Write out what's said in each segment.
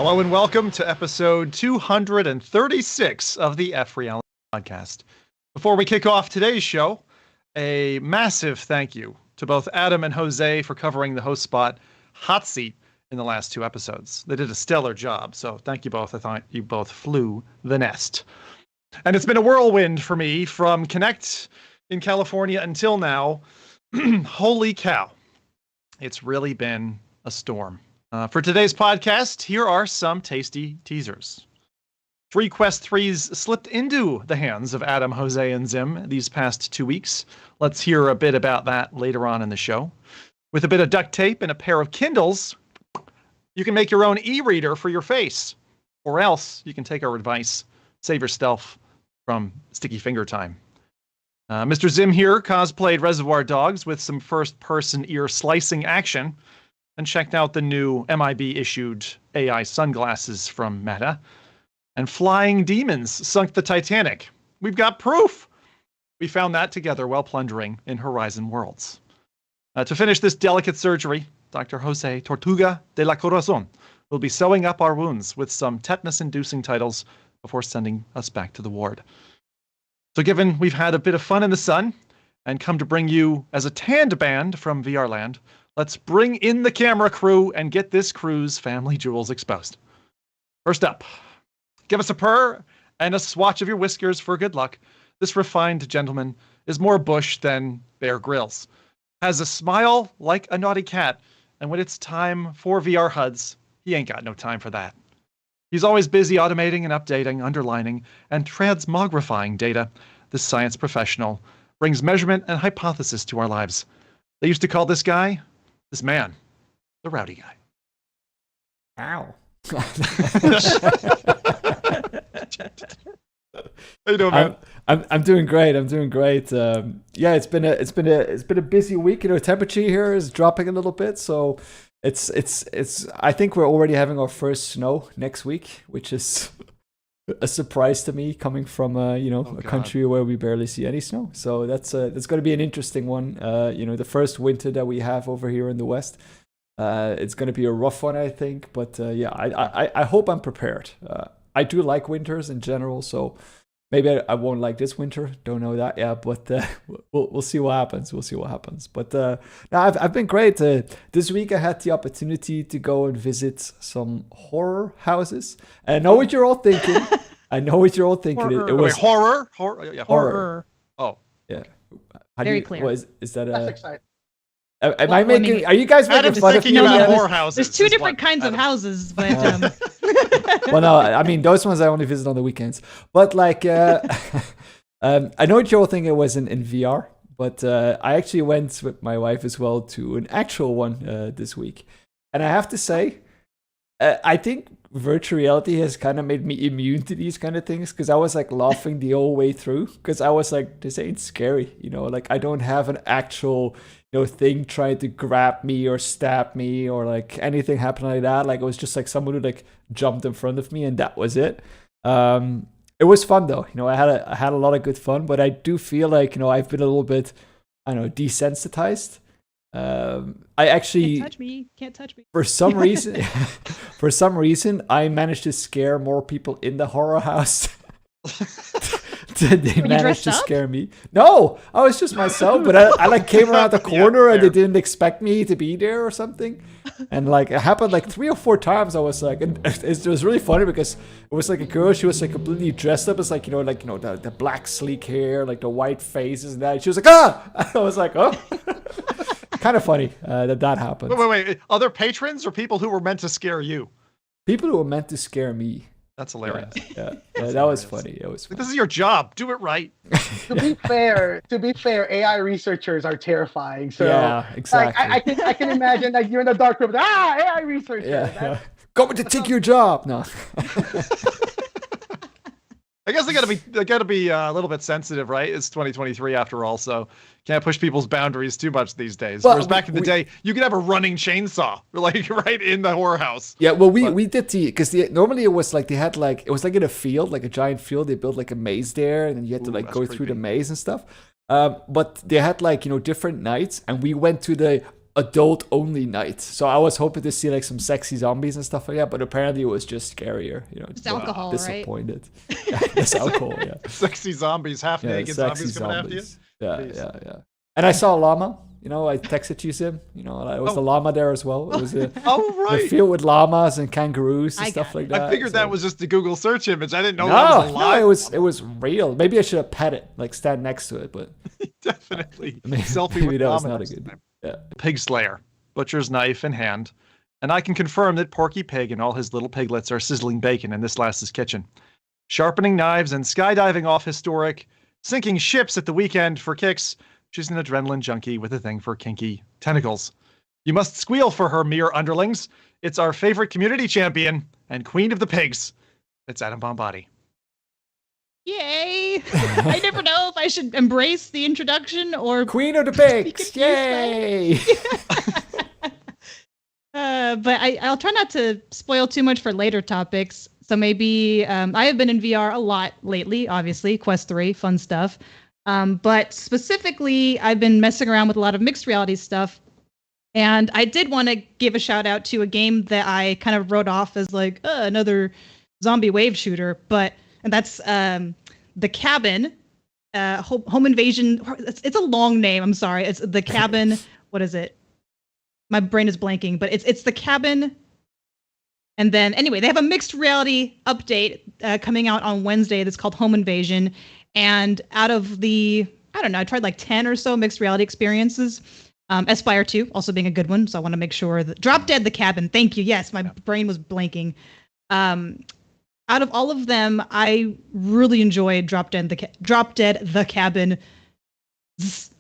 Hello and welcome to episode 236 of the FReality Podcast. Before we kick off today's show, a massive thank you to both Adam and Jose for covering the host spot hot seat in the last two episodes. They did a stellar job, so thank you both. I thought you both flew the nest. And it's been a whirlwind for me from Connect in California until now. Holy cow. It's really been a storm. For today's podcast, here are some tasty teasers. 3 Quest 3s slipped into the hands of Adam, Jose, and Zim these past 2 weeks. Let's hear a bit about that later on in the show. With a bit of duct tape and a pair of Kindles, you can make your own e-reader for your face. Or else, you can take our advice, save yourself from sticky finger time. Mr. Zim here cosplayed Reservoir Dogs with some first-person ear slicing action, and checked out the new MIB-issued AI sunglasses from Meta. And flying demons sunk the Titanic. We've got proof! We found that together while plundering in Horizon Worlds. To finish this delicate surgery, Dr. Jose Tortuga de la Corazon will be sewing up our wounds with some tetanus-inducing titles before sending us back to the ward. So given we've had a bit of fun in the sun, and come to bring you as a tanned band from VR Land, let's bring in the camera crew and get this crew's family jewels exposed. First up, give us a purr and a swatch of your whiskers for good luck. This refined gentleman is more Bush than Bear Grylls. Has a smile like a naughty cat, and when it's time for VR HUDs, he ain't got no time for that. He's always busy automating and updating, underlining, and transmogrifying data. This science professional brings measurement and hypothesis to our lives. They used to call this man, the Rowdy guy. Ow. How you doing, man? I'm doing great. Yeah, it's been a busy week. You know, temperature here is dropping a little bit, so it's. I think we're already having our first snow next week, which is a surprise to me, coming from a country where we barely see any snow. So that's going to be an interesting one. The first winter that we have over here in the West. It's going to be a rough one, I think. But I hope I'm prepared. I do like winters in general, so maybe I won't like this winter. Don't know that yet, but we'll see what happens. But no, I've been great. This week I had the opportunity to go and visit some horror houses. And I know what you're all thinking. It was horror. Yeah, horror. Oh, yeah. Very clear. Is that That's exciting. Are you guys making fun of me? There's two different kinds of houses, but well, no, I mean those ones I only visit on the weekends. But like, I know what you're all thinking it was in VR, but I actually went with my wife as well to an actual one this week, and I have to say, I think virtual reality has kind of made me immune to these kind of things, because I was like laughing the whole way through, because I was like, this ain't scary, like I don't have an actual thing trying to grab me or stab me or like anything happened like that. Like it was just like someone who like jumped in front of me and that was it. It was fun though. I had a lot of good fun, but I do feel like I've been a little bit, I don't know, desensitized. I actually can't touch me. For some reason, I managed to scare more people in the horror house. They managed to scare me. No, I was just myself, but I like came around the corner and they didn't expect me to be there or something. And like it happened like 3 or 4 times. I was like, and it was really funny because it was like a girl. She was like completely dressed up as like the black sleek hair, like the white faces and that. She was like, ah! I was like, oh. Kind of funny that happened. Wait. Other patrons or people who were meant to scare you? People who were meant to scare me. That's hilarious. Yeah, that was funny. It was funny. This is your job. Do it right. To be fair, AI researchers are terrifying. So yeah, exactly. Like, I can imagine like you're in the dark room. AI researcher. Yeah. Coming to take your job. No. I guess they gotta be a little bit sensitive, right? It's 2023 after all, so can't push people's boundaries too much these days. Whereas back in the day, you could have a running chainsaw, like right in the horror house. Yeah, well, we did because normally it was like they had like it was like in a field, like a giant field. They built like a maze there, and then you had to like go through the maze and stuff. But they had like different nights, and we went to the adult only night. So I was hoping to see like some sexy zombies and stuff like that, but apparently it was just scarier. Just alcohol, disappointed. Right? Just alcohol, yeah. Sexy zombies, half naked zombies coming after you. Yeah. And I saw a llama. I texted you, Sim. It was a llama there as well. It was a field with llamas and kangaroos and stuff like that. I figured that was just the Google search image. I didn't know that was alive. No, it was real. Maybe I should have pet it, like stand next to it, but definitely selfie with llama. That was not a good. Yeah. Pig slayer, butcher's knife in hand, and I can confirm that Porky Pig and all his little piglets are sizzling bacon in this lass's kitchen, sharpening knives and skydiving off historic, sinking ships at the weekend for kicks. She's an adrenaline junkie with a thing for kinky tentacles. You must squeal for her, mere underlings. It's our favorite community champion and queen of the pigs. It's Adam Bombardi. Yay! I never know if I should embrace the introduction or queen of the pigs. Yay! But I'll try not to spoil too much for later topics. So maybe I have been in VR a lot lately, obviously. Quest 3, fun stuff. But specifically, I've been messing around with a lot of mixed reality stuff. And I did want to give a shout out to a game that I kind of wrote off as like another zombie wave shooter. And that's The Cabin, Home Invasion. It's a long name. I'm sorry. It's The Cabin. What is it? My brain is blanking, but it's The Cabin. And then anyway, they have a mixed reality update coming out on Wednesday that's called Home Invasion. And out of the, I tried like 10 or so mixed reality experiences. Aspire 2 also being a good one. So I want to make sure that Drop Dead The Cabin. Thank you. Yes, my brain was blanking. Out of all of them, I really enjoyed Drop Dead The Cabin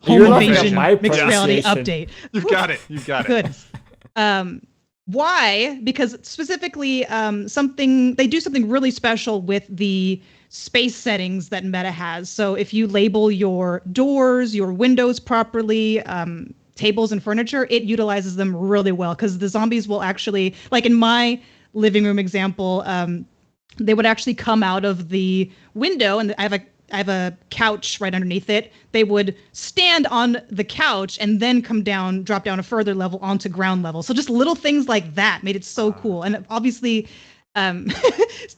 Home Invasion mixed reality update. You've got it. Good. Why? Because specifically, they do something really special with the space settings that Meta has. So if you label your doors, your windows properly, tables and furniture, it utilizes them really well because the zombies will actually, like in my living room example, they would actually come out of the window, and I have a couch right underneath it. They would stand on the couch and then drop down a further level onto ground level. So just little things like that made it so cool. And obviously,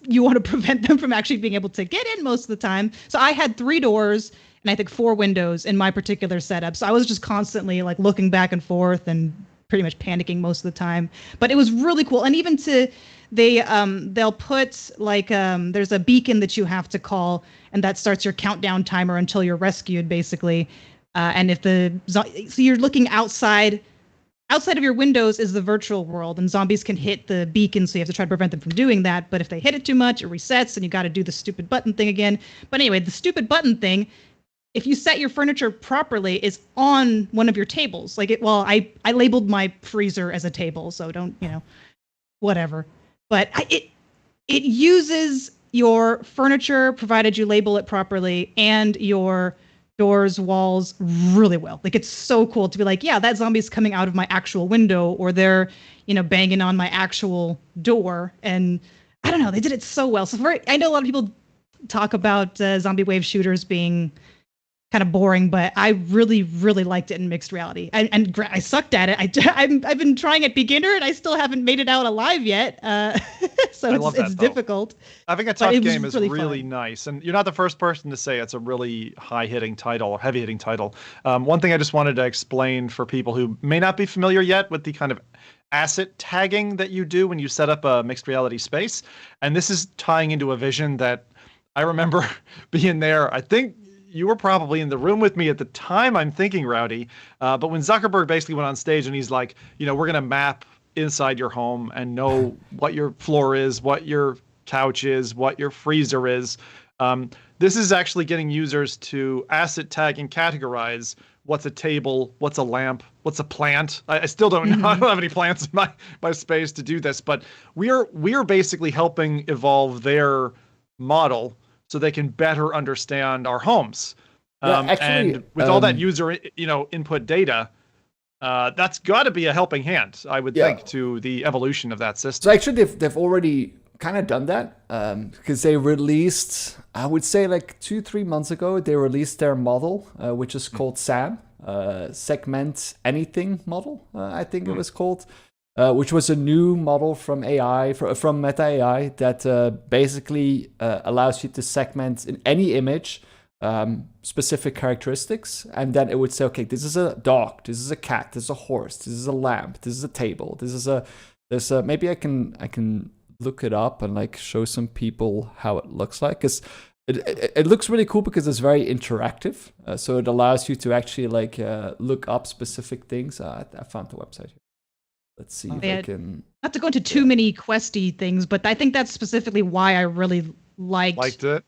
you want to prevent them from actually being able to get in most of the time. So I had 3 doors and I think 4 windows in my particular setup. So I was just constantly like looking back and forth and pretty much panicking most of the time. But it was really cool. And even they'll put like there's a beacon that you have to call, and that starts your countdown timer until you're rescued, basically. And if so you're looking outside of your windows is the virtual world, and zombies can hit the beacon, so you have to try to prevent them from doing that. But if they hit it too much, it resets, and you got to do the stupid button thing again. But anyway, the stupid button thing, if you set your furniture properly, is on one of your tables. I labeled my freezer as a table, so don't, whatever. But it uses your furniture, provided you label it properly, and your doors, walls really well. Like, it's so cool to be like, yeah, that zombie's coming out of my actual window, or they're, banging on my actual door. And I don't know, they did it so well. So I know a lot of people talk about zombie wave shooters being kind of boring, but I really, really liked it in mixed reality. And I sucked at it. I've been trying at beginner, and I still haven't made it out alive yet. So it's difficult. Having a tough game is really nice. And you're not the first person to say it's a really high-hitting title or heavy-hitting title. One thing I just wanted to explain for people who may not be familiar yet with the kind of asset tagging that you do when you set up a mixed reality space. And this is tying into a vision that I remember being there. I think you were probably in the room with me at the time, I'm thinking, Rowdy. But when Zuckerberg basically went on stage and he's like, we're going to map inside your home and know what your floor is, what your couch is, what your freezer is. This is actually getting users to asset tag and categorize what's a table, what's a lamp, what's a plant. I still don't know. I don't have any plants in my space to do this, but we are basically helping evolve their model so they can better understand our homes. And with all that user, input data, that's got to be a helping hand, I would think, to the evolution of that system. So actually, they've already kind of done that because they released, I would say like 2-3 months ago, they released their model, which is called SAM, segment anything model, I think it was called, which was a new model from from Meta AI that basically allows you to segment in any image specific characteristics, and then it would say, okay, this is a dog, this is a cat, this is a horse, this is a lamp, this is a table, this is a maybe I can look it up and like show some people how it looks like, because it looks really cool because it's very interactive. So it allows you to actually like look up specific things. I found the website here. Let's see if I can. Not to go into too many questy things, but I think that's specifically why I really liked it.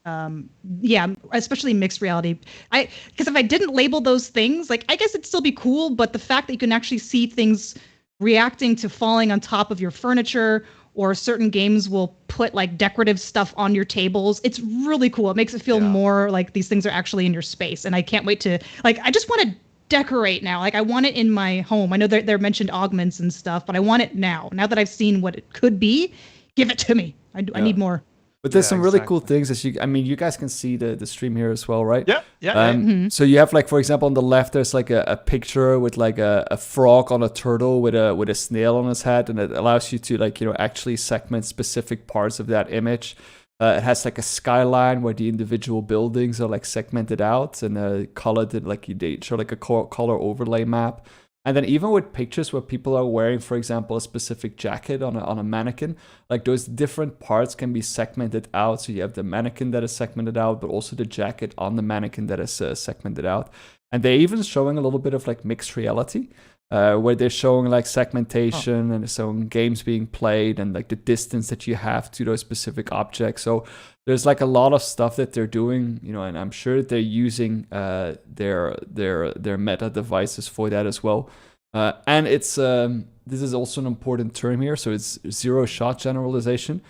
Yeah, especially mixed reality. Because if I didn't label those things, like I guess it'd still be cool, but the fact that you can actually see things reacting to falling on top of your furniture, or certain games will put like decorative stuff on your tables. It's really cool. It makes it feel more like these things are actually in your space. And I can't wait to, like, I just want to decorate now. Like I want it in my home. I know they're mentioned augments and stuff, but I want it now. Now that I've seen what it could be, give it to me. I need more. But there's some really cool things that you guys can see the stream here as well, right? Yeah. So you have like, for example, on the left, there's like a picture with like a frog on a turtle with a snail on his head, and it allows you to like, actually segment specific parts of that image. It has like a skyline where the individual buildings are like segmented out and colored, like they show like a color overlay map. And then even with pictures where people are wearing, for example, a specific jacket on a mannequin, like those different parts can be segmented out. So you have the mannequin that is segmented out, but also the jacket on the mannequin that is segmented out. And they're even showing a little bit of like mixed reality, where they're showing like segmentation and showing games being played and like the distance that you have to those specific objects. So there's like a lot of stuff that they're doing, and I'm sure they're using their Meta devices for that as well. And it's this is also an important term here. So it's zero shot generalization,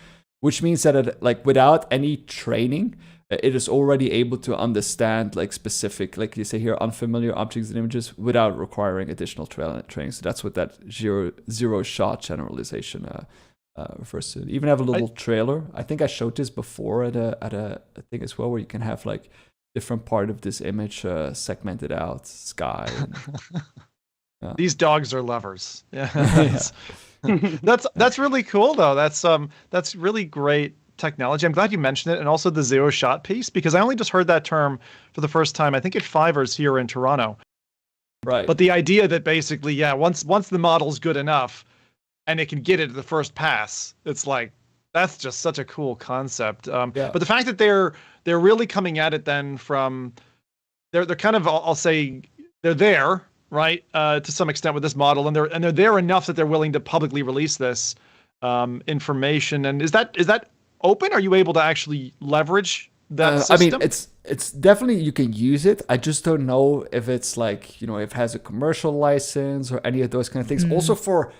which means that it, like without any training, it is already able to understand like specific, like you say here, unfamiliar objects and images without requiring additional training. So that's what that zero shot generalization refers to. Even have a little trailer. I think I showed this before at a thing as well, where you can have like different part of this image segmented out, sky. And, These dogs are lovers. Yeah. That's really cool though. That's really great technology. I'm glad you mentioned it, and also the zero shot piece, because I only just heard that term for the first time, I think at Fivers here in Toronto. Right. But the idea that basically, once the model's good enough and it can get it at the first pass, it's like, that's just such a cool concept. But the fact that they're really coming at it then from, they're kind of, I'll say, they're there, right, to some extent with this model, and they're there enough that they're willing to publicly release this information. And is that open? Are you able to actually leverage that system? I mean, it's definitely, you can use it. I just don't know if it's like, if it has a commercial license or any of those kind of things. Also for,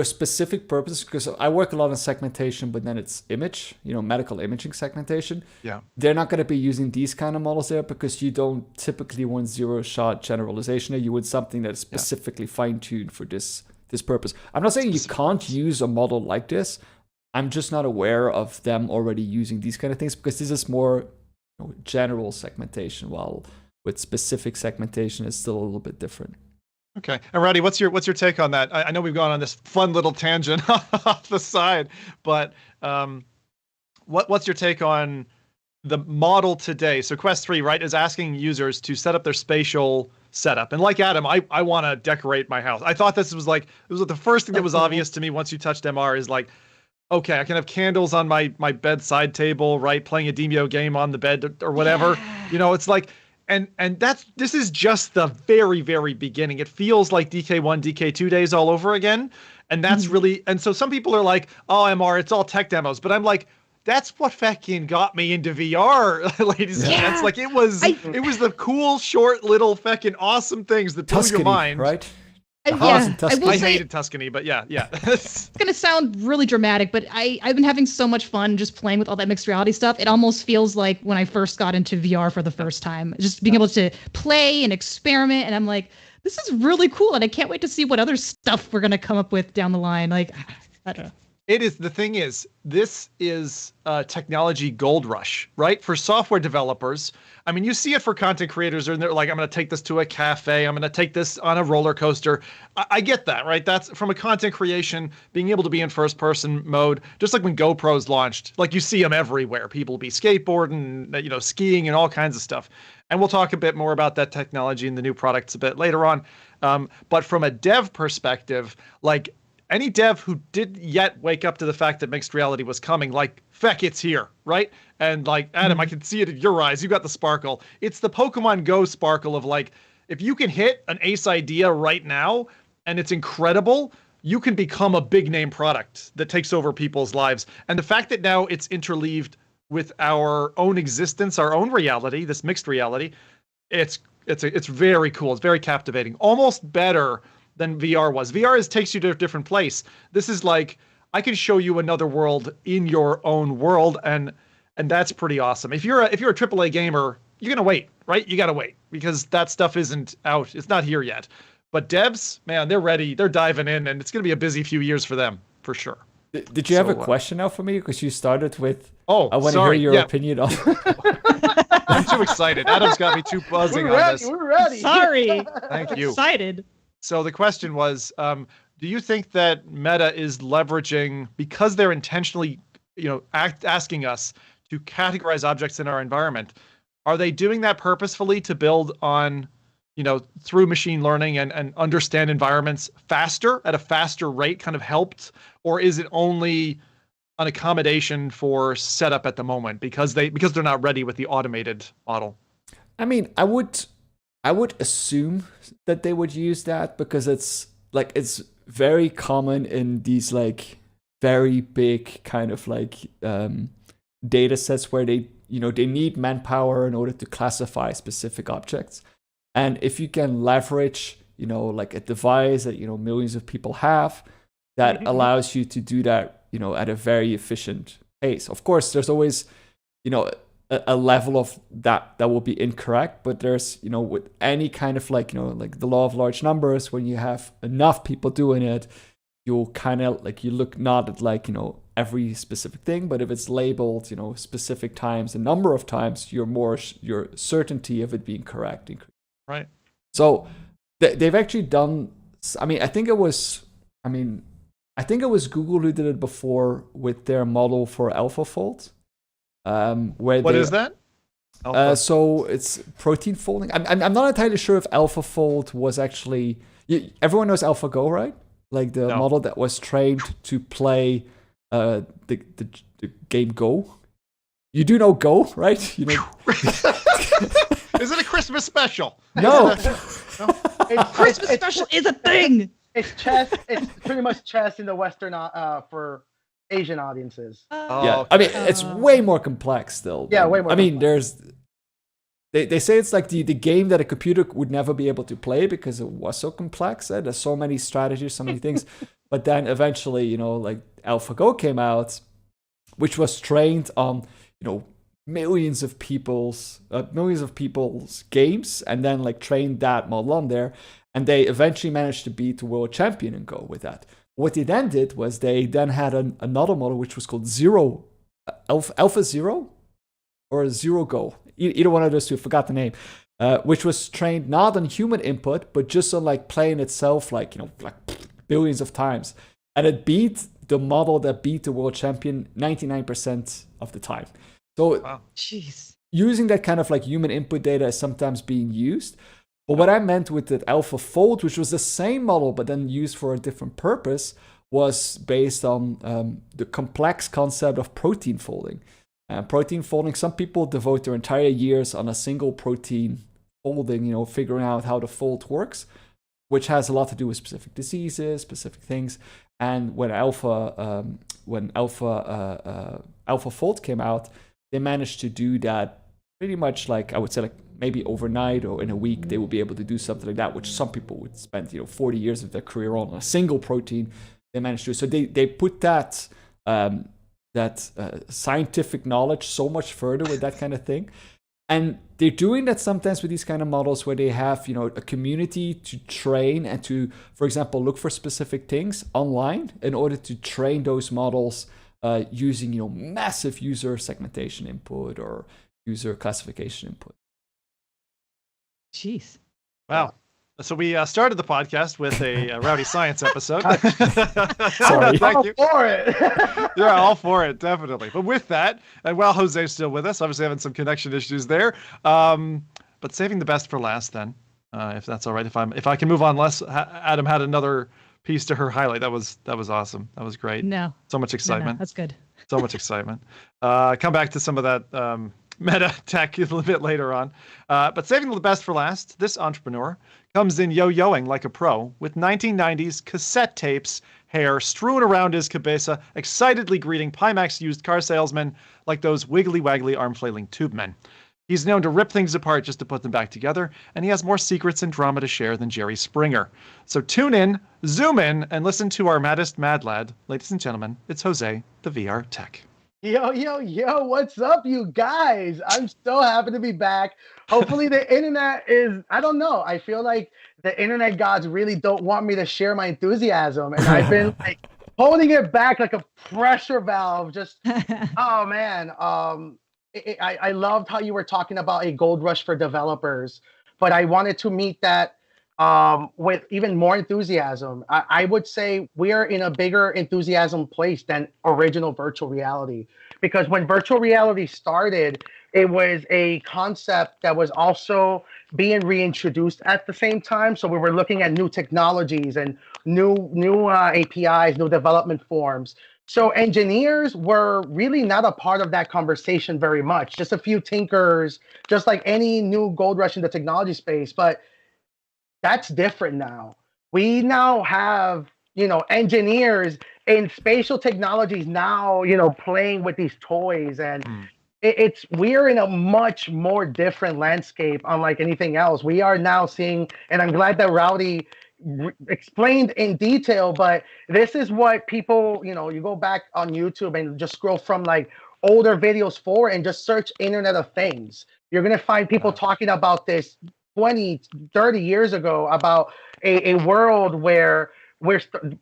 specific purposes, because I work a lot on segmentation, but then it's image, medical imaging segmentation. Yeah. They're not going to be using these kind of models there, because you don't typically want zero shot generalization there. You want something that is specifically fine tuned for this purpose. I'm not saying you can't use a model like this. I'm just not aware of them already using these kind of things, because this is more general segmentation, while with specific segmentation is still a little bit different. Okay. And Rowdy, what's your take on that? I know we've gone on this fun little tangent off the side, but what's your take on the model today? So Quest 3, right, is asking users to set up their spatial setup. And like Adam, I want to decorate my house. I thought this was like, it was the first thing that was obvious to me once you touched MR is like, okay, I can have candles on my bedside table, right? Playing a Demio game on the bed or whatever. It's like, and this is just the very, very beginning. It feels like DK1, DK2 days all over again. And that's really, and so some people are like, oh, MR, it's all tech demos. But I'm like, that's what fucking got me into VR, ladies and gents. Like it was the cool, short, little fucking awesome things that blew your mind. Right? I hated Tuscany, but yeah. It's gonna sound really dramatic, but I've been having so much fun just playing with all that mixed reality stuff. It almost feels like when I first got into VR for the first time, just being able to play and experiment, and I'm like, this is really cool, and I can't wait to see what other stuff we're gonna come up with down the line. Like, I don't know. It is. The thing is, this is a technology gold rush, right? For software developers. I mean, you see it for content creators, and they're like, I'm going to take this to a cafe. I'm going to take this on a roller coaster. I get that, right? That's from a content creation, being able to be in first person mode, just like when GoPros launched, like you see them everywhere. People be skateboarding, skiing and all kinds of stuff. And we'll talk a bit more about that technology and the new products a bit later on. But from a dev perspective, like, any dev who didn't yet wake up to the fact that mixed reality was coming, like, feck, it's here, right? And like, Adam, I can see it in your eyes. You got the sparkle. It's the Pokemon Go sparkle of like, if you can hit an ace idea right now and it's incredible, you can become a big name product that takes over people's lives. And the fact that now it's interleaved with our own existence, our own reality, this mixed reality, it's very cool. It's very captivating. Almost better than VR was. VR takes you to a different place. This is like, I can show you another world in your own world, and that's pretty awesome. If you're a AAA gamer, you're gonna wait, right? You gotta wait because that stuff isn't out. It's not here yet. But devs, man, they're ready. They're diving in, and it's gonna be a busy few years for them for sure. Did you have a question now for me? Because you started with, I want to hear your opinion on. I'm too excited. Adam's got me too buzzing on this. We're ready. Sorry. Thank you. Excited. So the question was, do you think that Meta is leveraging, because they're intentionally, asking us to categorize objects in our environment, are they doing that purposefully to build on, through machine learning and understand environments faster, at a faster rate, kind of helped? Or is it only an accommodation for setup at the moment because they're not ready with the automated model? I mean, I would assume that they would use that because it's very common in these like very big kind of like data sets where they need manpower in order to classify specific objects. And if you can leverage, like a device that, millions of people have, that allows you to do that, at a very efficient pace. Of course, there's always, a level of that will be incorrect, but there's, with any kind of like, like the law of large numbers, when you have enough people doing it, you'll kind of like, you look not at like, every specific thing, but if it's labeled, specific times, a number of times, your certainty of it being correct increases. Right. So they've actually done, I think it was Google who did it before with their model for AlphaFold. What is that? So it's protein folding. I'm not entirely sure if AlphaFold was actually. Everyone knows AlphaGo, right? Like the model that was trained to play the game Go. You do know Go, right? Is it a Christmas special? No. Christmas special is a thing. It's chess. It's pretty much chess in the Western for Asian audiences. Yeah, I mean, it's way more complex still. Yeah, way more. I mean, they say it's like the game that a computer would never be able to play because it was so complex. There's so many strategies, so many things. But then eventually, like AlphaGo came out, which was trained on, millions of people's games, and then like trained that model on there, and they eventually managed to beat the world champion in Go with that. What they then did was they then had another model which was called Alpha Zero or Zero Go. Either one of those two, I forgot the name, which was trained not on human input, but just on like playing itself like billions of times. And it beat the model that beat the world champion 99% of the time. So wow. Jeez. Using that kind of like human input data is sometimes being used. But what I meant with that AlphaFold, which was the same model but then used for a different purpose, was based on the complex concept of protein folding. Protein folding, some people devote their entire years on a single protein folding, figuring out how the fold works, which has a lot to do with specific diseases, specific things. And when AlphaFold came out, they managed to do that pretty much like, I would say, like maybe overnight or in a week. They would be able to do something like that, which some people would spend 40 years of their career on a single protein. They managed to. So they put that scientific knowledge so much further with that kind of thing. And they're doing that sometimes with these kind of models where they have, a community to train and to, for example, look for specific things online in order to train those models using, massive user segmentation input or user classification input. Jeez. Wow. So we started the podcast with a Rowdy Science episode. Sorry. Thank you. For it. Yeah, all for it, definitely. But with that, and while Jose's still with us, obviously having some connection issues there, but saving the best for last then, if that's all right. If I can move on less, Adam had another piece to her highlight. That was awesome. That was great. No. So much excitement. No, that's good. So much excitement. Come back to some of that meta tech a little bit later on. But saving the best for last, this entrepreneur comes in yo-yoing like a pro with 1990s cassette tapes, hair strewn around his cabeza, excitedly greeting Pimax used car salesmen like those wiggly-waggly arm-flailing tube men. He's known to rip things apart just to put them back together, and he has more secrets and drama to share than Jerry Springer. So tune in, zoom in, and listen to our maddest mad lad. Ladies and gentlemen, it's Jose, the VR Tech. Yo, what's up, you guys? I'm so happy to be back. Hopefully the internet is, I don't know. I feel like the internet gods really don't want me to share my enthusiasm. And I've been like holding it back like a pressure valve. Just, oh man. I loved how you were talking about a gold rush for developers, but I wanted to meet that with even more enthusiasm. I would say we are in a bigger enthusiasm place than original virtual reality, because when virtual reality started, it was a concept that was also being reintroduced at the same time. So we were looking at new technologies and new APIs, new development forms. So engineers were really not a part of that conversation very much. Just a few tinkers, just like any new gold rush in the technology space. But that's different now. We now have, engineers in spatial technologies now, playing with these toys, and we're in a much more different landscape, unlike anything else. We are now seeing, and I'm glad that Rowdy explained in detail, but this is what people, you go back on YouTube and just scroll from like older videos forward and just search Internet of Things. You're going to find people talking about this 20, 30 years ago, about a world where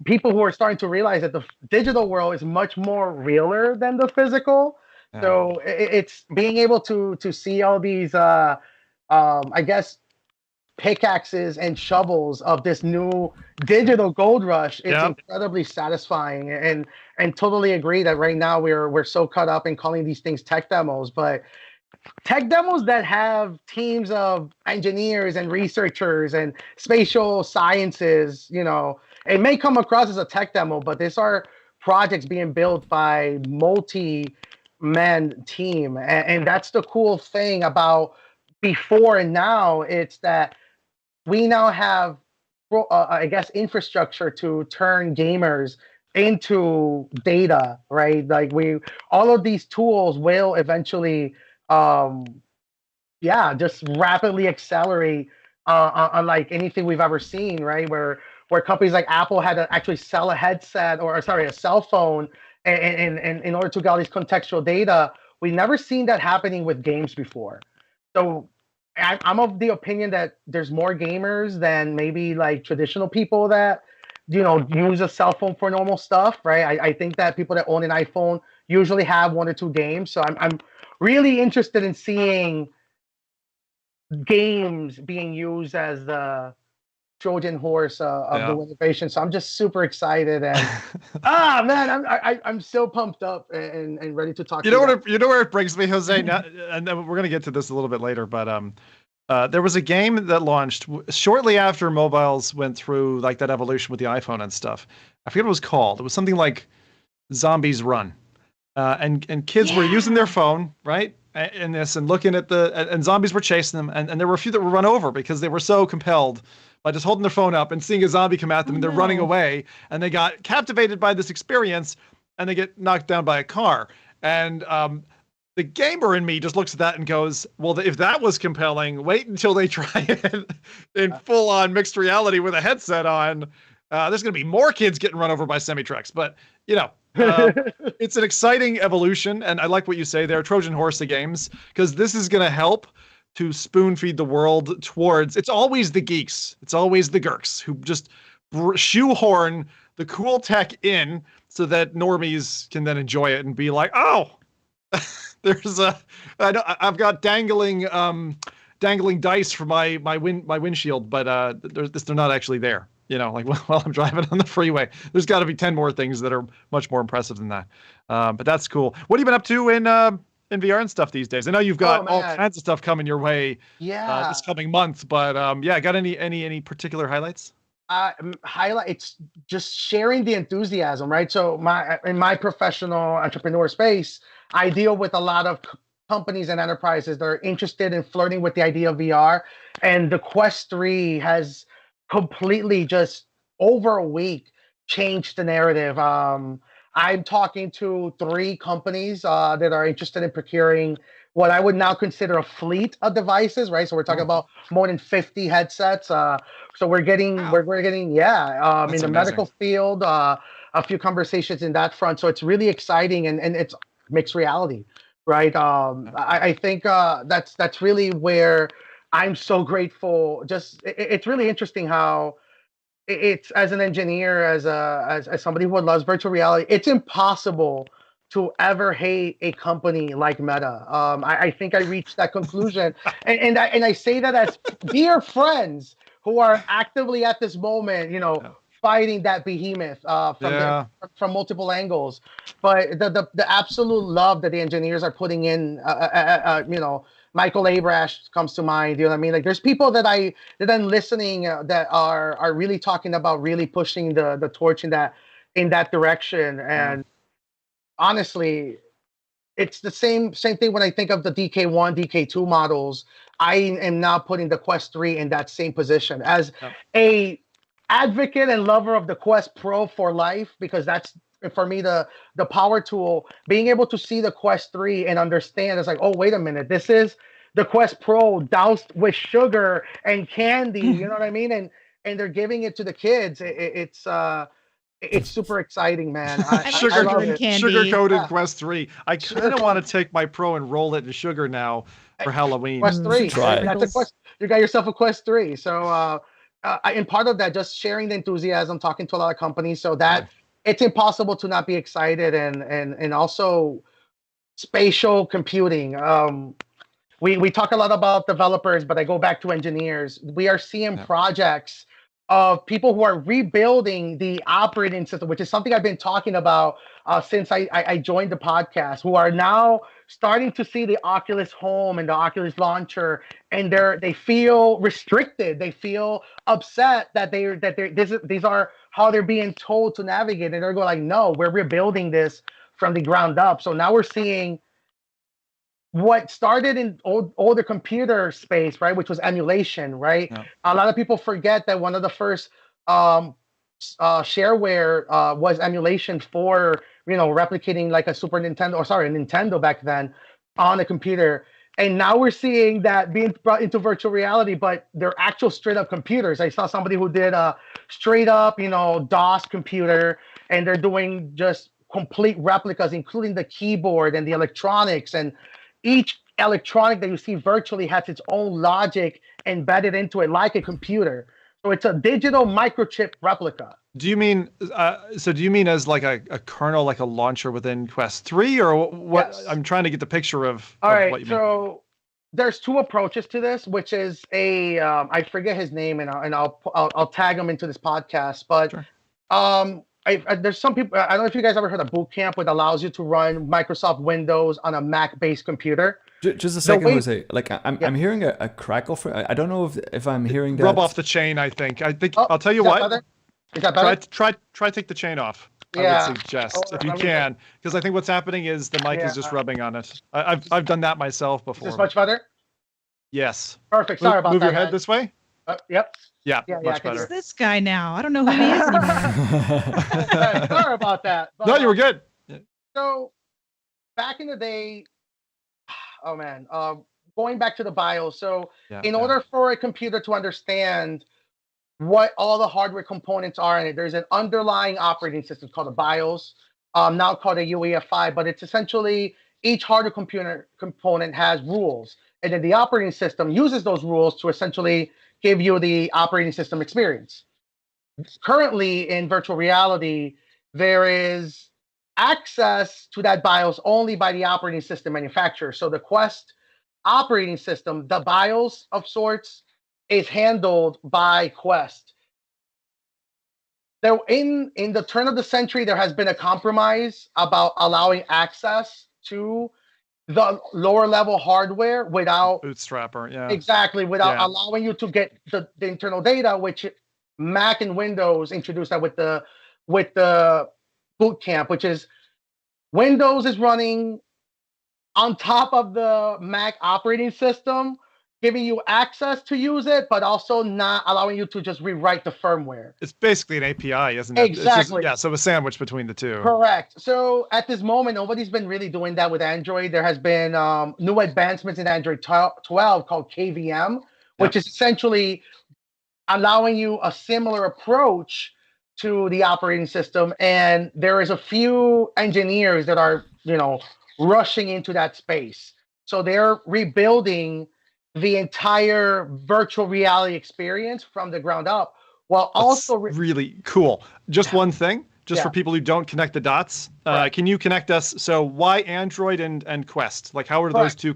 people who are starting to realize that the digital world is much more realer than the physical. Yeah. So it's being able to see all these, I guess, pickaxes and shovels of this new digital gold rush. It's incredibly satisfying, and totally agree that right now we're so caught up in calling these things tech demos, but tech demos that have teams of engineers and researchers and spatial sciences, it may come across as a tech demo, but these are projects being built by multi-man team. And that's the cool thing about before and now. It's that we now have, I guess, infrastructure to turn gamers into data, right? Like all of these tools will eventually just rapidly accelerate unlike anything we've ever seen, right? Where companies like Apple had to actually sell a headset a cell phone and in order to get all these contextual data. We've never seen that happening with games before. So I'm of the opinion that there's more gamers than maybe like traditional people that, use a cell phone for normal stuff, right? I think that people that own an iPhone usually have 1 or 2 games. So I'm really interested in seeing games being used as the Trojan horse of the innovation. So I'm just super excited, and I'm so pumped up and ready to talk. You know where it brings me, Jose. Now, and then we're gonna get to this a little bit later, but there was a game that launched shortly after mobiles went through like that evolution with the iPhone and stuff. I forget what it was called. It was something like Zombies Run. And kids were using their phone, right? And looking at and zombies were chasing them. And there were a few that were run over because they were so compelled by just holding their phone up and seeing a zombie come at them, and they're running away. And they got captivated by this experience, and they get knocked down by a car. And the gamer in me just looks at that and goes, well, if that was compelling, wait until they try it in full-on mixed reality with a headset on. There's going to be more kids getting run over by semi-trucks. But, It's an exciting evolution, and I like what you say there, Trojan horse of games, because this is going to help to spoon feed the world towards. It's always the geeks, it's always the Gurks who just shoehorn the cool tech in so that normies can then enjoy it and be like, oh, there's I've got dangling dice for my windshield, but they're not actually there. You know, like while I'm driving on the freeway, there's got to be 10 more things that are much more impressive than that. But that's cool. What have you been up to in VR and stuff these days? I know you've got all kinds of stuff coming your way this coming month, but got any particular highlights? It's just sharing the enthusiasm, right? So in my professional entrepreneur space, I deal with a lot of companies and enterprises that are interested in flirting with the idea of VR, and the Quest 3 has completely just over a week changed the narrative. I'm talking to 3 companies that are interested in procuring what I would now consider a fleet of devices, right? So we're talking about more than 50 headsets. So we're getting in the amazing medical field, a few conversations in that front. So it's really exciting, and it's mixed reality, right? I think that's really where I'm so grateful. Just it's really interesting how it's, as an engineer, as somebody who loves virtual reality, it's impossible to ever hate a company like Meta. I think I reached that conclusion, and I say that as dear friends who are actively at this moment, fighting that behemoth from multiple angles. But the absolute love that the engineers are putting in, Michael Abrash comes to mind. You know what I mean? Like, there's people that I'm listening that are really talking about really pushing the torch in that direction. And honestly, it's the same thing when I think of the DK1, DK2 models. I am now putting the Quest 3 in that same position as a advocate and lover of the Quest Pro for life, because that's, for me, the power tool. Being able to see the Quest 3 and understand, it's like, oh, wait a minute, this is the Quest Pro doused with sugar and candy. You know what I mean? And they're giving it to the kids. It's super exciting, man. Sugar-coated Quest 3. I kind of want to take my Pro and roll it in sugar now for Halloween. Quest 3. That's a Quest. You got yourself a Quest 3. So, and part of that, just sharing the enthusiasm, talking to a lot of companies, so that it's impossible to not be excited. And also spatial computing. We talk a lot about developers, but I go back to engineers. We are seeing projects of people who are rebuilding the operating system, which is something I've been talking about since I joined the podcast, who are now starting to see the Oculus Home and the Oculus Launcher, and they feel restricted. They feel upset that these are how they're being told to navigate, and they're going like, no, we're rebuilding this from the ground up. So now we're seeing what started in older computer space, right, which was emulation, right? Yeah. A lot of people forget that one of the first shareware was emulation for, replicating like a Nintendo back then on a computer. And now we're seeing that being brought into virtual reality, but they're actual straight up computers. I saw somebody who did a straight up, DOS computer, and they're doing just complete replicas, including the keyboard and the electronics, and each electronic that you see virtually has its own logic embedded into it, like a computer. So it's a digital microchip replica. Do you mean as like a kernel, like a launcher within Quest 3, or what? Yes. I'm trying to get the picture of what you mean. So there's 2 approaches to this, which is I forget his name, and I'll tag him into this podcast, but sure. There's some people, I don't know if you guys ever heard of Boot Camp, which allows you to run Microsoft Windows on a Mac-based computer. Just a second, Jose. Like, I'm hearing a crackle. I don't know if I'm hearing that. Rub off the chain, I think. I'll tell you what. Better? Is that better? Try take the chain off. Yeah. I would suggest, if you can, because I think what's happening is the mic is just rubbing on it. I've done that myself before. Is this much better? Yes. Perfect. Sorry about that. Move your head this way. Yep. Yeah, much better. Who's this guy now? I don't know who he is anymore. Sorry about that. But, no, you were good. So, back in the day, going back to the BIOS. So, in order for a computer to understand what all the hardware components are in it, there's an underlying operating system called a BIOS. now called a UEFI, but it's essentially each hardware component has rules, and then the operating system uses those rules to essentially give you the operating system experience. Currently in virtual reality, there is access to that BIOS only by the operating system manufacturer. So the Quest operating system, the BIOS of sorts, is handled by Quest. There, in the turn of the century, there has been a compromise about allowing access to the lower level hardware without bootstrapper, yeah, exactly, without allowing you to get the internal data, which Mac and Windows introduced that with the boot camp, which is Windows is running on top of the Mac operating system, giving you access to use it, but also not allowing you to just rewrite the firmware. It's basically an API, isn't it? Exactly. It's just, so a sandwich between the two. Correct. So at this moment, nobody's been really doing that with Android. There has been new advancements in Android 12 called KVM, which is essentially allowing you a similar approach to the operating system. And there is a few engineers that are, rushing into that space. So they're rebuilding the entire virtual reality experience from the ground up, while also really cool. Just one thing, for people who don't connect the dots, can you connect us? So why Android and Quest? Like, how are those two?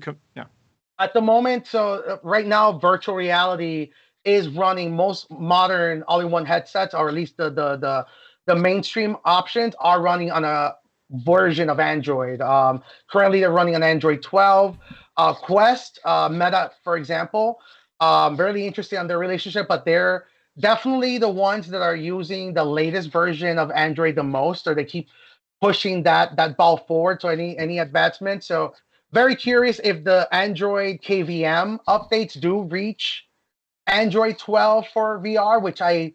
At the moment, so right now, virtual reality is running most modern all-in-one headsets, or at least the mainstream options are running on a version of Android. Currently, they're running on Android 12. Quest, Meta, for example, really interested on their relationship, but they're definitely the ones that are using the latest version of Android the most, or they keep pushing that ball forward. So any advancement. So very curious if the Android KVM updates do reach Android 12 for VR, which I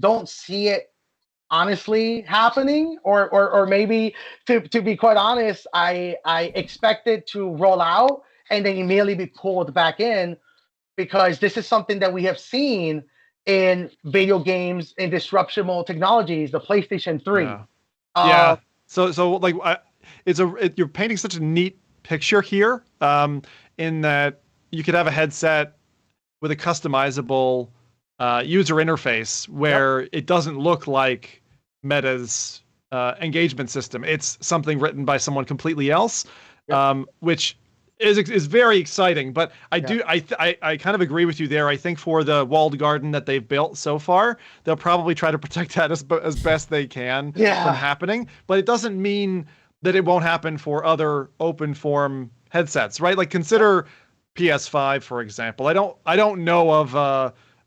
don't see it honestly happening, or maybe to be quite honest, I expect it to roll out and then immediately be pulled back in, because this is something that we have seen in video games in disruptional technologies, the PlayStation 3. So like you're painting such a neat picture here, in that you could have a headset with a customizable user interface where it doesn't look like Meta's engagement system. It's something written by someone completely else, which is very exciting. But I kind of agree with you there. I think for the walled garden that they've built so far, they'll probably try to protect that as best they can from happening. But it doesn't mean that it won't happen for other open form headsets, right? Like, consider PS5, for example. I don't know of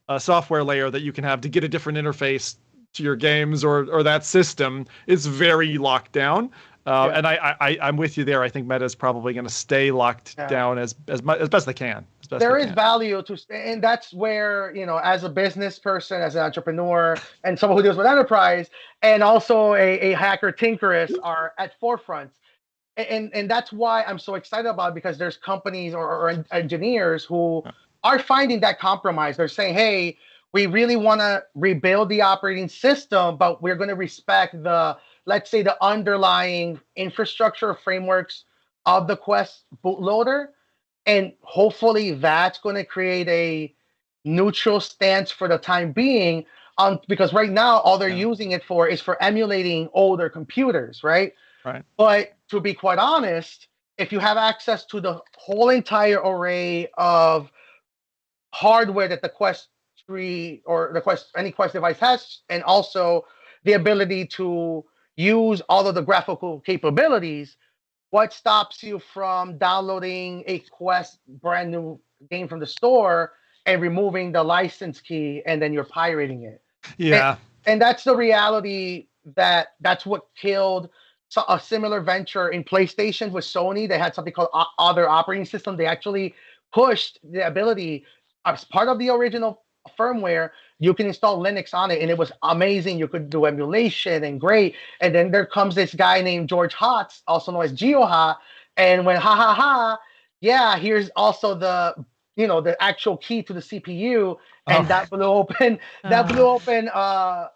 a software layer that you can have to get a different interface to your games or that system. It's very locked down. And I'm with you there. I think Meta is probably going to stay locked down as best they can. There is value to, and that's where, as a business person, as an entrepreneur, and someone who deals with enterprise, and also a hacker tinkerist are at forefront. And that's why I'm so excited about it, because there's companies or engineers who are finding that compromise. They're saying, hey, we really want to rebuild the operating system, but we're going to respect let's say, the underlying infrastructure frameworks of the Quest bootloader. And hopefully that's going to create a neutral stance for the time being, because right now, all they're using it for is for emulating older computers, right? Right. But to be quite honest, if you have access to the whole entire array of hardware that the Quest 3 or any Quest device has, and also the ability to use all of the graphical capabilities, what stops you from downloading a Quest brand new game from the store and removing the license key and then you're pirating it? And that's the reality. That's what killed a similar venture in PlayStation with Sony. They had something called Other Operating System. They actually pushed the ability, as part of the original firmware, you can install Linux on it, and it was amazing. You could do emulation and great. And then there comes this guy named George Hotz, also known as GeoHot, and went here's also the actual key to the CPU, and that blew open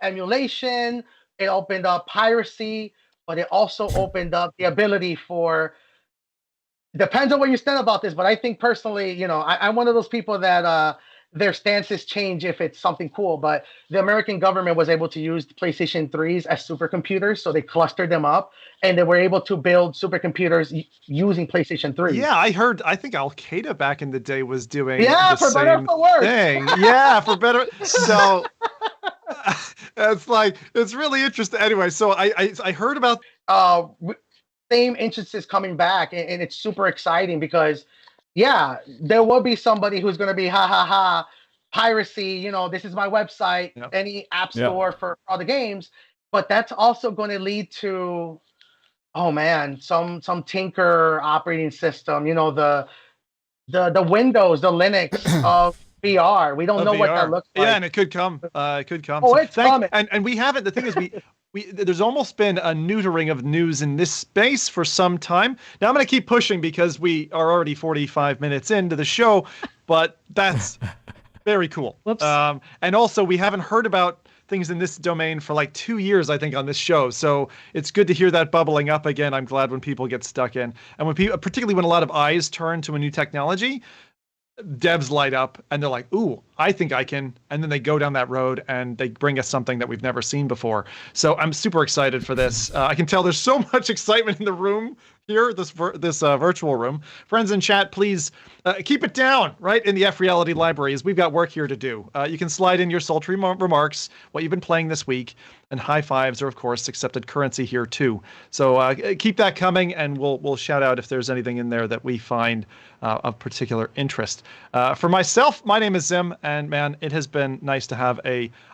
emulation. It opened up piracy. but it also opened up the ability for, depends on where you stand about this, but I think personally, you know, I'm one of those people that their stances change if it's something cool. But the American government was able to use the PlayStation 3s as supercomputers, so they clustered them up, and they were able to build supercomputers using PlayStation 3s. Yeah, I think Al Qaeda back in the day was doing Yeah, the for better or same for worse. thing. Yeah, for better. So it's like, it's really interesting. Anyway, so I heard about. Same instances coming back, and it's super exciting because, yeah, there will be somebody who's going to be piracy. You know, this is my website, Yep. any app store for all the games, but that's also going to lead to, oh man, some tinker operating system. You know, the Windows, the Linux of VR. We don't know what that looks like. Yeah, and it could come. It could come. Oh, it's coming. And we haven't. The thing is, there's almost been a neutering of news in this space for some time. Now I'm going to keep pushing because we are already 45 minutes into the show, but that's very cool. Whoops. And also, we haven't heard about things in this domain for like 2 years, I think, on this show. So it's good to hear that bubbling up again. I'm glad when people get stuck in, and when people, particularly when a lot of eyes turn to a new technology, devs light up and they're like, ooh, I think I can. And then they go down that road and they bring us something that we've never seen before. So I'm super excited for this. I can tell there's so much excitement in the room here, this virtual room. Friends in chat, please keep it down, right? In the FReality library, as we've got work here to do. You can slide in your sultry remarks, what you've been playing this week, and high fives are, of course, accepted currency here too. So keep that coming, and we'll shout out if there's anything in there that we find of particular interest. For myself, my name is Zim, and man, it has been nice to have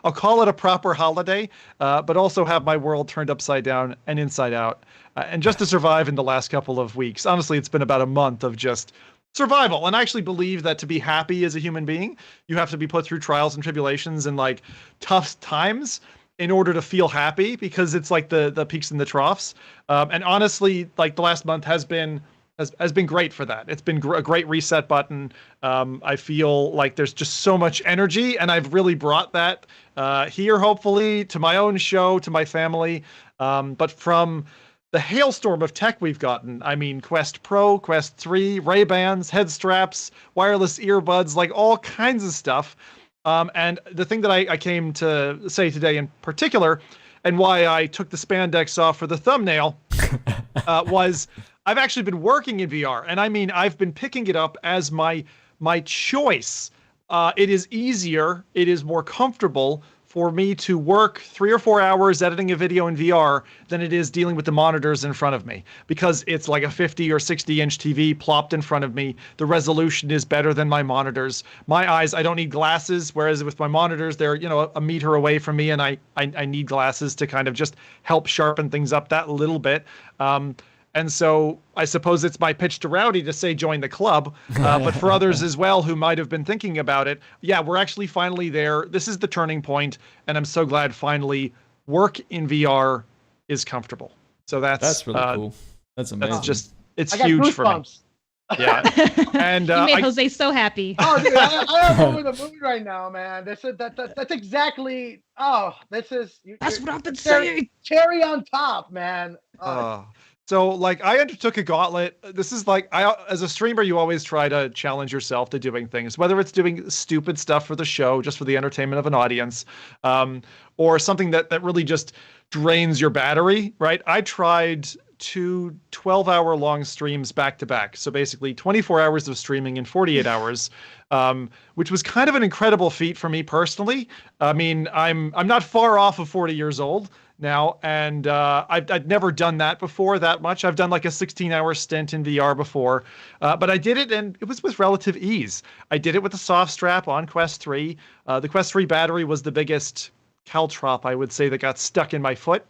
I'll call it a proper holiday, but also have my world turned upside down and inside out, and just to survive in the last couple of weeks. Honestly, it's been about a month of just survival. And I actually believe that to be happy as a human being, you have to be put through trials and tribulations and like tough times in order to feel happy, because it's like the peaks and the troughs. And honestly, like the last month has been great for that. It's been a great reset button. I feel like there's just so much energy, and I've really brought that here, hopefully, to my own show, to my family. But from the hailstorm of tech we've gotten, I mean, Quest Pro, Quest 3, Ray-Bans, head straps, wireless earbuds, like all kinds of stuff. And the thing that I came to say today in particular, and why I took the spandex off for the thumbnail, was I've actually been working in VR. And I mean, I've been picking it up as my choice. It is easier, it is more comfortable for me to work 3 or 4 hours editing a video in VR than it is dealing with the monitors in front of me, because it's like a 50 or 60 inch TV plopped in front of me. The resolution is better than my monitors. My eyes, I don't need glasses, whereas with my monitors, they're, you know, a meter away from me, and I need glasses to kind of just help sharpen things up that little bit. And so I suppose it's my pitch to Rowdy to say join the club, but for others as well who might have been thinking about it, yeah, we're actually finally there. This is the turning point, and I'm so glad finally work in VR is comfortable. So that's really cool. That's amazing. That's just, it's huge for me. Yeah, and you made Jose so happy. Oh, dude, I am over the moon right now, man. That's exactly. Oh, that's what I've been saying. Cherry on top, man. So, like, I undertook a gauntlet. This is like, as a streamer, you always try to challenge yourself to doing things, whether it's doing stupid stuff for the show, just for the entertainment of an audience, or something that really just drains your battery, right? I tried 2 12-hour-long streams back to back. So basically 24 hours of streaming in 48 hours, which was kind of an incredible feat for me personally. I mean, I'm not far off of 40 years old now, and I'd never done that before that much. I've done like a 16-hour stint in VR before, but I did it, and it was with relative ease. I did it with a soft strap on Quest 3. The Quest 3 battery was the biggest caltrop, I would say, that got stuck in my foot.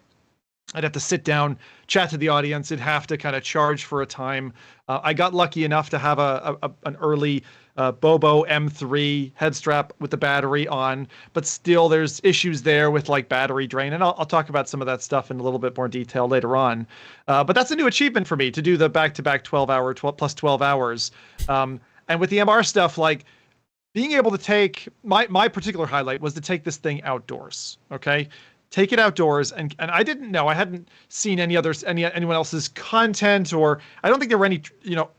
I'd have to sit down, chat to the audience. It'd have to kind of charge for a time. I got lucky enough to have an early Bobo M3 head strap with the battery on, but still there's issues there with like battery drain. And I'll talk about some of that stuff in a little bit more detail later on. But that's a new achievement for me to do the back-to-back 12 hours. And with the MR stuff, like being able to take, my particular highlight was to take this thing outdoors, okay? take it outdoors, and I didn't know, I hadn't seen anyone else's content, or I don't think there were any,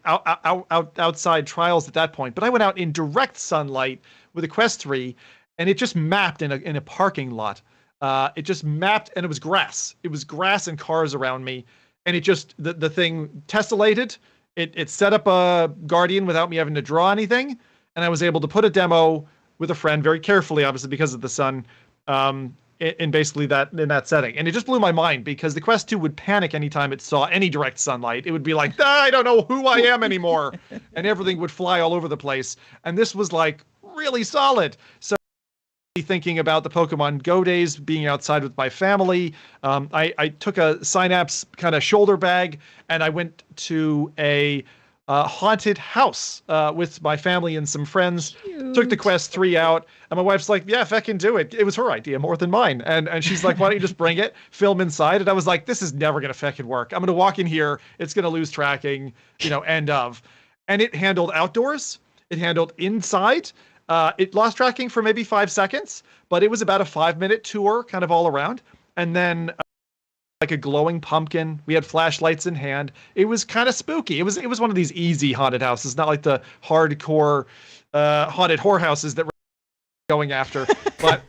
outside trials at that point, but I went out in direct sunlight with a Quest 3, and it just mapped in a parking lot. It just mapped, and it was grass. It was grass and cars around me, and it just, the thing tessellated. It set up a Guardian without me having to draw anything, and I was able to put a demo with a friend very carefully, obviously because of the sun, in basically in that setting. And it just blew my mind, because the Quest 2 would panic anytime it saw any direct sunlight. It would be like, I don't know who I am anymore, and everything would fly all over the place. And this was like really solid. So thinking about the Pokemon Go days, being outside with my family, I took a Synapse kind of shoulder bag, and I went to a haunted house with my family and some friends. Cute. Took the Quest 3 out, and my wife's like, yeah, feckin' do it. It was her idea more than mine. And she's like, why don't you just bring it, film inside? And I was like, this is never gonna feckin' work. I'm gonna walk in here, it's gonna lose tracking, end of. And it handled outdoors, it handled inside. It lost tracking for maybe 5 seconds, but it was about a 5-minute tour kind of all around. And then like a glowing pumpkin. We had flashlights in hand. It was kind of spooky. It was one of these easy haunted houses, not like the hardcore haunted whorehouses that we're going after. But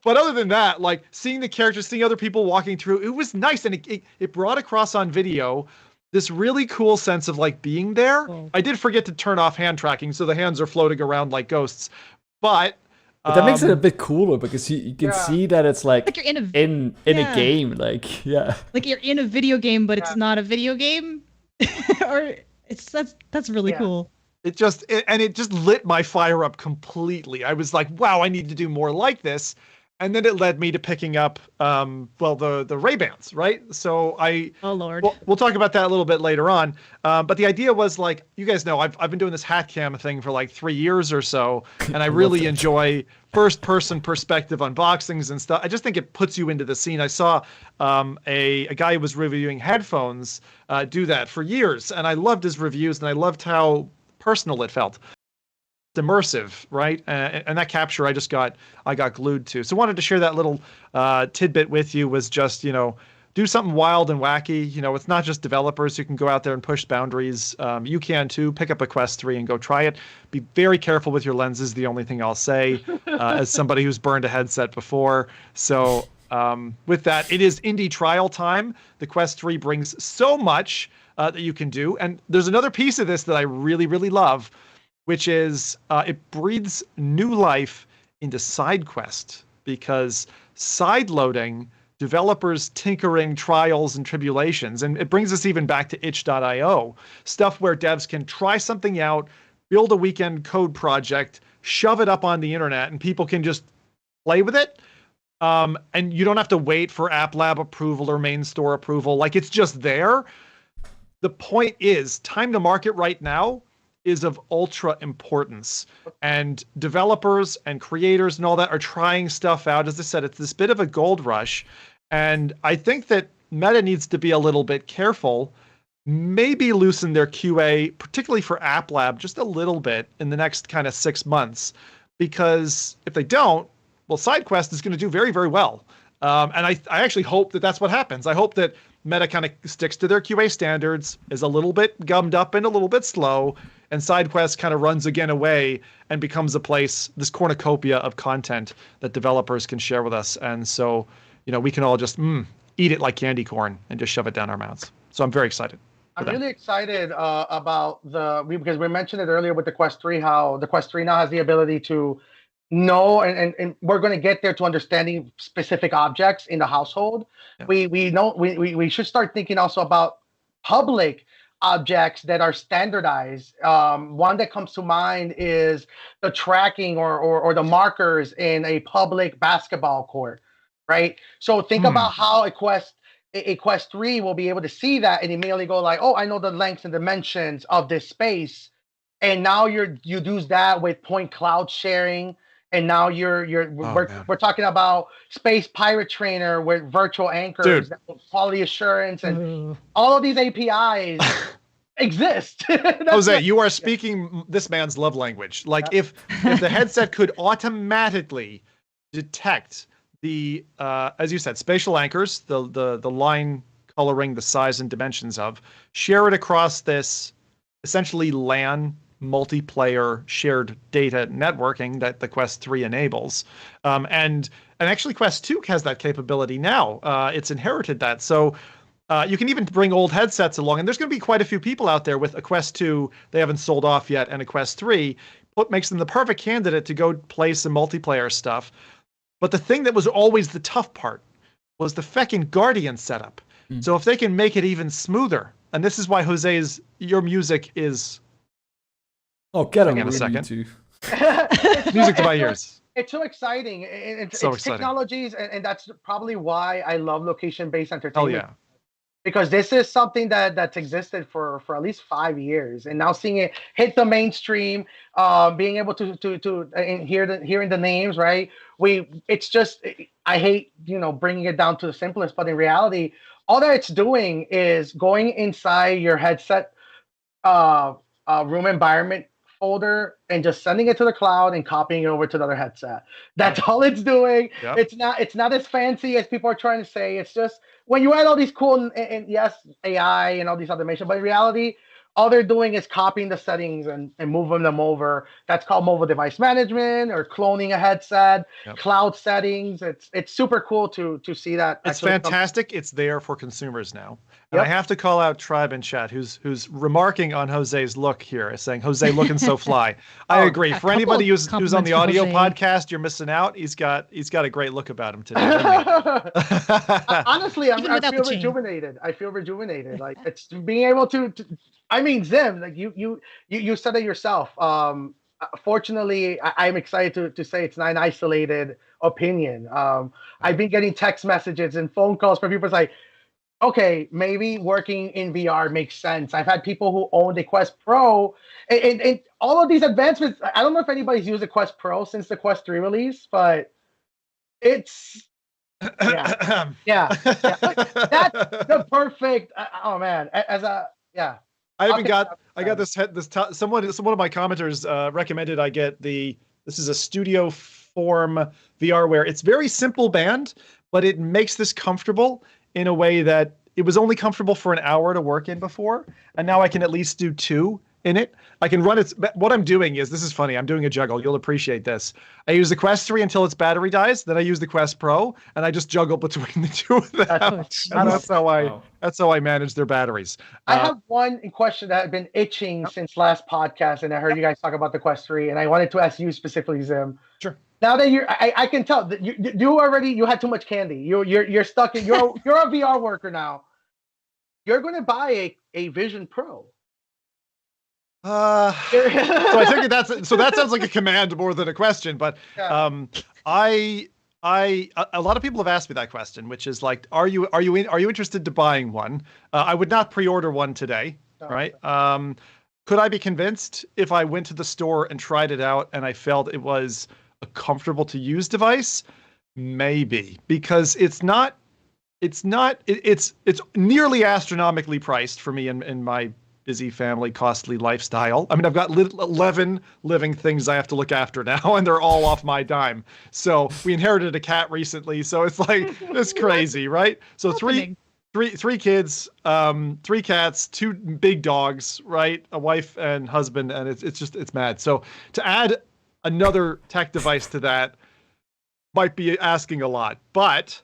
but other than that, like seeing the characters, seeing other people walking through, it was nice, and it brought across on video this really cool sense of like being there. Oh. I did forget to turn off hand tracking, so the hands are floating around like ghosts. But that makes it a bit cooler, because you can see that it's like you're in a game, like like you're in a video game, but it's not a video game, or that's really cool. It just lit my fire up completely. I was like, wow, I need to do more like this. And then it led me to picking up, the Ray-Bans, right? So oh Lord, we'll talk about that a little bit later on. But the idea was, like, you guys know, I've been doing this hat cam thing for like 3 years or so, and I really enjoy first-person perspective unboxings and stuff. I just think it puts you into the scene. I saw a guy who was reviewing headphones do that for years, and I loved his reviews, and I loved how personal it felt. Immersive, right? And that capture I got glued to. So wanted to share that little tidbit with you, was just, do something wild and wacky. It's not just developers who can go out there and push boundaries. You can too. Pick up a Quest 3 and go try it. Be very careful with your lenses, the only thing I'll say, as somebody who's burned a headset before. So with that, it is indie trial time. The Quest 3 brings so much that you can do. And there's another piece of this that I really, really love, which is it breathes new life into side quest, because side loading, developers tinkering, trials and tribulations, and it brings us even back to itch.io, stuff where devs can try something out, build a weekend code project, shove it up on the internet, and people can just play with it. And you don't have to wait for App Lab approval or main store approval. Like, it's just there. The point is, time to market right now is of ultra importance, and developers and creators and all that are trying stuff out. As I said, it's this bit of a gold rush, and I think that Meta needs to be a little bit careful, maybe loosen their QA, particularly for App Lab, just a little bit in the next kind of 6 months, because if they don't, well, SideQuest is going to do very, very well. And I actually hope that that's what happens. I hope that Meta kind of sticks to their QA standards, is a little bit gummed up and a little bit slow, and SideQuest kind of runs again away and becomes a place, this cornucopia of content that developers can share with us. And so, we can all just eat it like candy corn and just shove it down our mouths. So I'm very excited. I'm really excited about because we mentioned it earlier with the Quest 3, how the Quest 3 now has the ability to know, and we're going to get there, to understanding specific objects in the household. Yeah. We should start thinking also about public objects that are standardized. One that comes to mind is the tracking or the markers in a public basketball court, right? So think about how a Quest 3 will be able to see that and immediately go like, oh, I know the lengths and dimensions of this space. And now you do that with point cloud sharing. And now we're talking about Space Pirate Trainer with virtual anchors, quality assurance, and all of these APIs exist. Jose, you are speaking this man's love language. Like, if the headset could automatically detect the as you said, spatial anchors, the line coloring the size and dimensions of, share it across this essentially LAN multiplayer shared data networking that the Quest 3 enables. And actually Quest 2 has that capability now. It's inherited that. So you can even bring old headsets along, and there's going to be quite a few people out there with a Quest 2 they haven't sold off yet, and a Quest 3. What makes them the perfect candidate to go play some multiplayer stuff. But the thing that was always the tough part was the feckin' Guardian setup. So if they can make it even smoother, and this is why your music is... Oh, get on Hang on a Rowdy, second. too. Music to my ears. It's so exciting. It's So exciting. technologies, and that's probably why I love location-based Oh entertainment. yeah. Because this is something that's existed for at least 5 years, and now seeing it hit the mainstream, being able to and hearing the names, right? It's just, I hate bringing it down to the simplest, but in reality, all that it's doing is going inside your headset room environment folder and just sending it to the cloud and copying it over to the other headset. That's all it's doing. Yep. It's not as fancy as people are trying to say. It's just when you add all these cool and yes, AI and all these automation, but in reality, all they're doing is copying the settings and moving them over. That's called mobile device management or cloning a headset, cloud settings. It's super cool to see that. It's fantastic. It's there for consumers now. And I have to call out Tribe in chat, who's remarking on Jose's look here, saying, Jose looking so fly. I agree. For anybody who's on the audio podcast, you're missing out. He's got a great look about him today. Honestly, I feel rejuvenated. I feel rejuvenated. Like, it's being able to I mean, Zim, like you said it yourself. Fortunately, I'm excited to say it's not an isolated opinion. I've been getting text messages and phone calls from people like, okay, maybe working in VR makes sense. I've had people who own the Quest Pro and all of these advancements. I don't know if anybody's used the Quest Pro since the Quest 3 release, but it's yeah. That's the perfect. Oh man, I got this someone of my commenters recommended I get this is a studio form VR where it's very simple band, but it makes this comfortable in a way that it was only comfortable for an hour to work in before, and now I can at least do 2 in it. I can run it. What I'm doing is, this is funny, I'm doing a juggle. You'll appreciate this. I use the Quest 3 until its battery dies, then I use the Quest Pro, and I just juggle between the two of them. That's how I manage their batteries. I have one question that I've been itching since last podcast, and I heard you guys talk about the Quest 3, and I wanted to ask you specifically, Zim. Sure. Now that I can tell that you had too much candy. You're stuck in you're a VR worker now. You're going to buy a Vision Pro. So I think that sounds like a command more than a question, but a lot of people have asked me that question, which is like, are you interested to buying one? I would not pre-order one today, right? Could I be convinced if I went to the store and tried it out and I felt it was a comfortable to use device? Maybe, because it's nearly astronomically priced for me in my busy family, costly lifestyle. I mean, I've got 11 living things I have to look after now, and they're all off my dime. So we inherited a cat recently, so it's like, it's crazy, right? So three kids, 3 cats, 2 big dogs, right? A wife and husband, and it's mad. So to add another tech device to that might be asking a lot, but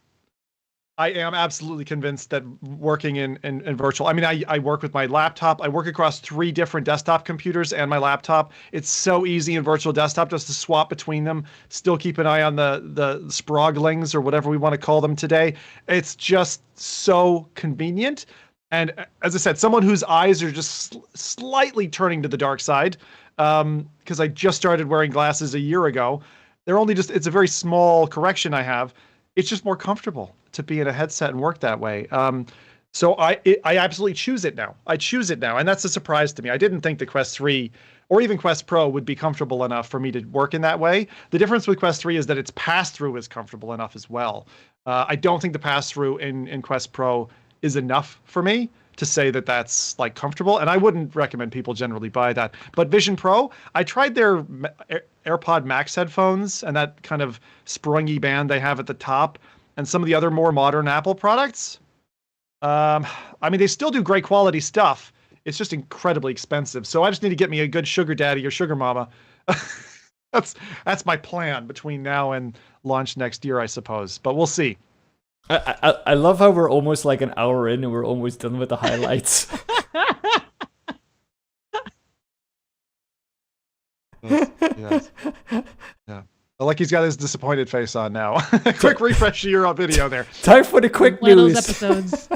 I am absolutely convinced that working in virtual, I mean, I work with my laptop. I work across 3 different desktop computers and my laptop. It's so easy in virtual desktop just to swap between them, still keep an eye on the sproglings or whatever we want to call them today. It's just so convenient. And as I said, someone whose eyes are just slightly turning to the dark side, because I just started wearing glasses a year ago. It's a very small correction I have. It's just more comfortable to be in a headset and work that way. So I absolutely choose it now. I choose it now. And that's a surprise to me. I didn't think the Quest 3 or even Quest Pro would be comfortable enough for me to work in that way. The difference with Quest 3 is that its pass-through is comfortable enough as well. I don't think the pass-through in Quest Pro is enough for me. to say that that's like comfortable, and I wouldn't recommend people generally buy that. But Vision Pro, I tried their AirPod Max headphones and that kind of sprungy band they have at the top, and some of the other more modern Apple products. I mean, they still do great quality stuff. It's just incredibly expensive. So I just need to get me a good sugar daddy or sugar mama. That's my plan between now and launch next year, I suppose. But we'll see. I love how we're almost like an hour in and we're almost done with the highlights. Yes. Yeah. I like he's got his disappointed face on now. Quick refresh of your video there. Time for the quick One of news. those episodes.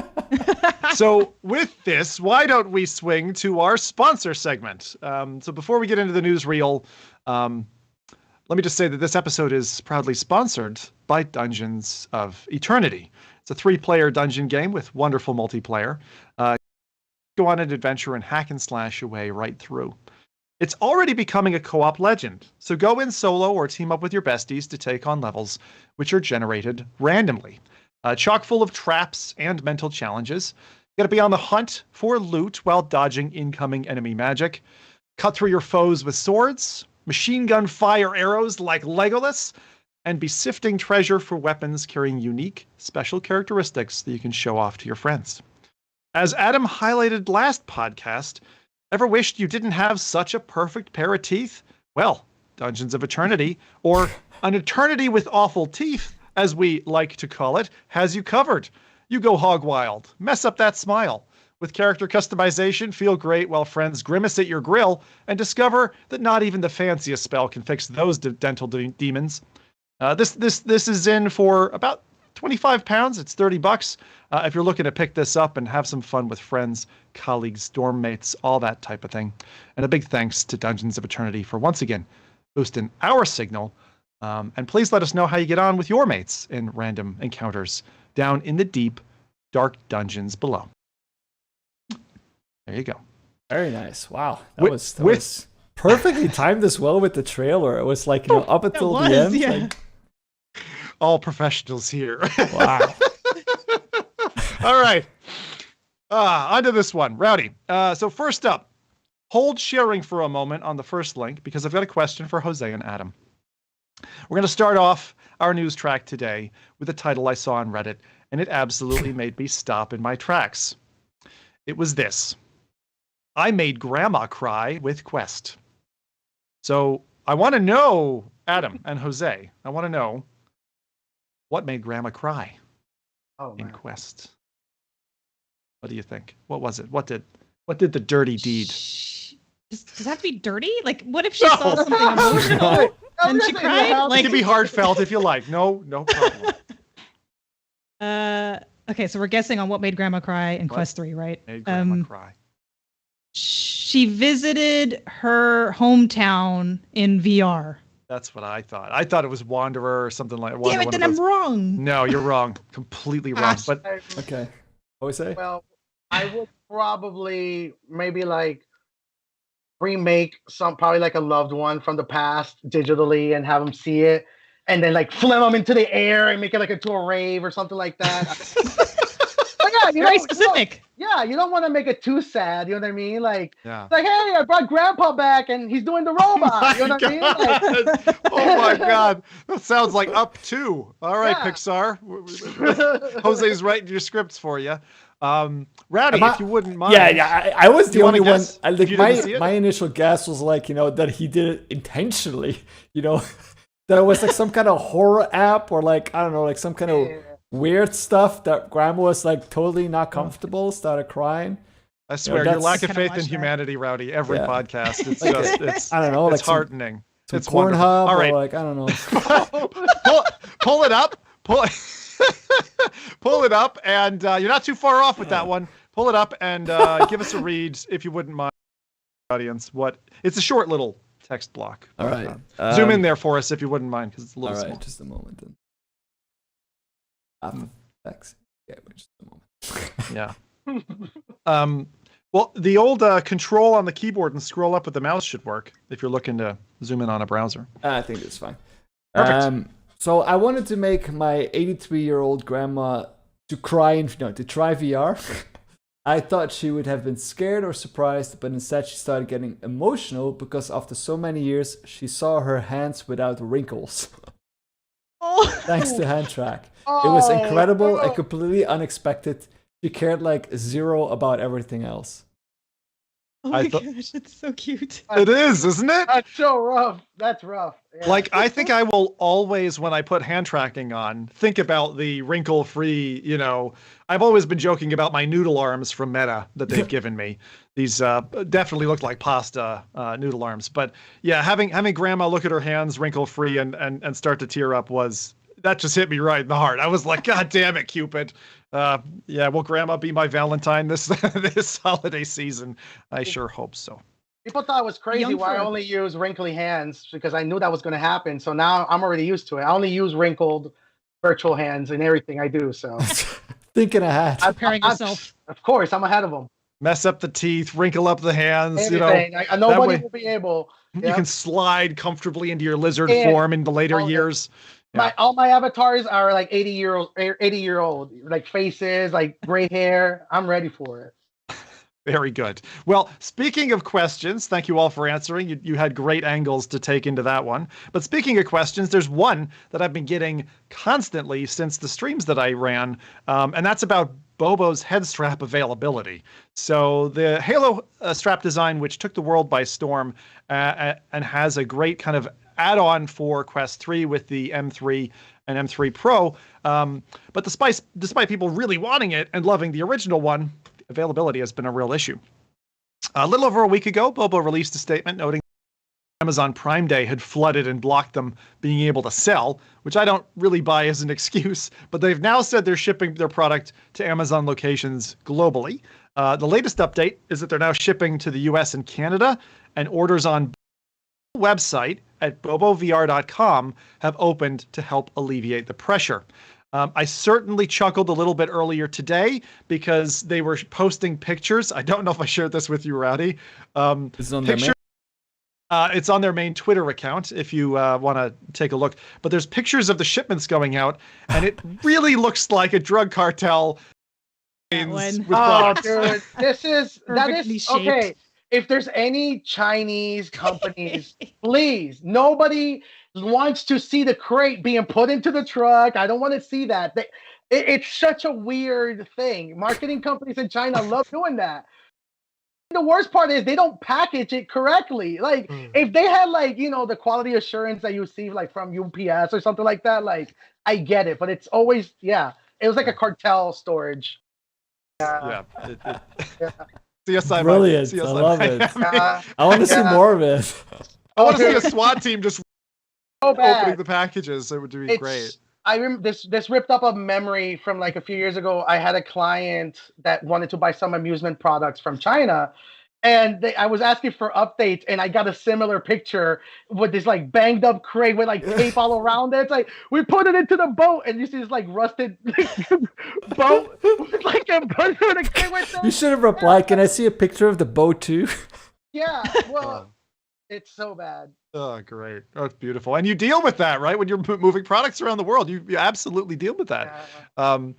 So with this, why don't we swing to our sponsor segment? So before we get into the newsreel, let me just say that this episode is proudly sponsored by Dungeons of Eternity. It's a 3-player dungeon game with wonderful multiplayer. Go on an adventure and hack and slash your way right through. It's already becoming a co-op legend, so go in solo or team up with your besties to take on levels, which are generated randomly. Chock full of traps and mental challenges. You gotta be on the hunt for loot while dodging incoming enemy magic. Cut through your foes with swords, machine gun fire arrows like Legolas, and be sifting treasure for weapons carrying unique, special characteristics that you can show off to your friends. As Adam highlighted last podcast, ever wished you didn't have such a perfect pair of teeth? Well, Dungeons of Eternity, or an eternity with awful teeth, as we like to call it, has you covered. You go hog wild, mess up that smile. With character customization, feel great while friends grimace at your grill and discover that not even the fanciest spell can fix those dental demons. This is in for about £25. It's $30 if you're looking to pick this up and have some fun with friends, colleagues, dorm mates, all that type of thing. And a big thanks to Dungeons of Eternity for once again boosting our signal. And please let us know how you get on with your mates in random encounters down in the deep, dark dungeons below. There you go. Very nice. Wow. That was perfectly timed as well with the trailer. It was like, up until the end. Yeah. Like, All professionals here. wow. All right. On to this one. Rowdy. So first up, hold sharing for a moment on the first link because I've got a question for Jose and Adam. We're going to start off our news track today with a title I saw on Reddit, and it absolutely made me stop in my tracks. It was this. I made grandma cry with Quest. So I want to know, Adam and Jose, I want to know what made grandma cry in Quest. What do you think? What was it? What did the dirty deed? Does it have to be dirty? Like, what if she saw something emotional and she cried? It can be heartfelt if you like. No problem. Okay, so we're guessing on what made grandma cry in Quest 3, right? Made grandma cry. She visited her hometown in VR. That's what I thought. I thought it was Wanderer or something like that. Damn it, then I'm wrong. No, you're wrong. Completely wrong. But Okay. What was it? Well, I would probably maybe like remake probably like a loved one from the past digitally and have them see it, and then like fling them into the air and make it like into a rave or something like that. But yeah, Very specific. You don't want to make it too sad. You know what I mean? Like, yeah. Like, hey, I brought Grandpa back and he's doing the robot. You know what I mean? Like, oh my God, that sounds like Up 2. All right, Yeah. Pixar. Jose's writing your scripts for you. Rowdy, if you wouldn't mind. Yeah. I was the only one. Guess? You didn't see it? My initial guess was like, that he did it intentionally. That it was like some kind of horror app or like, I don't know, like some kind of weird stuff that grandma was like totally not comfortable, started crying. I swear, your lack of Kinda faith watch in that. humanity, Rowdy. Every Yeah. podcast, it's Like, just, it's, I don't know, it's like heartening. Some It's wonderful. Pornhub All right, or like, I don't know. pull it up, pull it up, and you're not too far off with that one. Pull it up and give us a read, if you wouldn't mind, audience. It's a short little text block. All right. Zoom in there for us if you wouldn't mind, because it's a little All right, small. just a moment then. Thanks. Yeah, just a moment. Yeah. Well, the old control on the keyboard and scroll up with the mouse should work if you're looking to zoom in on a browser. I think it's fine. Perfect. So I wanted to make my 83-year-old grandma to try VR. I thought she would have been scared or surprised, but instead she started getting emotional because after so many years, she saw her hands without wrinkles. Oh, Thanks to hand track. It was incredible and oh. completely unexpected. She cared like zero about everything else. oh my gosh, it's so cute. It is, isn't it? That's so rough. That's rough. Yeah. Like, I think I will always, when I put hand tracking on, think about the wrinkle-free, I've always been joking about my noodle arms from Meta that they've given me. These definitely look like pasta noodle arms. But yeah, having grandma look at her hands wrinkle-free and start to tear up that just hit me right in the heart. I was like, God damn it, Cupid. Yeah, will grandma be my Valentine this holiday season? I sure hope so. People thought it was crazy why I only use wrinkly hands because I knew that was going to happen. So now I'm already used to it. I only use wrinkled virtual hands in everything I do. So Thinking ahead. Preparing yourself. Of course, I'm ahead of them. Mess up the teeth, wrinkle up the hands, Anything. Nobody will be able. You Yep. can slide comfortably into your lizard form in the later years. All my avatars are like 80-year-old, like faces, like gray hair. I'm ready for it. Very good. Well, speaking of questions, thank you all for answering. You had great angles to take into that one. But speaking of questions, there's one that I've been getting constantly since the streams that I ran, and that's about Bobo's head strap availability. So the Halo strap design, which took the world by storm and has a great kind of add-on for Quest 3 with the M3 and M3 Pro. But despite people really wanting it and loving the original one, availability has been a real issue. A little over a week ago, Bobo released a statement noting Amazon Prime Day had flooded and blocked them being able to sell, which I don't really buy as an excuse, but they've now said they're shipping their product to Amazon locations globally. The latest update is that they're now shipping to the US and Canada, and orders on the website at bobovr.com have opened to help alleviate the pressure. I certainly chuckled a little bit earlier today because they were posting pictures. I don't know if I shared this with you, Rowdy. It's on Picture, it's on their main Twitter account if you want to take a look. But there's pictures of the shipments going out, and it really looks like a drug cartel. That Oh, dude, that is Perfectly shaped. okay. If there's any Chinese companies, please, nobody wants to see the crate being put into the truck. I don't want to see that. It's such a weird thing. Marketing companies in China love doing that. The worst part is they don't package it correctly. Like if they had the quality assurance that you see like from UPS or something like that, like I get it, but it's always it was like a cartel storage. Yeah. Yeah. CSI Brilliant. I love it. I want to see more of it. I want to see a SWAT team just So bad. opening the packages. It would be great. I remember this ripped up a memory from like a few years ago. I had a client that wanted to buy some amusement products from China, and I was asking for updates, and I got a similar picture with this like banged up crate with like tape all around it. It's like we put it into the boat, and you see this like rusted boat with like a crate with You should have replied, can I see a picture of the boat too? Yeah, well, it's so bad. Oh, great. Oh, it's beautiful. And you deal with that, right? When you're moving products around the world, you absolutely deal with that. Yeah.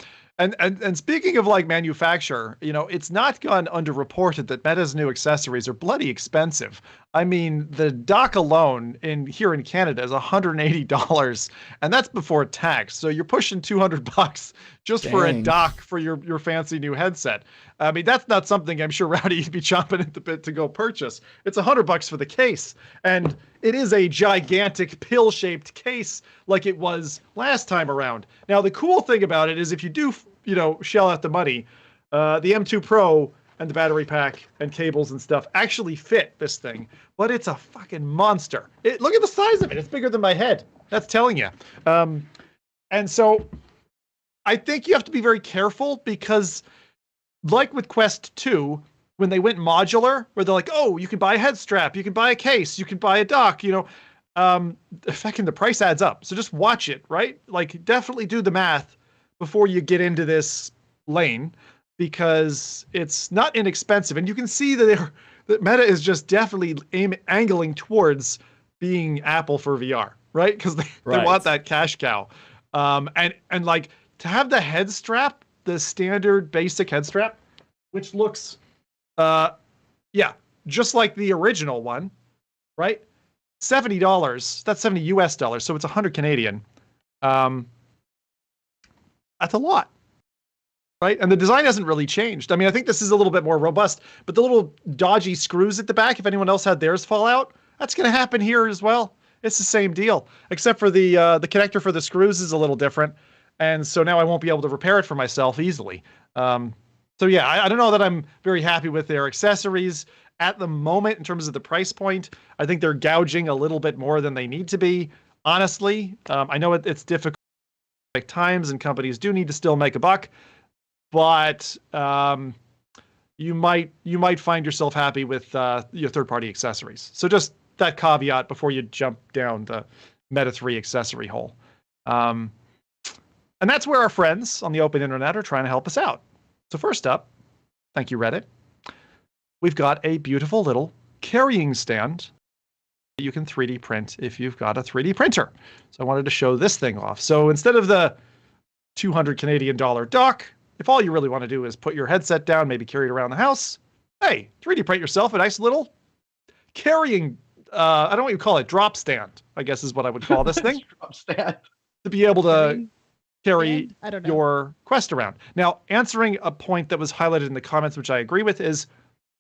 And speaking of like manufacture, it's not gone underreported that Meta's new accessories are bloody expensive. I mean, the dock alone here in Canada is $180, and that's before tax. So you're pushing $200 just for a Dang. dock for your fancy new headset. I mean, that's not something I'm sure Rowdy'd be chomping at the bit to go purchase. It's $100 for the case, and it is a gigantic pill-shaped case like it was last time around. Now, the cool thing about it is if you do, shell out the money, the M2 Pro and the battery pack and cables and stuff actually fit this thing, but it's a fucking monster. Look at the size of it. It's bigger than my head. That's telling you. And so I think you have to be very careful because like with Quest 2, when they went modular, where they're like, oh, you can buy a head strap, you can buy a case, you can buy a dock, fucking the price adds up. So just watch it, right? Like definitely do the math before you get into this lane because it's not inexpensive. And you can see that Meta is just definitely angling towards being Apple for VR, right? Because they want that cash cow. And like to have the head strap, the standard basic head strap, which looks, just like the original one, right? $70. That's 70 US dollars, so it's 100 Canadian. That's a lot, right? And the design hasn't really changed. I mean, I think this is a little bit more robust, but the little dodgy screws at the back, if anyone else had theirs fall out, that's going to happen here as well. It's the same deal, except for the connector for the screws is a little different. And so now I won't be able to repair it for myself easily. So yeah, I don't know that I'm very happy with their accessories at the moment in terms of the price point. I think they're gouging a little bit more than they need to be. Honestly, I know it's difficult at times, and companies do need to still make a buck, but you might find yourself happy with your third-party accessories. So just that caveat before you jump down the Meta 3 accessory hole. And that's where our friends on the open internet are trying to help us out. So first up, thank you, Reddit. We've got a beautiful little carrying stand that you can 3D print if you've got a 3D printer. So I wanted to show this thing off. So instead of the 200 Canadian dollar dock, if all you really want to do is put your headset down, maybe carry it around the house, hey, 3D print yourself a nice little carrying, I don't know what you call it, drop stand, I guess is what I would call this thing. Drop stand. To be able to carry I don't know. your Quest around. Now, answering a point that was highlighted in the comments, which I agree with, is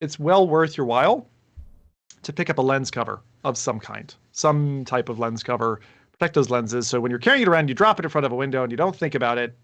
it's well worth your while to pick up a lens cover of some kind, some type of lens cover, protect those lenses. So when you're carrying it around, you drop it in front of a window and you don't think about it,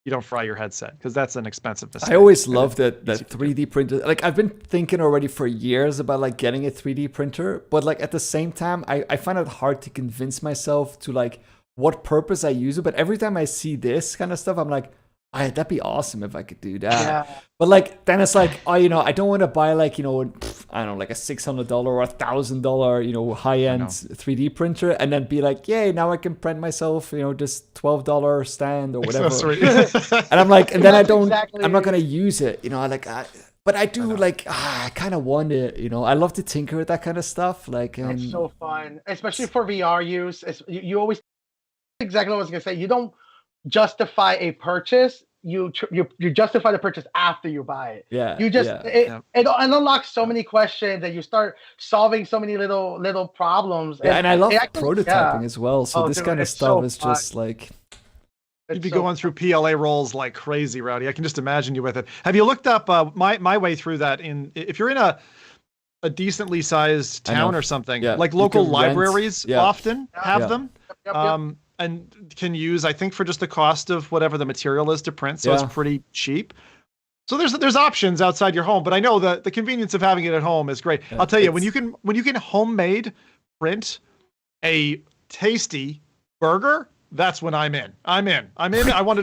you don't fry your headset, because that's an expensive mistake. I always love that 3D printer. Like, I've been thinking already for years about like getting a 3D printer, but like at the same time, I find it hard to convince myself to like what purpose I use it. But every time I see this kind of stuff, I'm like, that'd be awesome if I could do that. Yeah. But like, then it's like, I don't want to buy like, I don't know, like a $600 or $1,000, high-end 3D printer, and then be like, yay, now I can print myself, this $12 stand or whatever. And I'm like, and then I'm not going to use it, but I do I kind of want it, I love to tinker with that kind of stuff. Like, it's so fun, especially for VR use. You always, exactly what I was going to say. You don't justify a purchase, you justify the purchase after you buy it. It unlocks so many questions, and you start solving so many little problems. And I love prototyping as well. So this kind of stuff is just like, you'd be going through PLA rolls like crazy, Rowdy. I can just imagine you with it. Have you looked up my way through that? If you're in a decently sized town or something, like local libraries often have them. And can use, I think, for just the cost of whatever the material is to print. So it's pretty cheap. So there's options outside your home, but I know that the convenience of having it at home is great. I'll tell you, when you can homemade print a tasty burger, that's when I'm in. I want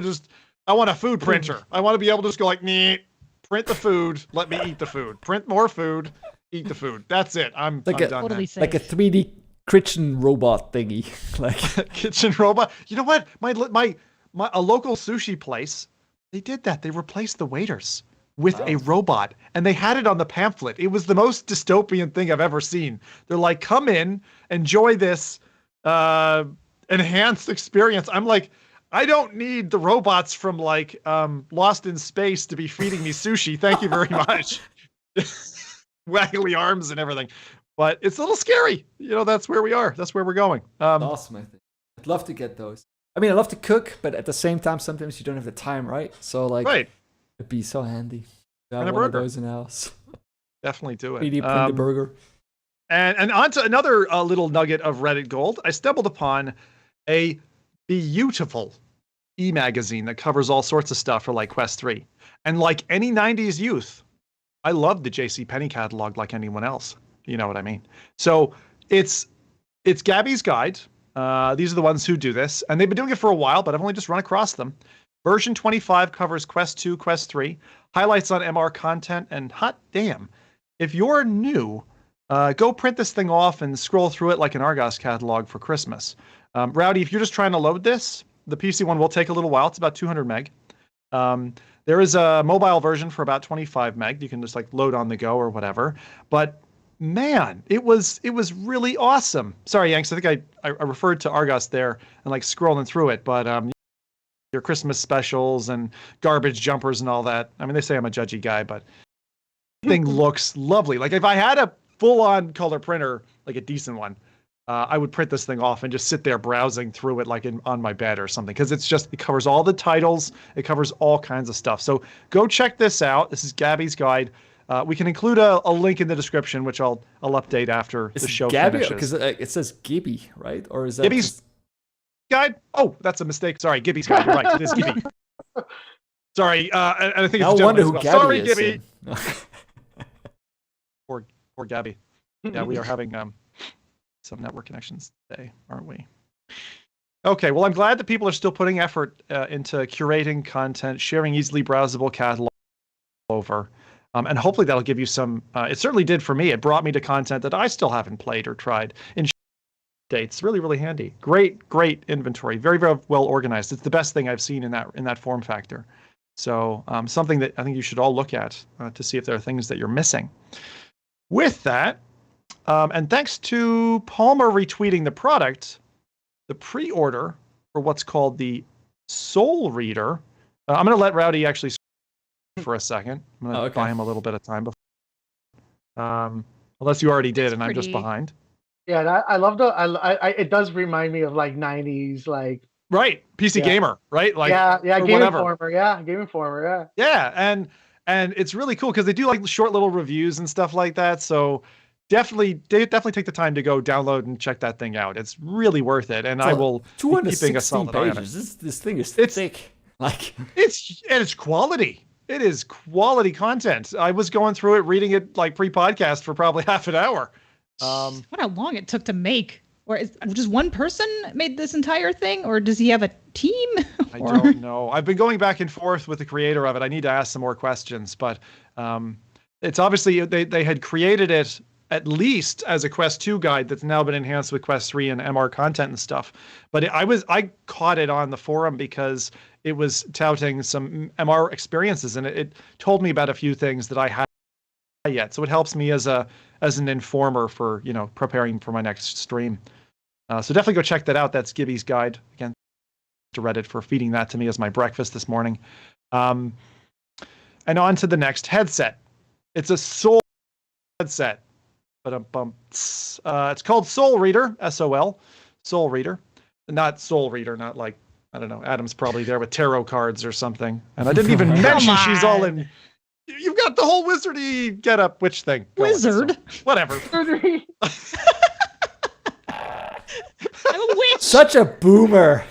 a food printer. I want to be able to just go like, print the food, let me eat the food. Print more food, eat the food. That's it. I'm done. Totally safe. Like a 3D kitchen robot thingy, like kitchen robot. You know what? My a local sushi place, they did that. They replaced the waiters with a robot, and they had it on the pamphlet. It was the most dystopian thing I've ever seen. They're like, come in, enjoy this enhanced experience. I'm like, I don't need the robots from like Lost in Space to be feeding me sushi. Thank you very much. Waggly arms and everything. But it's a little scary. That's where we are. That's where we're going. Awesome, I think. I'd love to get those. I mean, I love to cook, but at the same time, sometimes you don't have the time, right? So, like, it'd be so handy. And one of those in the house. Definitely do it. 3D print a burger. And on to another little nugget of Reddit gold. I stumbled upon a beautiful e-magazine that covers all sorts of stuff for, like, Quest 3. And like any 90s youth, I loved the JCPenney catalog like anyone else. You know what I mean? So it's Gabby's Guide. These are the ones who do this, and they've been doing it for a while, but I've only just run across them. Version 25 covers Quest 2, Quest 3, highlights on MR content, and hot damn, if you're new, go print this thing off and scroll through it like an Argos catalog for Christmas. Rowdy, if you're just trying to load this, the PC one will take a little while. It's about 200 meg. There is a mobile version for about 25 meg. You can just like load on the go or whatever. But man, it was really awesome. Sorry, Yanks, I think I referred to Argos there and like scrolling through it, but your Christmas specials and garbage jumpers and all that. I mean, they say I'm a judgy guy, but thing looks lovely. Like if I had a full-on color printer, like a decent one, I would print this thing off and just sit there browsing through it like on my bed or something, because it covers all the titles, it covers all kinds of stuff. So go check this out. This is Gabby's guide. We can include a link in the description, which I'll update after the show finishes. Because it says Gibby, right? Or is that Gibby's guide? Oh, that's a mistake. Sorry, Gibby's guide. You're right. It is Gibby. Sorry, and I think it's I wonder who well. Gabby Sorry, is. Gibby. Poor Gabby. Yeah, we are having some network connections today, aren't we? Okay, well, I'm glad that people are still putting effort into curating content, sharing easily browsable catalog over, and hopefully that'll give you some. It certainly did for me. It brought me to content that I still haven't played or tried in dates. Really, really handy. Great inventory. Very, very well organized. It's the best thing I've seen in that form factor. So something that I think you should all look at to see if there are things that you're missing. With that, and thanks to Palmer retweeting the product, the pre-order for what's called the Soul Reader. I'm going to let Rowdy actually for a second. I'm going to buy him a little bit of time before. Unless you already did, and I'm just behind. Yeah, I love it does remind me of like 90s, like. Right, PC Gamer, right? Like Game Informer, Game Informer, yeah, and it's really cool because they do like short little reviews and stuff like that. So definitely take the time to go download and check that thing out. It's really worth it, and I will be keeping a solid eye on it. This thing is thick. Like it's quality. It is quality content. I was going through it, reading it like pre-podcast for probably half an hour. What how long it took to make. Or is just one person made this entire thing, or does he have a team? I don't know. I've been going back and forth with the creator of it. I need to ask some more questions, but it's obviously they had created it at least as a Quest 2 guide that's now been enhanced with Quest 3 and MR content and stuff. But I caught it on the forum because it was touting some MR experiences, and it told me about a few things that I hadn't yet. So it helps me as an informer for preparing for my next stream. So definitely go check that out. That's Gibby's guide. Again, to Reddit for feeding that to me as my breakfast this morning. And on to the next headset. It's a Soul headset. It's called Soul Reader, S-O-L, Soul Reader. Not Soul Reader, not like, I don't know, Adam's probably there with tarot cards or something. And I didn't even mention she's all in... You've got the whole wizardy get up, which thing? Wizard. Whatever. I'm a witch. Such a boomer.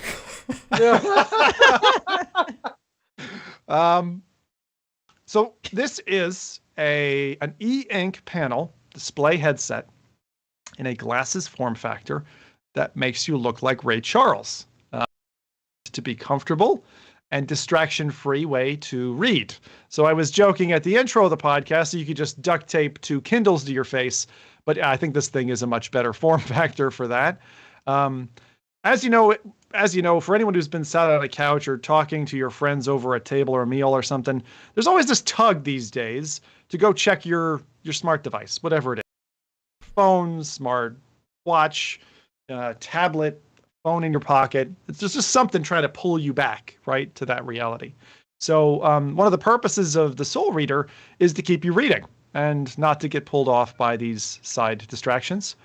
So this is an e-ink panel display headset in a glasses form factor that makes you look like Ray Charles. To be comfortable and distraction-free way to read. So I was joking at the intro of the podcast, so you could just duct tape two Kindles to your face, but I think this thing is a much better form factor for that. As you know, for anyone who's been sat on a couch or talking to your friends over a table or a meal or something, there's always this tug these days to go check your smart device, whatever it is. Phone, smart watch, tablet, phone in your pocket. It's just something trying to pull you back, right, to that reality. So one of the purposes of the Soul Reader is to keep you reading and not to get pulled off by these side distractions.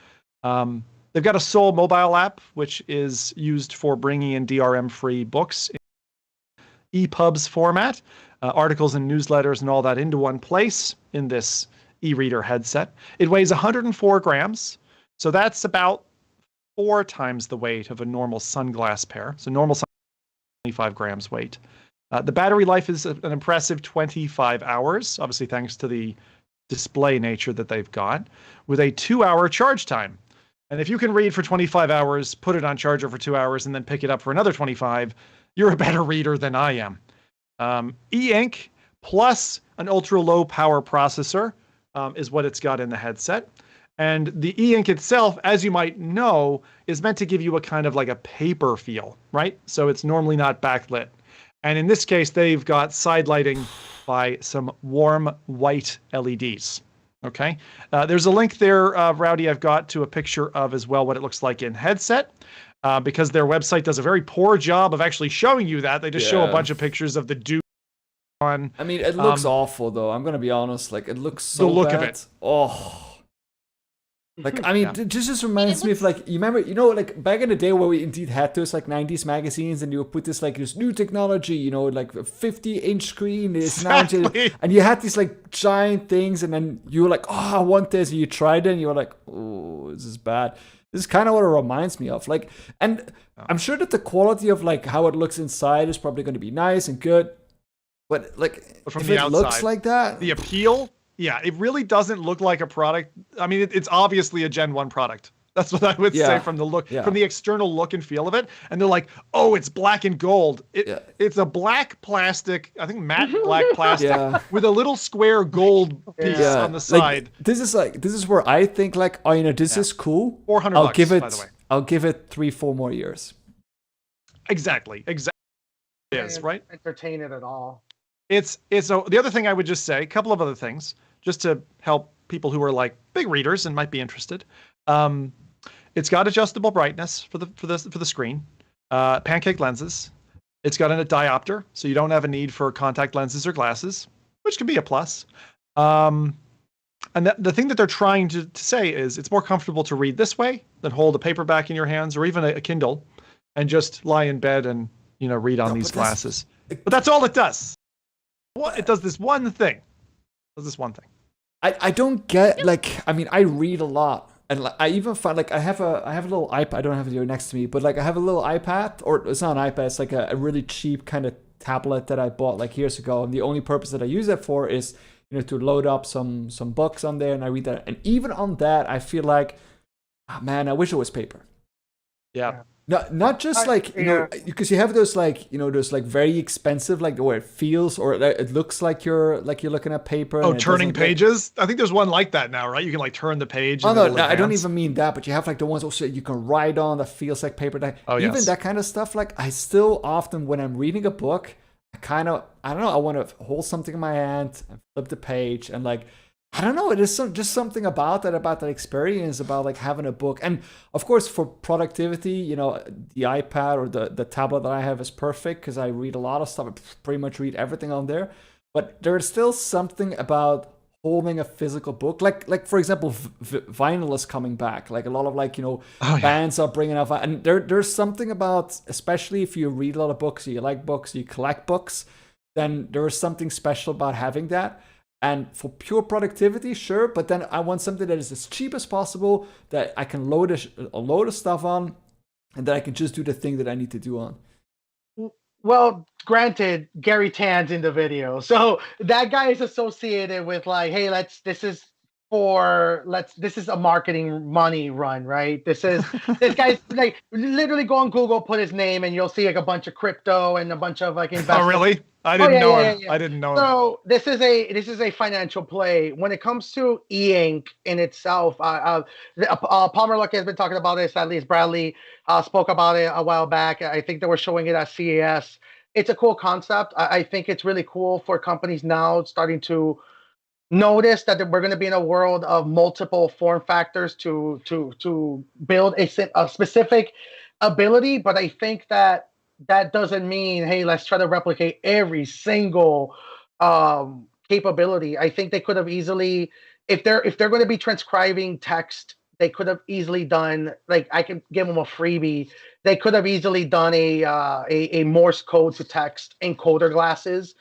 They've got a Soul mobile app, which is used for bringing in DRM-free books in EPUBs format, articles and newsletters and all that into one place in this e-reader headset. It weighs 104 grams, so that's about 4 times the weight of a normal sunglass pair. So normal sunglass, 25 grams weight. The battery life is an impressive 25 hours, obviously thanks to the display nature that they've got, with a 2-hour charge time. And if you can read for 25 hours, put it on charger for 2 hours, and then pick it up for another 25, you're a better reader than I am. E-ink plus an ultra-low power processor is what it's got in the headset. And the e-ink itself, as you might know, is meant to give you a kind of like a paper feel, right? So it's normally not backlit. And in this case, they've got side lighting by some warm white LEDs. Okay, there's a link there, Rowdy, I've got to a picture of as well what it looks like in headset. because their website does a very poor job of actually showing you that. They just show a bunch of pictures of the dude on. I mean, it looks awful though. I'm gonna be honest. Like, it looks so the look bad. of it. Oh. Like, I mean, it just reminds me of, like, you remember, like back in the day where we indeed had those like 90s magazines, and you would put this like this new technology, like a 50-inch screen is now, and you had these like giant things, and then you were like, oh, I want this, and you tried it, and you were like, oh, this is bad. This is kind of what it reminds me of. Like, and I'm sure that the quality of like how it looks inside is probably going to be nice and good, but like, from if the it outside, looks like that, the appeal. Yeah, it really doesn't look like a product. I mean, it's obviously a Gen 1 product. That's what I would say from the look, from the external look and feel of it. And they're like, oh, it's black and gold. It's a black plastic, I think matte black plastic with a little square gold piece on the side. Like, this is where I think like, oh, this is cool. $400 I'll give it, by the way. I'll give it 3-4 more years. Exactly. It is, right? Entertain it at all. It's the other thing I would just say, a couple of other things, just to help people who are like big readers and might be interested. It's got adjustable brightness for the screen, pancake lenses. It's got a diopter, so you don't have a need for contact lenses or glasses, which can be a plus. And the thing that they're trying to say is it's more comfortable to read this way than hold a paperback in your hands or even a Kindle and just lie in bed and read on these glasses. But that's all it does. It does this one thing. I don't get, like, I mean, I read a lot, and like, I even find, like, I have a little iPad. I don't have it here next to me, but like, I have a little iPad, or it's not an iPad, it's like a really cheap kind of tablet that I bought like years ago, and the only purpose that I use it for is to load up some books on there, and I read that. And even on that, I feel like, oh, man, I wish it was paper. Yeah. Not just like, because you have those like, those like very expensive, like where it feels or it looks like you're looking at paper. Oh, turning pages? I think there's one like that now, right? You can like turn the page. Oh, no, I don't even mean that, but you have like the ones also you can write on that feels like paper. Even that kind of stuff. Like, I still often, when I'm reading a book, I don't know, I want to hold something in my hand and flip the page, and like, I don't know. It is just something about that experience, about like having a book. And of course, for productivity, the iPad or the tablet that I have is perfect because I read a lot of stuff. I pretty much read everything on there. But there is still something about holding a physical book. Like for example, vinyl is coming back. Like a lot of bands are bringing out. And there's something about, especially if you read a lot of books, you like books, you collect books, then there is something special about having that. And for pure productivity, sure, but then I want something that is as cheap as possible, that I can load a load of stuff on, and that I can just do the thing that I need to do on. Well, granted, Gary Tan's in the video, so that guy is associated with like, hey, this is a marketing money run, right? This guy's like, literally go on Google, put his name, and you'll see like a bunch of crypto and a bunch of like investment. Oh, really? I didn't know him. I didn't know him. So this is a financial play. When it comes to e-ink in itself, Palmer Luckey has been talking about this. At least Bradley spoke about it a while back. I think they were showing it at CES. It's a cool concept. I think it's really cool for companies now starting to notice that we're going to be in a world of multiple form factors to build a specific ability. But I think that doesn't mean, hey, let's try to replicate every single capability. I think they could have easily, if they're going to be transcribing text, they could have easily done, like, I could give them a freebie. They could have easily done a Morse code to text encoder glasses.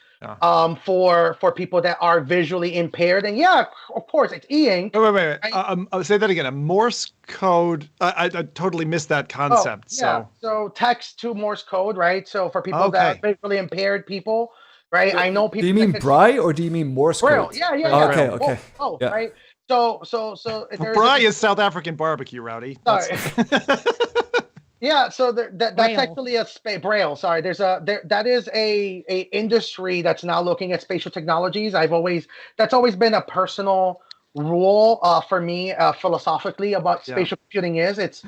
For people that are visually impaired. And yeah, of course, it's e-ink. Wait. I'll say that again. A Morse code. I totally missed that concept. So text to Morse code, right? So for people that are visually impaired people, right? I know people. Do you mean Braille or do you mean Morse code? Braille. Yeah. Okay. Right? So Braille is South African barbecue, Rowdy. Sorry. Yeah, so that's actually a Braille. Sorry, that is a industry that's now looking at spatial technologies. That's always been a personal rule for me philosophically about spatial computing. It's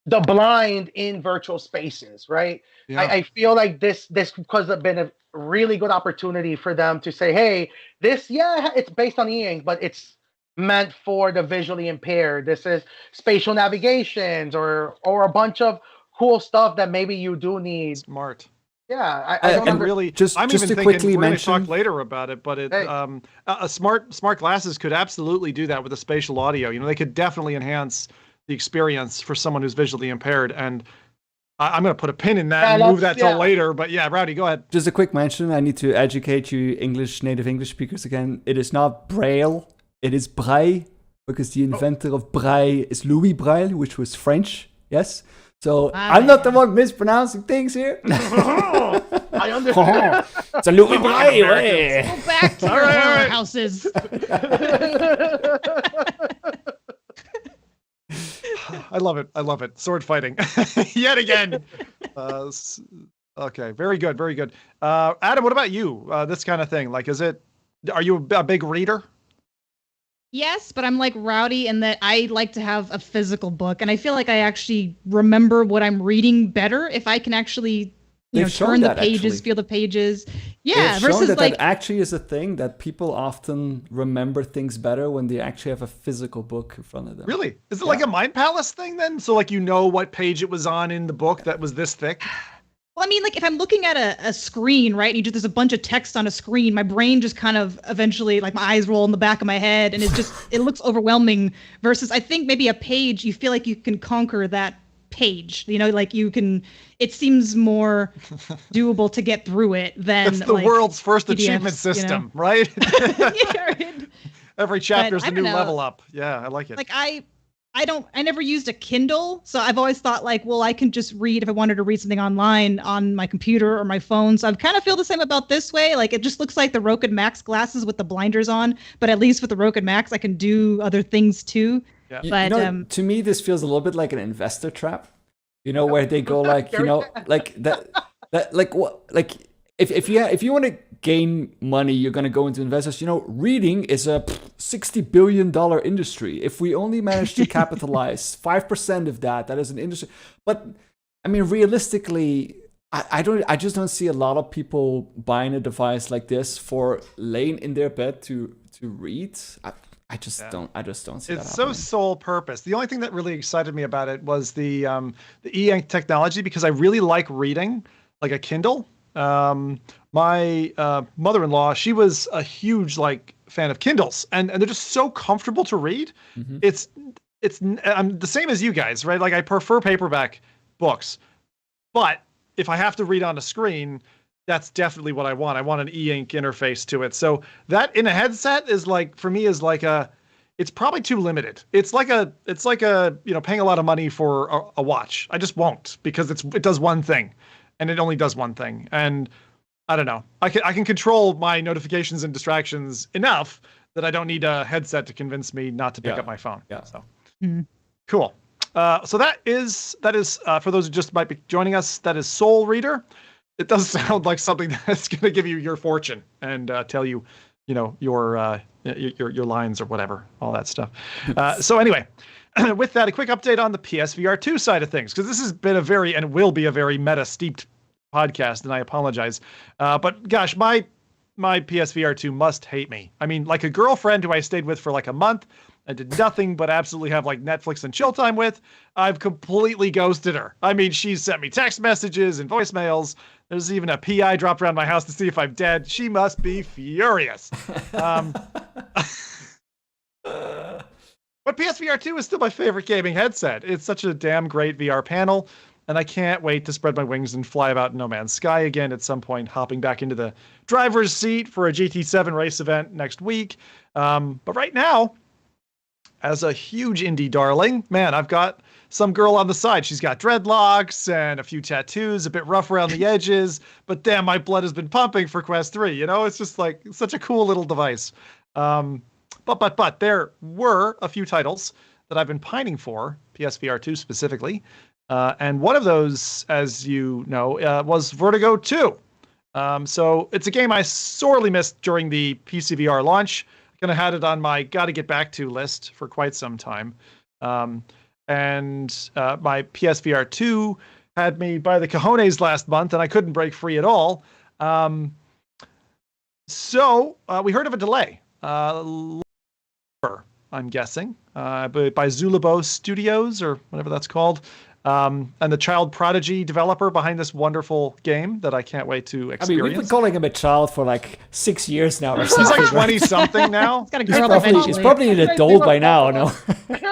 the blind in virtual spaces, right? Yeah. I feel like this could have been a really good opportunity for them to say, hey, it's based on e-ink, but it's meant for the visually impaired. This is spatial navigations or a bunch of cool stuff that maybe you do need. Smart. Yeah, I don't and really, just I'm just even to thinking quickly we're going to mention, talk later about it, but Hey. a smart glasses could absolutely do that with the spatial audio. You know, they could definitely enhance the experience for someone who's visually impaired. And I'm going to put a pin in that Yeah, and move that that's- till later. But yeah, Rowdy, go ahead. just a quick mention. I need to educate you native English speakers again. It is not Braille, it is Braille, because the inventor of Braille is Louis Braille, which was French. Yes. So I'm not the one mispronouncing things here. I understand. It's a Louis Braille. eh? Go back to your horror houses. I love it. I love it. Sword fighting yet again. Okay. Very good. Very good. Adam, what about you? This kind of thing. Like, are you a big reader? Yes, but I'm like Rowdy in that I like to have a physical book, and I feel like I actually remember what I'm reading better if I can actually, They've shown turn the that, pages, actually. feel the pages. Yeah, They've shown versus that like that actually is a thing that people often remember things better when they actually have a physical book in front of them. Really? Is it like a Mind Palace thing then? So like what page it was on in the book that was this thick? Well, I mean, like if I'm looking at a screen, right, and there's a bunch of text on a screen, my brain just kind of eventually, like my eyes roll in the back of my head, and it looks overwhelming. Versus, I think maybe a page, you feel like you can conquer that page. Like it seems more doable to get through it than It's the like, world's first PDFs, achievement system, right? Yeah, right. Every chapter's But a I new don't know. level up. Yeah, I like it. Like I never used a Kindle, so I've always thought like, well, I can just read if I wanted to read something online on my computer or my phone. So I kind of feel the same about this way. Like it just looks like the Roku Max glasses with the blinders on, but at least with the Roku Max, I can do other things too. Yeah. But to me, this feels a little bit like an investor trap. Where they go like, like that like what, like if you want to gain money, you're going to go into investors. Reading is a $60 billion industry. If we only manage to capitalize 5% of that is an industry. But I mean, realistically, I just don't see a lot of people buying a device like this for laying in their bed to read. I just don't see that It's so happening. sole purpose. The only thing that really excited me about it was the e-ink technology, because I really like reading, like a Kindle. My mother-in-law, she was a huge fan of Kindles, and they're just so comfortable to read. Mhm. I'm the same as you guys, right? Like I prefer paperback books, but if I have to read on a screen, that's definitely what I want. I want an e-ink interface to it. So that in a headset is for me it's probably too limited. It's like paying a lot of money for a watch. I just won't, because it does one thing, and it only does one thing. And I don't know. I can control my notifications and distractions enough that I don't need a headset to convince me not to pick up my phone. Yeah. So Mhm. cool. So that is for those who just might be joining us, that is Soul Reader. It does sound like something that's going to give you your fortune and tell you, your lines or whatever, all that stuff. So anyway, with that, a quick update on the PSVR 2 side of things, because this has been and will be a very meta-steeped podcast, and I apologize. But gosh, my PSVR 2 must hate me. I mean, like a girlfriend who I stayed with for a month, I did nothing but absolutely have Netflix and chill time with, I've completely ghosted her. I mean, she's sent me text messages and voicemails. There's even a PI dropped around my house to see if I'm dead. She must be furious. But PSVR 2 is still my favorite gaming headset. It's such a damn great VR panel, and I can't wait to spread my wings and fly about No Man's Sky again at some point, hopping back into the driver's seat for a GT7 race event next week. But right now, as a huge indie darling, man, I've got some girl on the side. She's got dreadlocks and a few tattoos, a bit rough around the edges, but damn, my blood has been pumping for Quest 3. It's just such a cool little device. But there were a few titles that I've been pining for, PSVR 2 specifically. And one of those, as you know, was Vertigo 2. So it's a game I sorely missed during the PCVR launch. Kind of had it on my gotta get back to list for quite some time. And my PSVR 2 had me by the cojones last month, and I couldn't break free at all. So we heard of a delay. I'm guessing, by Zulabo Studios, or whatever that's called. and the child prodigy developer behind this wonderful game that I can't wait to experience. I mean, we've been calling him a child for like 6 years now or something. He's like 20-something now. He's got a girl eventually. He's probably an adult by now, no?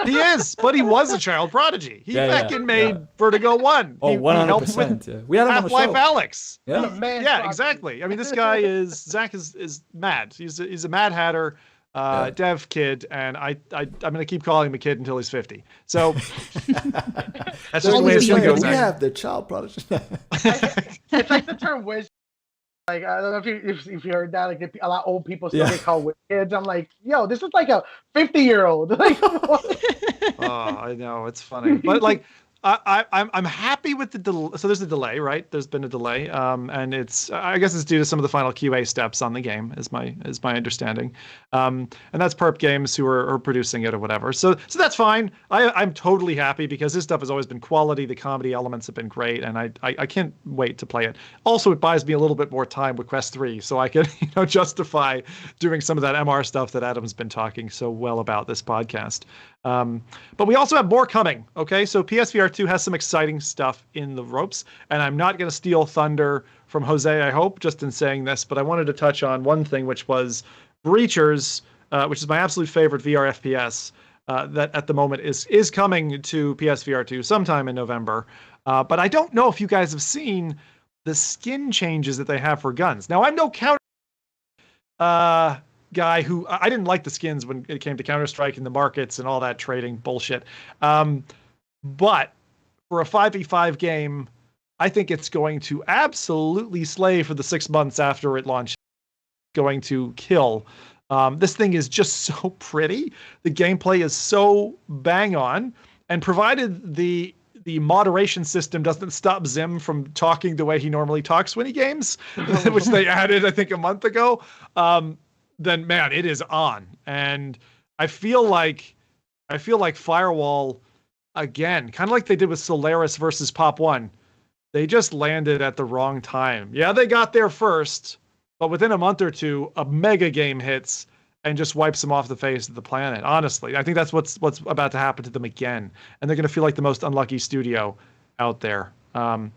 He is, but he was a child prodigy. He made Vertigo 1. Oh, 100%. Yeah. We had him on the show. Half-Life Alex. Yeah, Exactly. I mean, this guy Zach is mad. He's a Mad Hatter dev kid, and I'm going to keep calling him a kid until he's 50. So that's just the way it's going to go. We have the child prodigy. It's like the term whiz. Like, I don't know if you heard that. Like, a lot of old people still get called whiz kids. I'm like, yo, this is like a 50-year-old. Like, I know, it's funny, but like, I'm happy with the delay. So there's a delay, right? There's been a delay, and I guess it's due to some of the final QA steps on the game, is my understanding, and that's Perp Games who are producing it or whatever. So that's fine. I'm totally happy because this stuff has always been quality. The comedy elements have been great, and I can't wait to play it. Also, it buys me a little bit more time with Quest 3, so I can justify doing some of that MR stuff that Adam's been talking so well about this podcast. But we also have more coming. Okay, so PSVR 2 has some exciting stuff in the ropes, and I'm not going to steal thunder from Jose, I hope, just in saying this, but I wanted to touch on one thing, which was Breachers, which is my absolute favorite VR FPS, that at the moment is coming to PSVR 2 sometime in November. But I don't know if you guys have seen the skin changes that they have for guns. Now, I'm no counter guy who I didn't like the skins when it came to Counter-Strike and the markets and all that trading bullshit. But for a 5v5 game, I think it's going to absolutely slay for the 6 months after it launched. Going to kill. This thing is just so pretty. The gameplay is so bang on, and provided the moderation system doesn't stop Zim from talking the way he normally talks when he games, which they added, I think, a month ago, then man, it is on. And I feel like Firewall, again, kind of like they did with Solaris versus Pop 1, they just landed at the wrong time. Yeah, they got there first, but within a month or two, a mega game hits and just wipes them off the face of the planet. Honestly, I think that's what's about to happen to them again, and they're going to feel like the most unlucky studio out there. How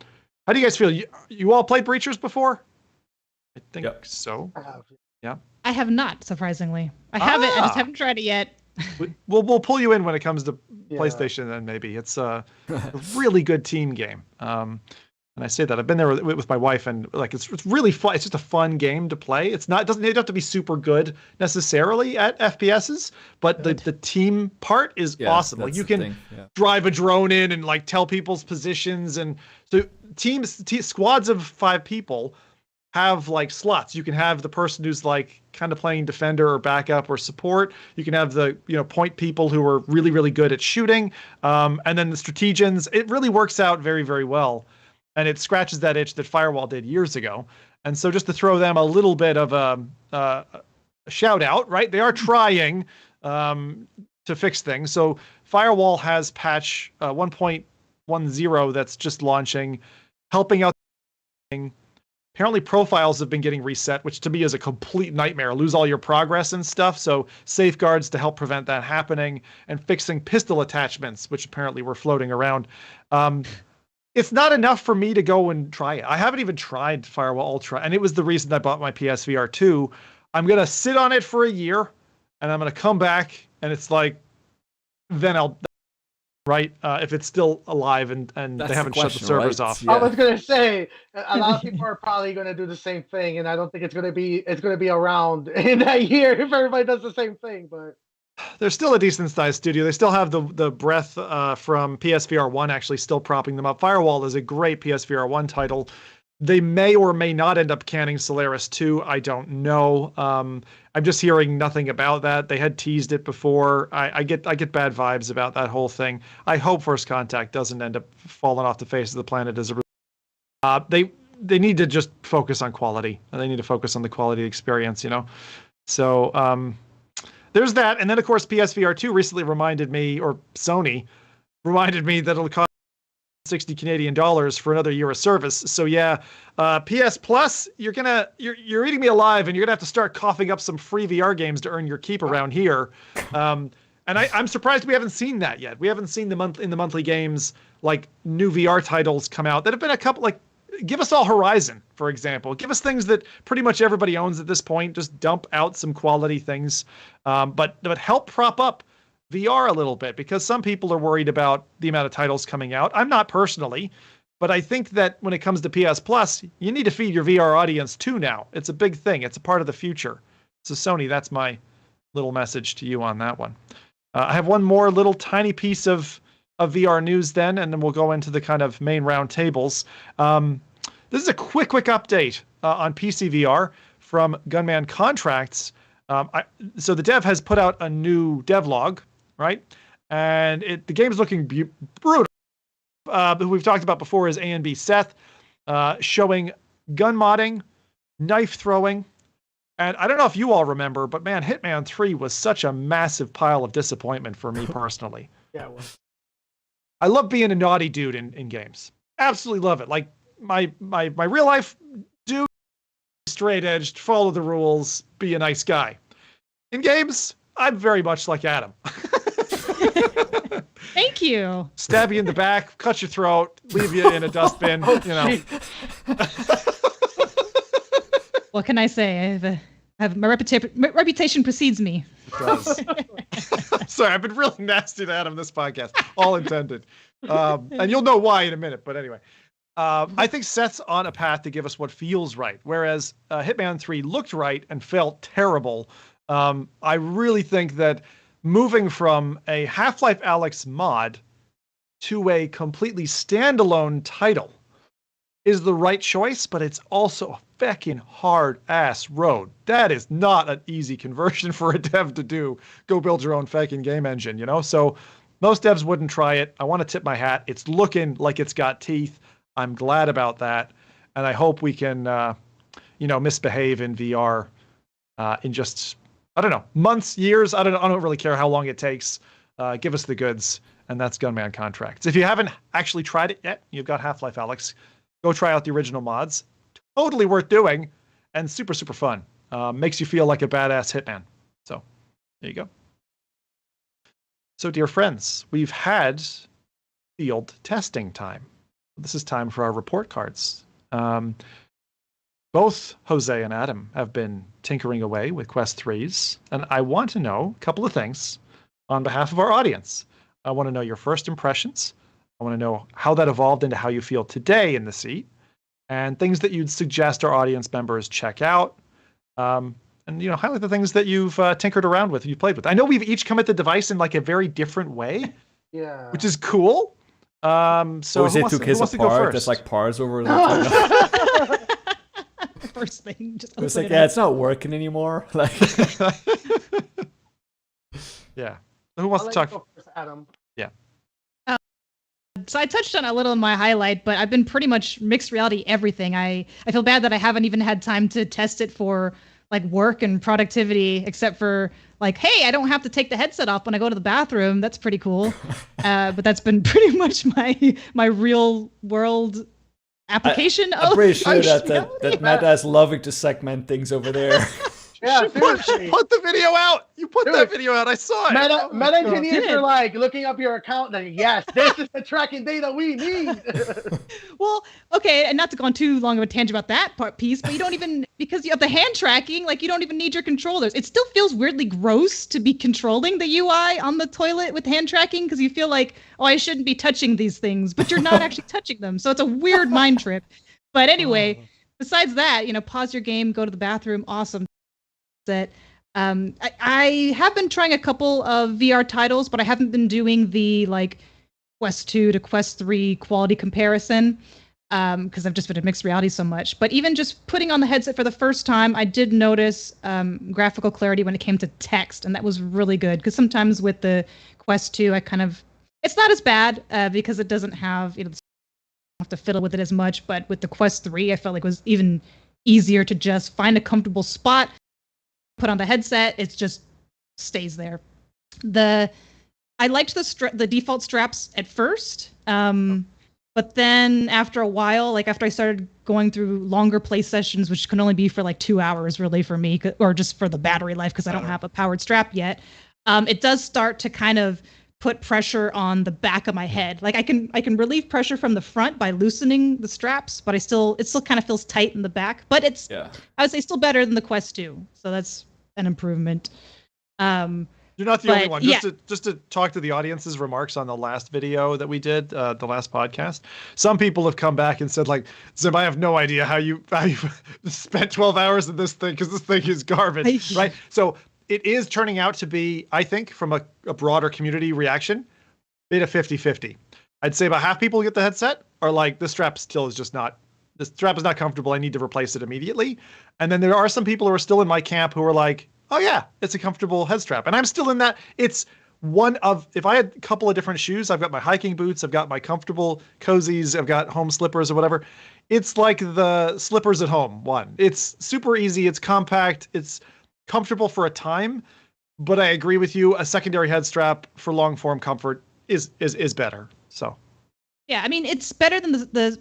do you guys feel? You all played Breachers before? I think so. Yeah. I have not, surprisingly. I haven't. I just haven't tried it yet. We'll pull you in when it comes to PlayStation. Then maybe it's a really good team game. And I say that I've been there with my wife, and like it's really fun. It's just a fun game to play. It doesn't have to be super good necessarily at FPSs, but the team part is awesome. Like you can drive a drone in and like tell people's positions, and so squads of 5 people have like slots. You can have the person who's like kind of playing defender or backup or support. You can have the point people who are really, really good at shooting, and then the strategians. It really works out very, very well. And it scratches that itch that Firewall did years ago. And so just to throw them a little bit of a shout out, right? They are trying to fix things. So Firewall has patch 1.10 that's just launching, helping out. Apparently profiles have been getting reset, which to me is a complete nightmare. Lose all your progress and stuff. So safeguards to help prevent that happening, and fixing pistol attachments, which apparently were floating around. It's not enough for me to go and try it. I haven't even tried Firewall Ultra, and it was the reason I bought my PSVR 2. I'm going to sit on it for a year, and I'm going to come back, and it's like, then I'll, right? If it's still alive and they haven't shut the servers off. Yeah. I was going to say, a lot of people are probably going to do the same thing, and I don't think it's going to be around in that year if everybody does the same thing, but... They're still a decent sized studio. They still have the breath from PSVR 1 actually still propping them up. Firewall is a great PSVR 1 title. They may or may not end up canning Solaris 2. I don't know. I'm just hearing nothing about that. They had teased it before. I get bad vibes about that whole thing. I hope First Contact doesn't end up falling off the face of the planet as a they need to just focus on quality. They need to focus on the quality experience, So there's that. And then, of course, PSVR 2 recently reminded me, or Sony reminded me, that it'll cost $60 Canadian for another year of service. So yeah, PS Plus, you're eating me alive, and you're gonna have to start coughing up some free VR games to earn your keep around here. And I'm surprised we haven't seen that yet. We haven't seen the monthly games, like new VR titles come out that have been a couple, like give us all Horizon, for example. Give us things that pretty much everybody owns at this point. Just dump out some quality things, but help prop up VR a little bit, because some people are worried about the amount of titles coming out. I'm not personally, but I think that when it comes to PS Plus, you need to feed your VR audience too now. It's a big thing. It's a part of the future. So Sony, that's my little message to you on that one. I have one more little tiny piece of VR news then, and then we'll go into the kind of main round tables. This is a quick update on PC VR from Gunmen Contracts. So the dev has put out a new devlog, right? And the game's looking brutal. Who we've talked about before is A&B Seth, showing gun modding, knife throwing. And I don't know if you all remember, but man, Hitman 3 was such a massive pile of disappointment for me personally. Yeah, it was. I love being a naughty dude in games. Absolutely love it. Like my real life dude, straight edged, follow the rules, be a nice guy. In games, I'm very much like Adam. Thank you. Stab you in the back, cut your throat, leave you in a dustbin, you know. What can I say? I have my reputation precedes me. It does. Sorry, I've been really nasty to Adam this podcast. All intended. And you'll know why in a minute, but anyway. I think Seth's on a path to give us what feels right, whereas Hitman 3 looked right and felt terrible. I really think that moving from a Half-Life Alyx mod to a completely standalone title is the right choice, but it's also a feckin' hard-ass road. That is not an easy conversion for a dev to do. Go build your own feckin' game engine, you know? So most devs wouldn't try it. I want to tip my hat. It's looking like it's got teeth. I'm glad about that. And I hope we can, misbehave in VR in just, I don't know, months, years. I don't really care how long it takes. Give us the goods. And that's Gunmen Contracts. If you haven't actually tried it yet, you've got Half-Life Alyx. Go try out the original mods. Totally worth doing and super, super fun. Makes you feel like a badass hitman. So there you go. So dear friends, we've had field testing time. This is time for our report cards. Both Jose and Adam have been tinkering away with Quest 3s, and I want to know a couple of things on behalf of our audience. I want to know your first impressions. I want to know how that evolved into how you feel today in the seat, and things that you'd suggest our audience members check out. And highlight the things that you've tinkered around with, you played with. I know we've each come at the device in like a very different way, Yeah. which is cool. So Jose took his apart. There's like parts over the First thing, just It's open like, it yeah, up. it's not working anymore. Like, Yeah. Who wants to talk? Go first, Adam. So I touched on a little in my highlight, but I've been pretty much mixed reality everything. I feel bad that I haven't even had time to test it for like work and productivity, except for like, hey, I don't have to take the headset off when I go to the bathroom. That's pretty cool. But that's been pretty much my real world application I'm of pretty sure virtual that reality. Meta is loving to segment things over there. Yeah, Put seriously. the video out. You put Dude, that video out. I saw it. Meta engineers Did. are like looking up your account like, yes, this is the tracking data we need. Well, okay, and not to go on too long of a tangent about that piece, but you don't even, because you have the hand tracking, like you don't even need your controllers. It still feels weirdly gross to be controlling the UI on the toilet with hand tracking, because you feel like, oh, I shouldn't be touching these things, but you're not actually touching them. So it's a weird mind trip. But anyway, besides that, pause your game, go to the bathroom, awesome. That I have been trying a couple of VR titles, but I haven't been doing the like Quest 2 to Quest 3 quality comparison because I've just been in mixed reality so much. But even just putting on the headset for the first time, I did notice graphical clarity when it came to text, and that was really good, because sometimes with the Quest 2, it's not as bad because it doesn't have, have to fiddle with it as much. But with the Quest 3, I felt like it was even easier to just find a comfortable spot, put on the headset, it just stays there. I liked the default straps at first, but then after a while, like after I started going through longer play sessions, which can only be for like 2 hours really for me, or just for the battery life, because I don't have a powered strap yet, it does start to kind of put pressure on the back of my head. Like I can relieve pressure from the front by loosening the straps, but it still kind of feels tight in the back. But it's I would say still better than the Quest 2. So that's an improvement. You're not the only one. Just to talk to the audience's remarks on the last video that we did, the last podcast. Some people have come back and said, like, Zim, I have no idea how you spent 12 hours in this thing because this thing is garbage, right? So it is turning out to be, I think, from a broader community reaction, bit of 50-50. I'd say about half people who get the headset are like, the strap is not comfortable. I need to replace it immediately. And then there are some people who are still in my camp who are like, oh yeah, it's a comfortable head strap. And I'm still in that. It's one of, if I had a couple of different shoes, I've got my hiking boots, I've got my comfortable cozies, I've got home slippers or whatever. It's like the slippers at home one. It's super easy. It's compact. It's comfortable for a time, but I agree with you. A secondary head strap for long form comfort is better. So, yeah, I mean, it's better than the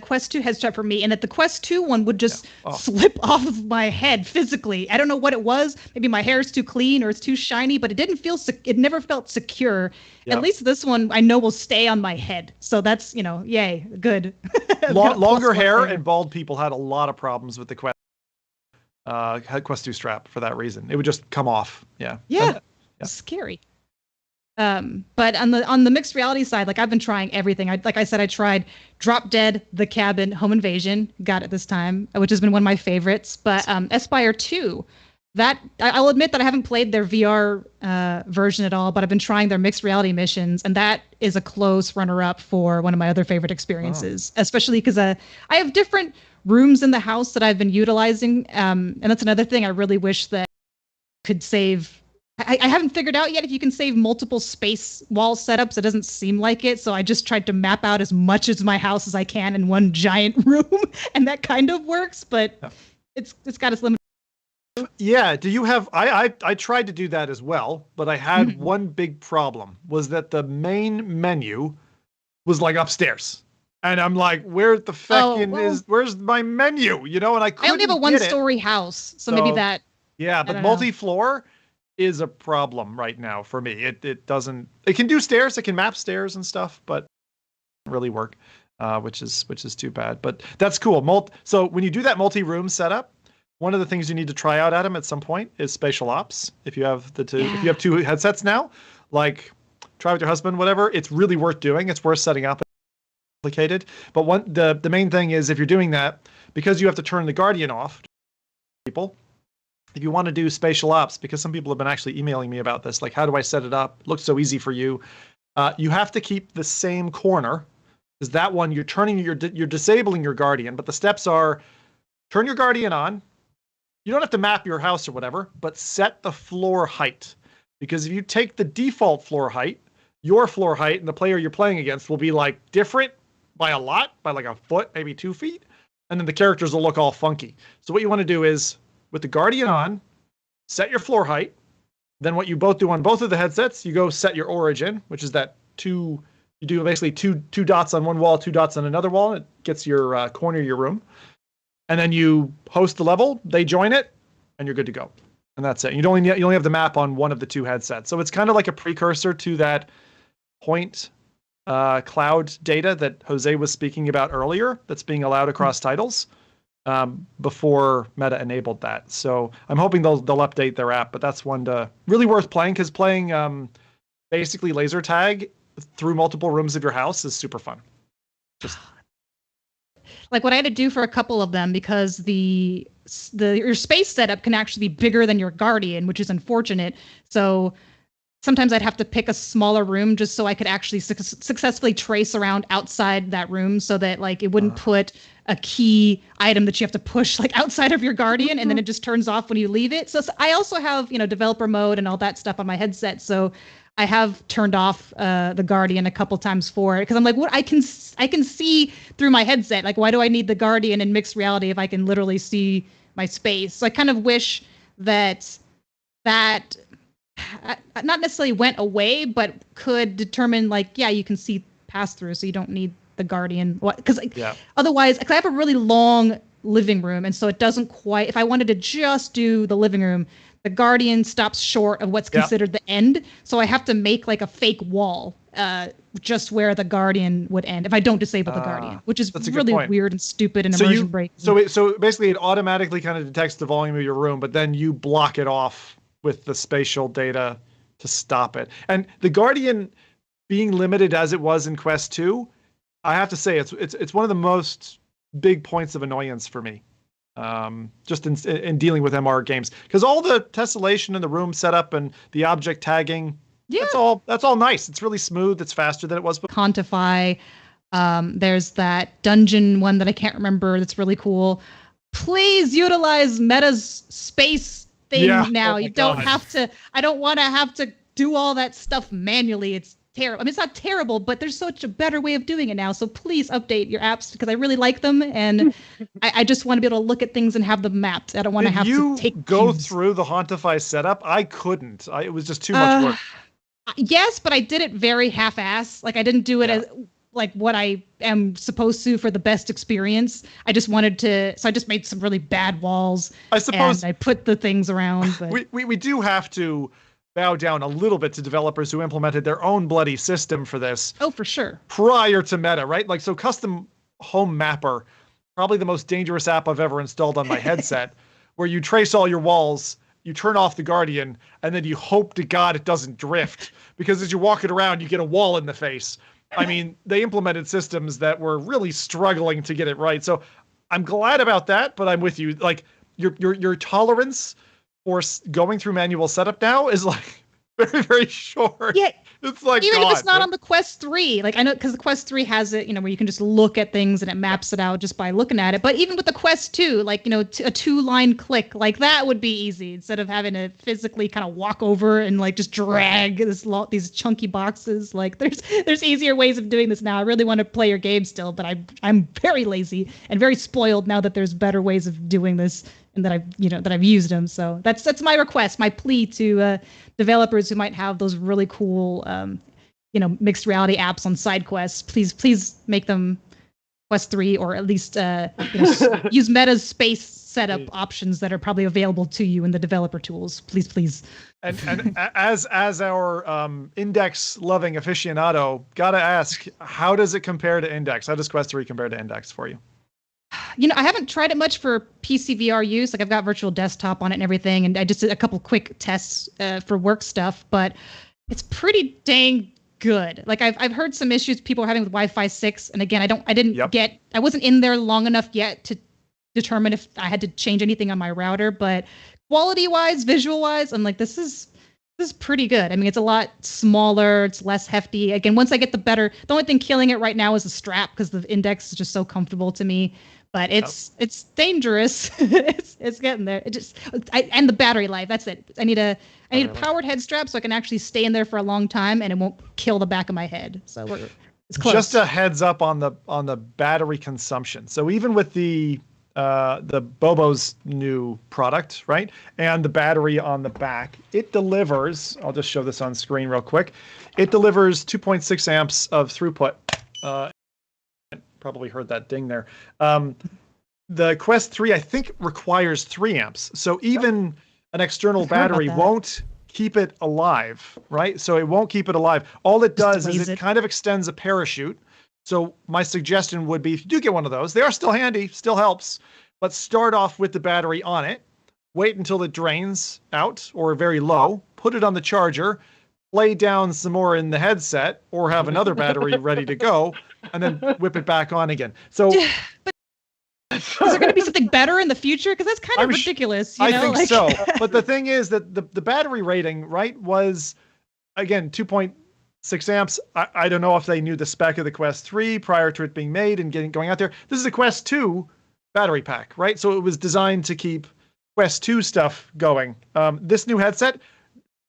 Quest 2 head strap for me, and that the Quest 2 one would just slip off of my head physically. I don't know what it was. Maybe my hair is too clean or it's too shiny, but it never felt secure. Yep. At least this one I know will stay on my head. So that's, yay, good. Longer hair and bald people had a lot of problems with the Quest 2 strap for that reason. It would just come off. Yeah. Scary. But on the mixed reality side, like I've been trying everything. Like I said, I tried Drop Dead, The Cabin, Home Invasion, got it this time, which has been one of my favorites. But Aspire 2, that I'll admit that I haven't played their VR version at all, but I've been trying their mixed reality missions, and that is a close runner-up for one of my other favorite experiences, especially because I have different rooms in the house that I've been utilizing, and that's another thing I really wish that could save. I haven't figured out yet if you can save multiple space wall setups. It doesn't seem like it, so I just tried to map out as much of my house as I can in one giant room, and that kind of works, but it's got its limits. Yeah, do you have, I tried to do that as well, but I had one big problem, was that the main menu was like upstairs. And I'm like, where the feckin' where's my menu? And I couldn't I only have a one-story house, so maybe that. Yeah, but multi-floor is a problem right now for me. It can do stairs, it can map stairs and stuff, but it doesn't really work, which is too bad. But that's cool. So when you do that multi-room setup, one of the things you need to try out, Adam, at some point is spatial ops. If you have if you have two headsets now, like try with your husband, whatever, it's really worth doing. It's worth setting up. Complicated, but the main thing is if you're doing that, because you have to turn the Guardian off, people, if you want to do spatial ops, because some people have been actually emailing me about this, like, how do I set it up? It looks so easy for you. You have to keep the same corner, because that one you're disabling your Guardian, but the steps are turn your Guardian on. You don't have to map your house or whatever, but set the floor height, because if you take the default floor height, your floor height and the player you're playing against will be like different by a lot, by like a foot, maybe 2 feet, and then the characters will look all funky. So what you want to do is, with the Guardian on, set your floor height. Then what you both do on both of the headsets, you go set your origin, which is that you do basically two dots on one wall, 2 dots on another wall, and it gets your corner of your room. And then you host the level, they join it, and you're good to go. And that's it. You only have the map on one of the 2 headsets. So it's kind of like a precursor to that point cloud data that Jose was speaking about earlier that's being allowed across titles before Meta enabled that. So I'm hoping they'll update their app, but that's one really worth playing, because playing basically laser tag through multiple rooms of your house is super fun. Just like what I had to do for a couple of them, because your space setup can actually be bigger than your Guardian, which is unfortunate. So sometimes I'd have to pick a smaller room just so I could actually successfully trace around outside that room, so that like it wouldn't put a key item that you have to push like outside of your Guardian, and then it just turns off when you leave it. So I also have, developer mode and all that stuff on my headset. So I have turned off the Guardian a couple times for it, because I'm like, what? I can see through my headset. Like, why do I need the Guardian in mixed reality if I can literally see my space? So I kind of wish that not necessarily went away, but could determine like, you can see pass through, so you don't need the Guardian. Because otherwise, because I have a really long living room, and so it doesn't quite. If I wanted to just do the living room, the Guardian stops short of what's considered the end. So I have to make like a fake wall just where the Guardian would end if I don't disable the Guardian, which is really weird and stupid and immersion breaking. So basically it automatically kind of detects the volume of your room, but then you block it off with the spatial data to stop it. And the Guardian being limited as it was in Quest 2, I have to say it's one of the most big points of annoyance for me. Just in dealing with MR games, because all the tessellation in the room setup and the object tagging, that's all nice. It's really smooth. It's faster than it was before. Quantify. There's that dungeon one that I can't remember. That's really cool. Please utilize Meta's space thing now. You don't have to. I don't want to have to do all that stuff manually. It's terrible. I mean, it's not terrible, but there's such a better way of doing it now. So please update your apps because I really like them, and I just want to be able to look at things and have them mapped. I don't want to have to take go through the Hauntify setup. I couldn't. It was just too much work. Yes, but I did it very half-ass. Like I didn't do it as like what I am supposed to for the best experience. I just wanted to, so I just made some really bad walls. I suppose, and I put the things around. But we do have to bow down a little bit to developers who implemented their own bloody system for this. Oh, for sure. Prior to Meta, right? Like, so Custom Home Mapper, probably the most dangerous app I've ever installed on my headset, where you trace all your walls, you turn off the Guardian, and then you hope to God it doesn't drift. Because as you're walking around, you get a wall in the face. I mean, they implemented systems that were really struggling to get it right. So I'm glad about that, but I'm with you. Like, your tolerance for going through manual setup now is like very, very short. Yeah. It's like, even if it's not on the Quest 3, like I know because the Quest 3 has it, where you can just look at things and it maps it out just by looking at it. But even with the Quest 2, like, a 2-line click, like that would be easy instead of having to physically kind of walk over and like just drag these chunky boxes. Like there's easier ways of doing this now. I really want to play your game still, but I'm very lazy and very spoiled now that there's better ways of doing this and that I've used them. So that's my request, my plea to developers who might have those really cool, mixed reality apps on side quests. Please make them Quest 3, or at least use Meta's space setup options that are probably available to you in the developer tools. Please. And as our Index loving aficionado, gotta ask, how does it compare to Index? How does Quest 3 compare to Index for you? I haven't tried it much for PC VR use. Like I've got virtual desktop on it and everything, and I just did a couple quick tests for work stuff, but it's pretty dang good. Like I've heard some issues people are having with Wi-Fi 6, and again, I wasn't in there long enough yet to determine if I had to change anything on my router, but quality-wise, visual-wise, I'm like, this is pretty good. I mean, it's a lot smaller, it's less hefty. Again, once I get the only thing killing it right now is the strap because the Index is just so comfortable to me. But it's dangerous. it's getting there. And the battery life. That's it. I need a powered head strap so I can actually stay in there for a long time and it won't kill the back of my head. So it's close. Just a heads up on the battery consumption. So even with the Bobo's new product, right, and the battery on the back, it delivers. I'll just show this on screen real quick. It delivers 2.6 amps of throughput. Probably heard that ding there. The Quest 3, I think, requires 3 amps. So even an external battery won't keep it alive, right? So it won't keep it alive. All it does is it kind of extends a parachute. So my suggestion would be, if you do get one of those, they are still handy, still helps, but start off with the battery on it, wait until it drains out or very low, put it on the charger, lay down some more in the headset, or have another battery ready to go, and then whip it back on again. So, is there going to be something better in the future? Because that's kind of ridiculous. I think so. But the thing is that the battery rating, right, was, again, 2.6 amps. I don't know if they knew the spec of the Quest 3 prior to it being made and going out there. This is a Quest 2 battery pack, right? So it was designed to keep Quest 2 stuff going. This new headset,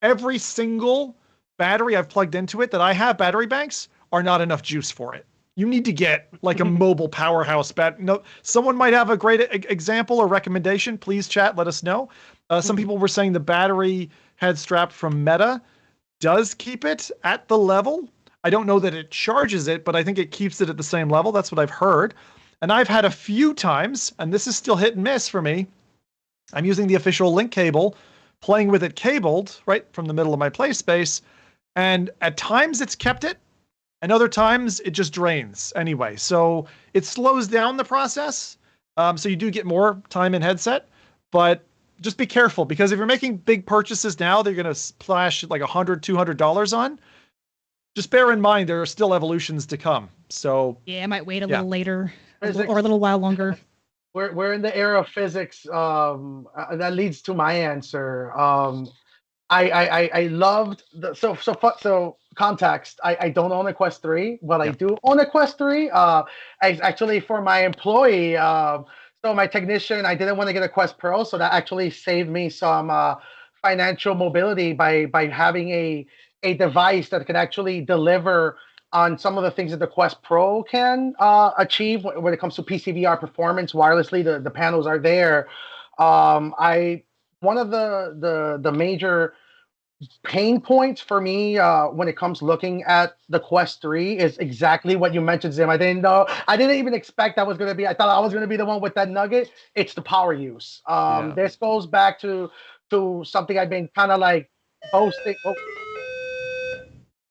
every single battery I've plugged into it that I have battery banks are not enough juice for it. You need to get like a mobile powerhouse someone might have a great example or recommendation. Please chat, let us know. Some people were saying the battery head strap from Meta does keep it at the level. I don't know that it charges it, but I think it keeps it at the same level. That's what I've heard. And I've had a few times, and this is still hit and miss for me. I'm using the official link cable playing with it cabled right from the middle of my play space. And at times it's kept it, and other times it just drains anyway. So it slows down the process. So you do get more time in headset, but just be careful, because if you're making big purchases now, they're going to splash like $100, $200 on. Just bear in mind, there are still evolutions to come. So Yeah, I might wait a little later Physics. or a little while longer. We're in the era of physics. That leads to my answer. I loved so context. I don't own a Quest 3, but I do own a Quest 3. Actually for my employee. So my technician, I didn't want to get a Quest Pro, so that actually saved me some financial mobility by having a device that could actually deliver on some of the things that the Quest Pro can achieve when it comes to PCVR performance wirelessly. The panels are there. One of the major pain points for me when it comes looking at the Quest 3 is exactly what you mentioned, Zim. I didn't even expect that was going to be. I thought I was going to be the one with that nugget. It's the power use. This goes back to something I've been kind of like boasting. Oh.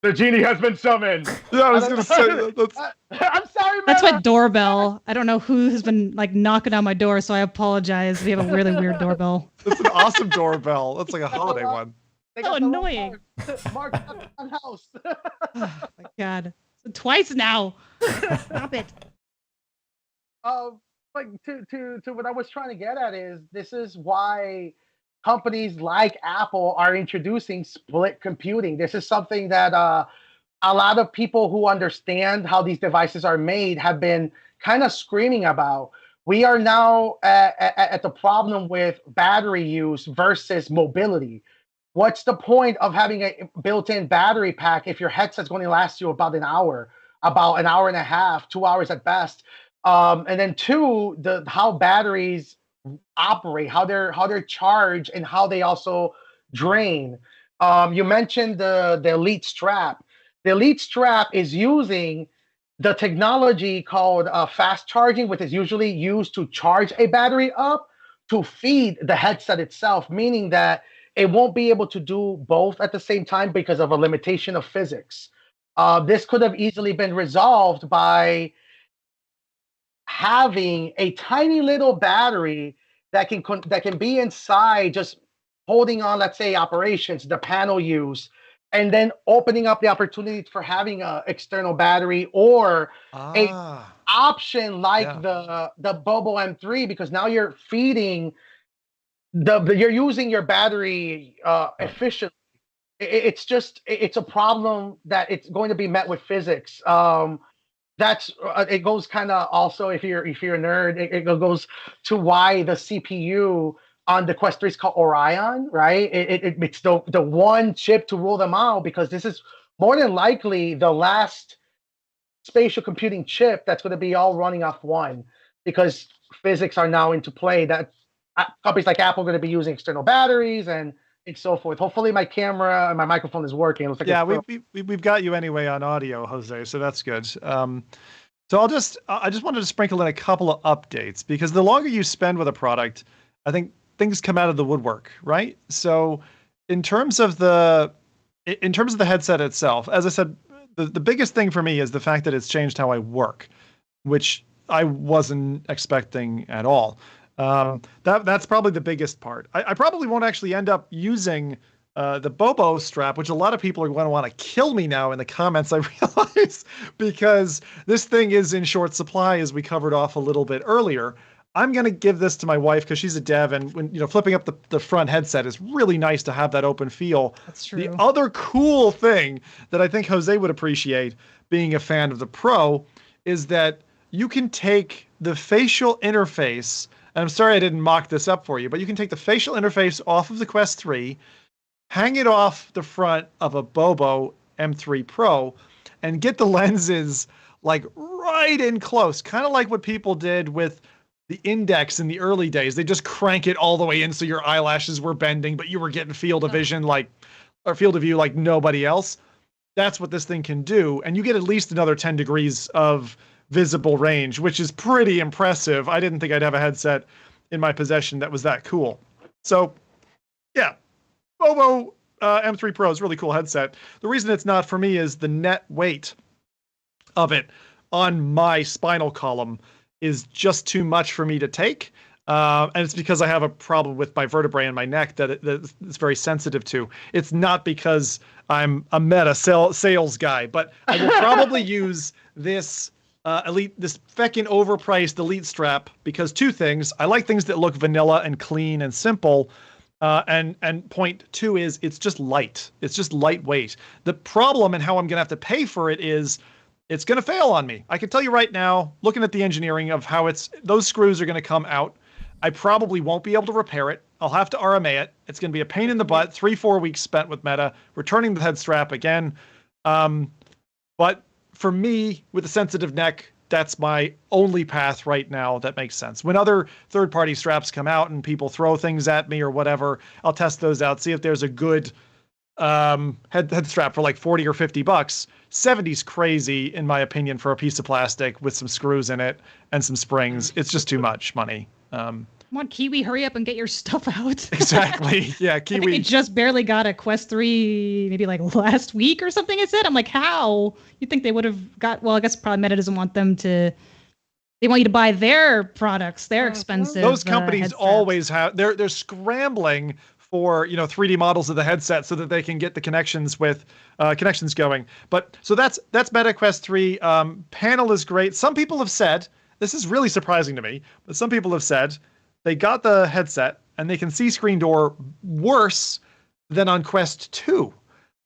The genie has been summoned. Yeah, I was going to say that's... I'm sorry, man. That's my doorbell. I don't know who has been like knocking on my door, so I apologize. We have a really weird doorbell. That's an awesome doorbell. That's like a holiday one. So annoying. Mark house. Oh my God. So twice now. Stop it. Like to what I was trying to get at is this is why companies like Apple are introducing split computing. This is something that a lot of people who understand how these devices are made have been kind of screaming about. We are now at the problem with battery use versus mobility. What's the point of having a built-in battery pack if your headset's going to last you about an hour and a half, 2 hours at best? And then two, how batteries operate, how they're charged, and how they also drain. You mentioned the Elite strap. The Elite strap is using the technology called fast charging, which is usually used to charge a battery up to feed the headset itself, meaning that it won't be able to do both at the same time because of a limitation of physics. This could have easily been resolved by having a tiny little battery that can be inside, just holding on, let's say, operations, the panel use, and then opening up the opportunity for having an external battery or a option like the Bobo M3, because now you're feeding you're using your battery efficiently. It's a problem that it's going to be met with physics. That's it goes kind of also, if you're a nerd, it goes to why the CPU on the Quest 3 is called Orion, right? It's the one chip to rule them out, because this is more than likely the last spatial computing chip that's going to be all running off one, because physics are now into play. That companies like Apple are going to be using external batteries and so forth. Hopefully my camera and my microphone is working. It looks like we've got you anyway on audio, Jose, so that's good. So I just wanted to sprinkle in a couple of updates, because the longer you spend with a product, I think things come out of the woodwork, right? So in terms of the headset itself, as I said, the biggest thing for me is the fact that it's changed how I work, which I wasn't expecting at all. That's probably the biggest part. I probably won't actually end up using the Bobo strap, which a lot of people are going to want to kill me now in the comments, I realize, because this thing is in short supply, as we covered off a little bit earlier. I'm going to give this to my wife because she's a dev, and when flipping up the front headset is really nice to have that open feel. That's true. The other cool thing that I think Jose would appreciate, being a fan of the Pro, is that you can take the facial interface. And I'm sorry I didn't mock this up for you, but you can take the facial interface off of the Quest 3, hang it off the front of a Bobo M3 Pro, and get the lenses like right in close, kind of like what people did with the Index in the early days. They just crank it all the way in so your eyelashes were bending, but you were getting field of vision or field of view like nobody else. That's what this thing can do, and you get at least another 10 degrees of visible range, which is pretty impressive. I didn't think I'd have a headset in my possession that was that cool. So, yeah, Bobo M3 Pro is a really cool headset. The reason it's not for me is the net weight of it on my spinal column is just too much for me to take. And it's because I have a problem with my vertebrae in my neck that it's very sensitive to. It's not because I'm a meta sales guy, but I will probably use this this feckin' overpriced Elite strap because two things. I like things that look vanilla and clean and simple. And point two is it's just light. It's just lightweight. The problem and how I'm going to have to pay for it is it's going to fail on me. I can tell you right now, looking at the engineering of how those screws are going to come out. I probably won't be able to repair it. I'll have to RMA it. It's going to be a pain in the butt. 3-4 weeks spent with Meta, returning the head strap again. But for me, with a sensitive neck, that's my only path right now that makes sense. When other third-party straps come out and people throw things at me or whatever, I'll test those out, see if there's a good head strap for like 40 or 50 bucks. 70's crazy, in my opinion, for a piece of plastic with some screws in it and some springs. It's just too much money. Come on, Kiwi, hurry up and get your stuff out. Exactly. Yeah, Kiwi. I think it just barely got a Quest 3 maybe like last week or something, it said. I'm like, how? You'd think they would have got, well, I guess probably Meta doesn't want them to, they want you to buy their products, their expensive Those companies headsets. always have, they're scrambling for, 3D models of the headset so that they can get the connections with connections going. But so that's Meta Quest 3. Panel is great. Some people have said, this is really surprising to me, but some people have said they got the headset and they can see screen door worse than on Quest 2,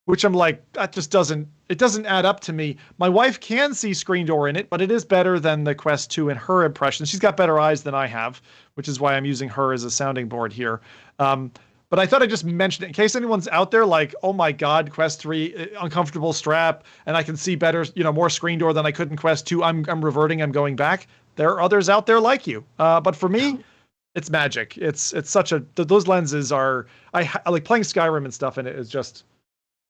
which I'm like, that just doesn't add up to me. My wife can see screen door in it, but it is better than the Quest 2 in her impression. She's got better eyes than I have, which is why I'm using her as a sounding board here. But I thought I'd just mention it in case anyone's out there like, oh my God, Quest 3, uncomfortable strap, and I can see better, more screen door than I could in Quest 2. I'm reverting, I'm going back. There are others out there like you. But for me, it's magic. It's such a, those lenses are, I like playing Skyrim and stuff, and it is just,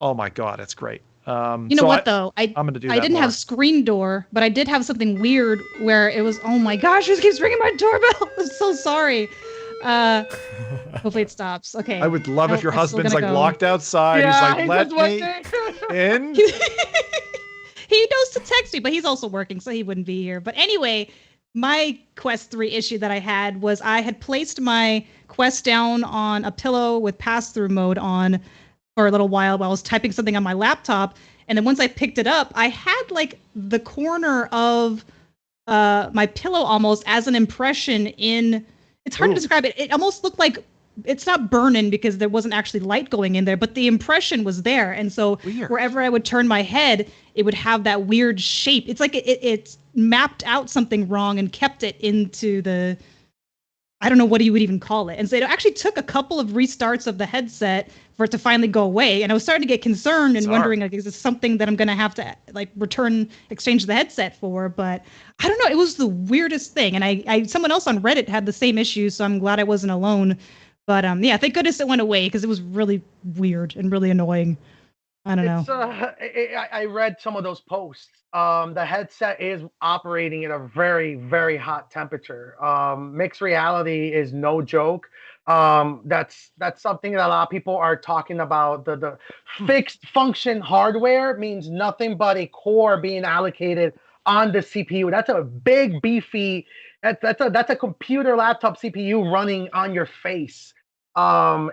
oh my God, it's great. You know what though? I'm going to do that I didn't more. have screen door, but I did have something weird where it was, oh my gosh, this keeps ringing my doorbell. I'm so sorry. Hopefully it stops. Okay. I would love if your I'm still husband's like gonna go. locked outside. Yeah, He's like, let me in. He knows to text me, but he's also working, so he wouldn't be here. But anyway, my Quest 3 issue that I had was I had placed my Quest down on a pillow with pass-through mode on for a little while I was typing something on my laptop. And then once I picked it up, I had like the corner of my pillow almost as an impression in, it's hard to describe it. It almost looked like, it's not burning because there wasn't actually light going in there, but the impression was there. And so wherever I would turn my head, it would have that weird shape. It's like it's mapped out something wrong and kept it into the, I don't know what you would even call it. And so it actually took a couple of restarts of the headset for it to finally go away. And I was starting to get concerned and wondering, like, is this something that I'm going to have to like exchange the headset for? But I don't know. It was the weirdest thing. And I someone else on Reddit had the same issue, so I'm glad I wasn't alone. But yeah, thank goodness it went away because it was really weird and really annoying. I don't know. I read some of those posts. The headset is operating at a very, very hot temperature. Mixed reality is no joke. That's something that a lot of people are talking about. The fixed function hardware means nothing but a core being allocated on the CPU. That's a big, beefy. That's a computer laptop CPU running on your face. And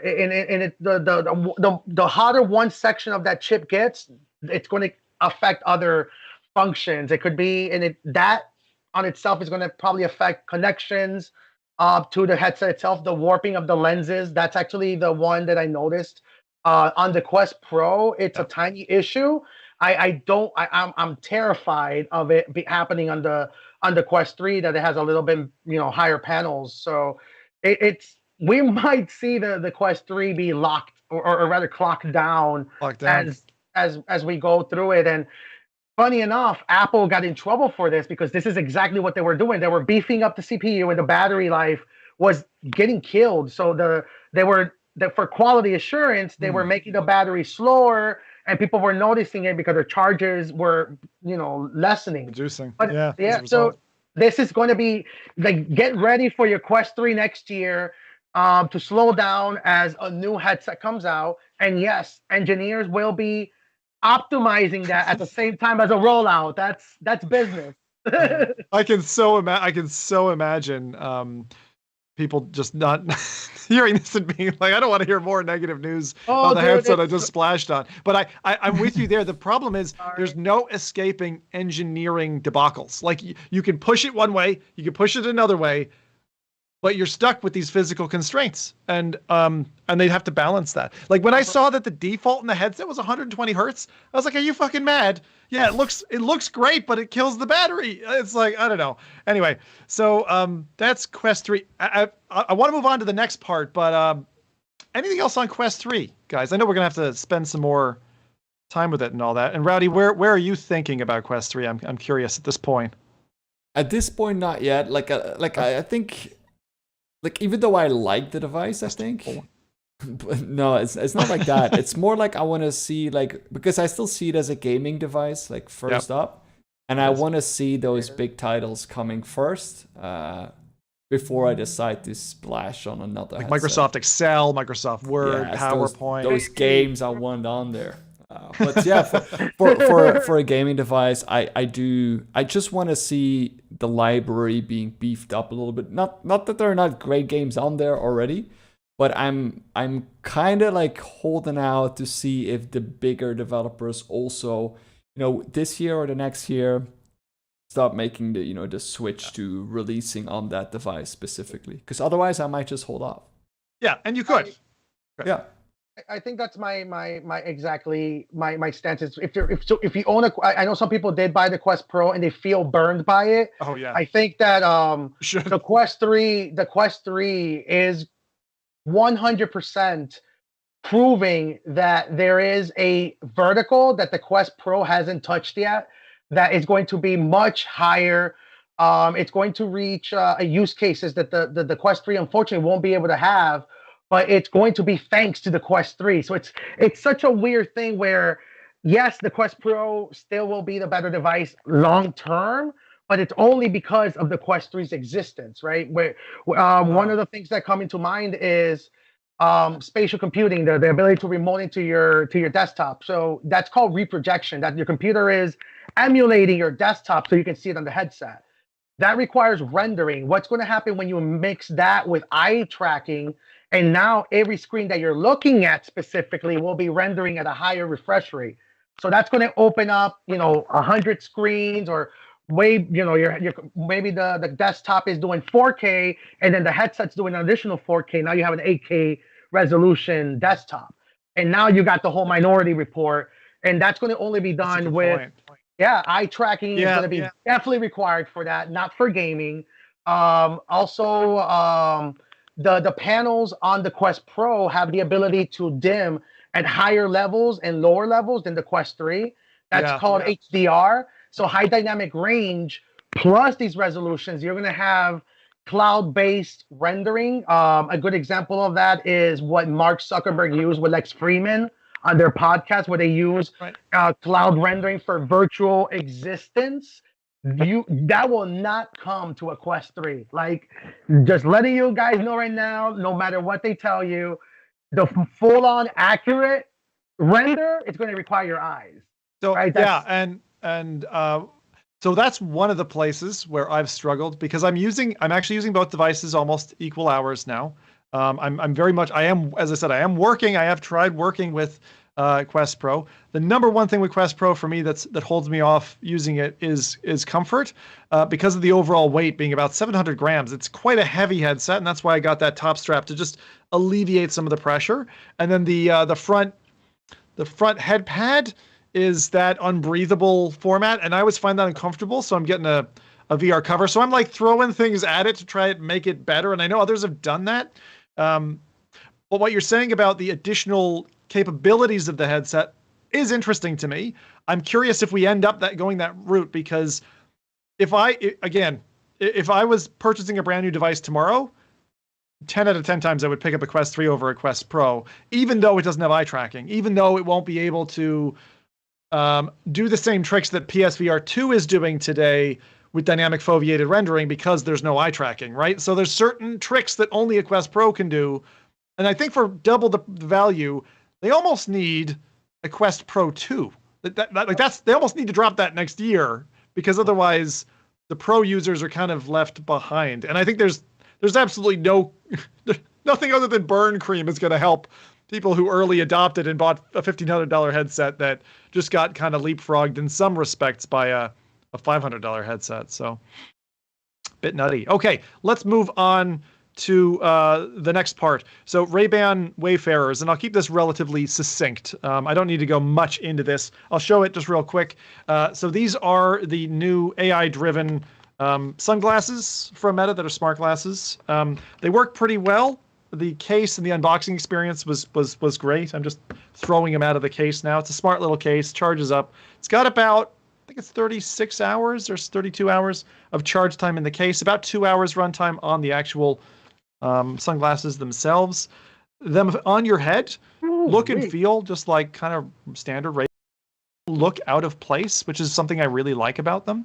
the hotter one section of that chip gets, it's going to affect other functions. It could be, that on itself is going to probably affect connections to the headset itself. The warping of the lenses, that's actually the one that I noticed on the Quest Pro. It's a tiny issue. I'm terrified of it happening on the Quest 3, that it has a little bit higher panels. So we might see the Quest 3 be locked or rather clocked down as we go through it. And funny enough, Apple got in trouble for this because this is exactly what they were doing. They were beefing up the CPU and the battery life was getting killed. So for quality assurance, they were making the battery slower, and people were noticing it because their charges were, lessening. Reducing. But yeah, so this is going to be like, get ready for your Quest 3 next year. to slow down as a new headset comes out. And yes, engineers will be optimizing that at the same time as a rollout. That's business. I can so imagine people just not hearing this and being like, I don't want to hear more negative news about the headset I just splashed on. But I'm with you there. The problem is there's no escaping engineering debacles. Like you can push it one way, you can push it another way, but you're stuck with these physical constraints, and they'd have to balance that. Like when I saw that the default in the headset was 120 hertz, I was like, "Are you fucking mad?" Yeah, it looks great, but it kills the battery. It's like, I don't know. Anyway, so that's Quest 3. I want to move on to the next part, but anything else on Quest 3, guys? I know we're gonna have to spend some more time with it and all that. And Rowdy, where are you thinking about Quest 3? I'm curious at this point. At this point, not yet. I think. Like, even though I like the device, I think. But no, it's not like that. It's more like I want to see, like, because I still see it as a gaming device, like, first up. And I want to see those big titles coming first before I decide to splash on another like headset. Microsoft Excel, Microsoft Word, PowerPoint. Those games I want on there. But yeah, for a gaming device, I just want to see the library being beefed up a little bit. Not that there are not great games on there already, but I'm kind of like holding out to see if the bigger developers also, this year or the next year, start making the switch to releasing on that device specifically. Because otherwise, I might just hold off. Yeah, and you could. Yeah. I think that's my stance. Is if you own I know some people did buy the Quest Pro and they feel burned by it. Oh yeah. I think that the Quest 3 is 100% proving that there is a vertical that the Quest Pro hasn't touched yet, that is going to be much higher. It's going to reach use cases that the Quest 3 unfortunately won't be able to have. But it's going to be thanks to the Quest 3. So it's such a weird thing where, yes, the Quest Pro still will be the better device long term, but it's only because of the Quest 3's existence, right? Where one of the things that come into mind is spatial computing, the ability to remote into your desktop. So that's called reprojection, that your computer is emulating your desktop so you can see it on the headset. That requires rendering. What's going to happen when you mix that with eye tracking? And now every screen that you're looking at specifically will be rendering at a higher refresh rate. So that's going to open up, 100 screens, or maybe the desktop is doing 4K and then the headset's doing an additional 4K. Now you have an 8K resolution desktop. And now you got the whole Minority Report. And that's going to only be done with, eye tracking is going to be definitely required for that, not for gaming. The panels on the Quest Pro have the ability to dim at higher levels and lower levels than the Quest 3. That's called HDR. So high dynamic range plus these resolutions, you're going to have cloud-based rendering. A good example of that is what Mark Zuckerberg used with Lex Freeman on their podcast, where they use cloud rendering for virtual existence. That will not come to a Quest 3. Like, just letting you guys know right now, no matter what they tell you, the full-on accurate render is going to require your eyes. So so that's one of the places where I've struggled, because I'm actually using both devices almost equal hours now. As I said, I am working. I have tried working with Quest Pro. The number one thing with Quest Pro for me that holds me off using it is comfort, because of the overall weight being about 700 grams. It's quite a heavy headset, and that's why I got that top strap to just alleviate some of the pressure. And then the front head pad is that unbreathable format, and I always find that uncomfortable, so I'm getting a VR cover. So I'm like throwing things at it to try to make it better, and I know others have done that. But what you're saying about the additional capabilities of the headset is interesting to me. I'm curious if we end up going that route, because if I was purchasing a brand new device tomorrow, 10 out of 10 times I would pick up a Quest 3 over a Quest Pro, even though it doesn't have eye tracking, even though it won't be able to do the same tricks that PSVR 2 is doing today with dynamic foveated rendering because there's no eye tracking, right? So there's certain tricks that only a Quest Pro can do. And I think for double the value, they almost need a Quest Pro 2. They almost need to drop that next year, because otherwise the Pro users are kind of left behind. And I think there's absolutely nothing other than burn cream is going to help people who early adopted and bought a $1,500 headset that just got kind of leapfrogged in some respects by a $500 headset. So a bit nutty. Okay, let's move on to the next part. So Ray-Ban Wayfarers, and I'll keep this relatively succinct. I don't need to go much into this. I'll show it just real quick. So these are the new AI-driven sunglasses from Meta that are smart glasses. They work pretty well. The case and the unboxing experience was great. I'm just throwing them out of the case now. It's a smart little case, charges up. It's got about, I think it's 36 hours or 32 hours of charge time in the case, about 2 hours runtime on the actual sunglasses themselves. Them on your head look and feel just like kind of standard Ray. Look out of place, which is something I really like about them.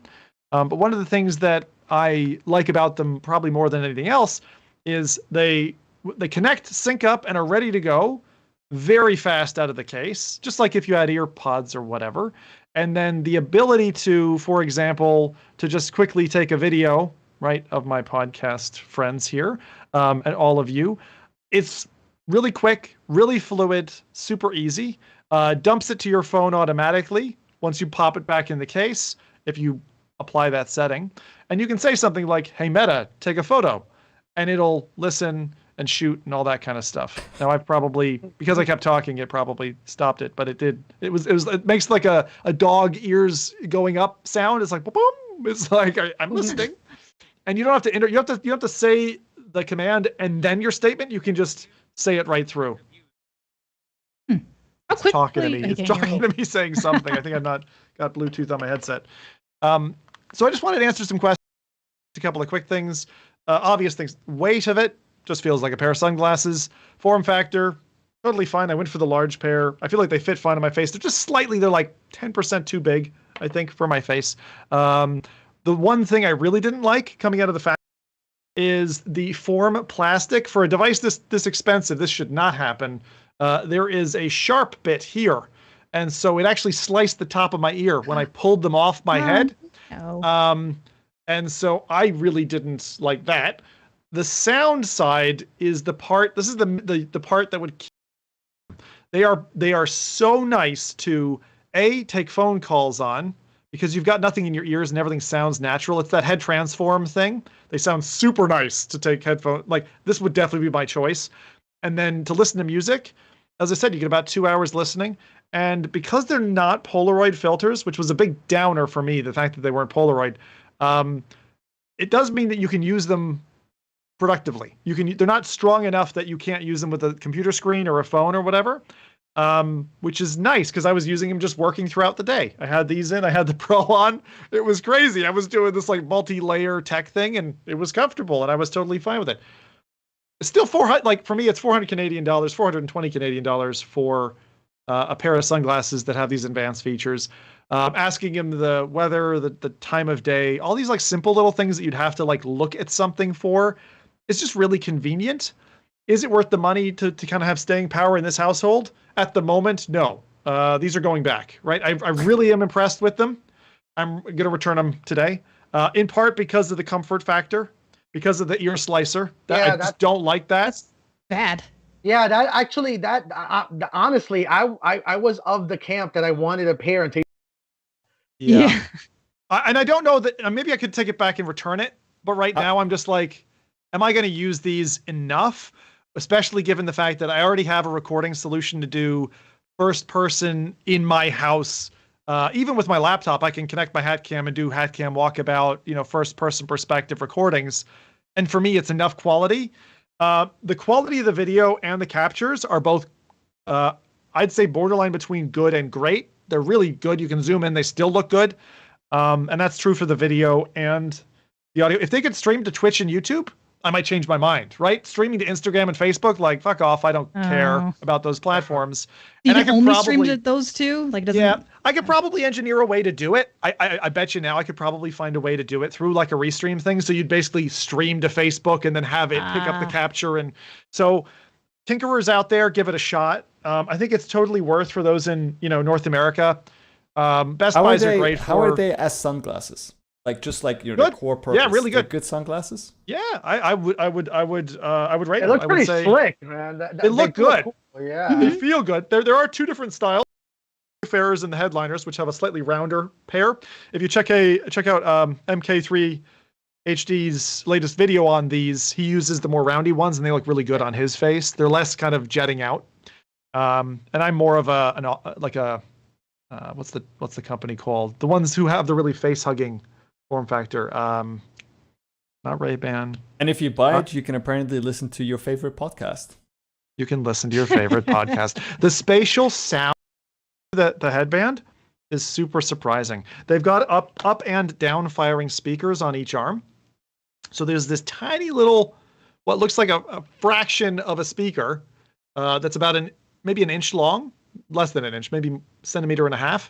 But one of the things that I like about them probably more than anything else is they connect, sync up, and are ready to go very fast out of the case, just like if you had ear pods or whatever. And then the ability to, for example, to just quickly take a video, right, of my podcast friends here, and all of you. It's really quick, really fluid, super easy. Dumps it to your phone automatically once you pop it back in the case, if you apply that setting. And you can say something like, "Hey Meta, take a photo," and it'll listen and shoot and all that kind of stuff. Now I've probably, because I kept talking, it probably stopped it, but it makes like a dog ears going up sound. It's like boom, boom. It's like I'm listening. And you don't have to you have to say the command and then your statement. You can just say it right through. It's talking to me. It's talking to me saying something. I think I've not got Bluetooth on my headset. So I just wanted to answer some questions. A couple of quick things. Obvious things. Weight of it just feels like a pair of sunglasses. Form factor, totally fine. I went for the large pair. I feel like they fit fine on my face. They're like 10% too big, I think, for my face. The one thing I really didn't like coming out of the factory is the form plastic. For a device this expensive, this should not happen. There is a sharp bit here. And so it actually sliced the top of my ear when I pulled them off my head. No. And so I really didn't like that. The sound side is the part, this is the part that would, they are so nice to take phone calls on, because you've got nothing in your ears and everything sounds natural. It's that head transform thing. They sound super nice to take headphones. Like, this would definitely be my choice. And then to listen to music, as I said, you get about 2 hours listening. And because they're not Polaroid filters, which was a big downer for me, the fact that they weren't Polaroid, it does mean that you can use them productively. They're not strong enough that you can't use them with a computer screen or a phone or whatever, which is nice because I was using them just working throughout the day. I had these in, I had the Pro on. It was crazy. I was doing this like multi-layer tech thing, and it was comfortable, and I was totally fine with it. It's still 400. Like, for me, it's 400 Canadian dollars, 420 Canadian dollars for a pair of sunglasses that have these advanced features. Asking him the weather, the time of day, all these like simple little things that you'd have to like look at something for. It's just really convenient. Is it worth the money to kind of have staying power in this household? At the moment, no. These are going back, right? I really am impressed with them. I'm going to return them today, in part because of the comfort factor, because of the ear slicer. I just don't like that. That's bad. Yeah, honestly, I was of the camp that I wanted a pair and take. Yeah. And I don't know that, maybe I could take it back and return it, but right now I'm just like, am I going to use these enough? Especially given the fact that I already have a recording solution to do first person in my house. Even with my laptop, I can connect my hat cam and do hat cam walkabout, first person perspective recordings. And for me, it's enough quality. The quality of the video and the captures are both, I'd say, borderline between good and great. They're really good. You can zoom in, they still look good. And that's true for the video and the audio. If they could stream to Twitch and YouTube, I might change my mind, right? Streaming to Instagram and Facebook, like, fuck off. I don't care about those platforms. You and can only stream to those two? Like, doesn't... Yeah, I could probably engineer a way to do it. I bet you now I could probably find a way to do it through like a restream thing. So you'd basically stream to Facebook and then have it pick up the capture. And so tinkerers out there, give it a shot. I think it's totally worth for those in, North America. Best Buys are great for... How are they as sunglasses? Like just like the core purpose. Yeah, really good. They're good sunglasses. Yeah, I would rate them. It looks pretty slick, man. They look good. Cool. Yeah, they feel good. There are two different styles: Wayfarers and the Headliners, which have a slightly rounder pair. If you check out MK3 HD's latest video on these, he uses the more roundy ones, and they look really good on his face. They're less kind of jetting out. And I'm more of what's the company called? The ones who have the really face hugging form factor. Not Ray-Ban. And if you buy it, you can apparently listen to your favorite podcast. You can listen to your favorite podcast. The spatial sound, the headband, is super surprising. They've got up and down firing speakers on each arm. So there's this tiny little, what looks like a fraction of a speaker that's about maybe an inch long, less than an inch, maybe 1.5 centimeters.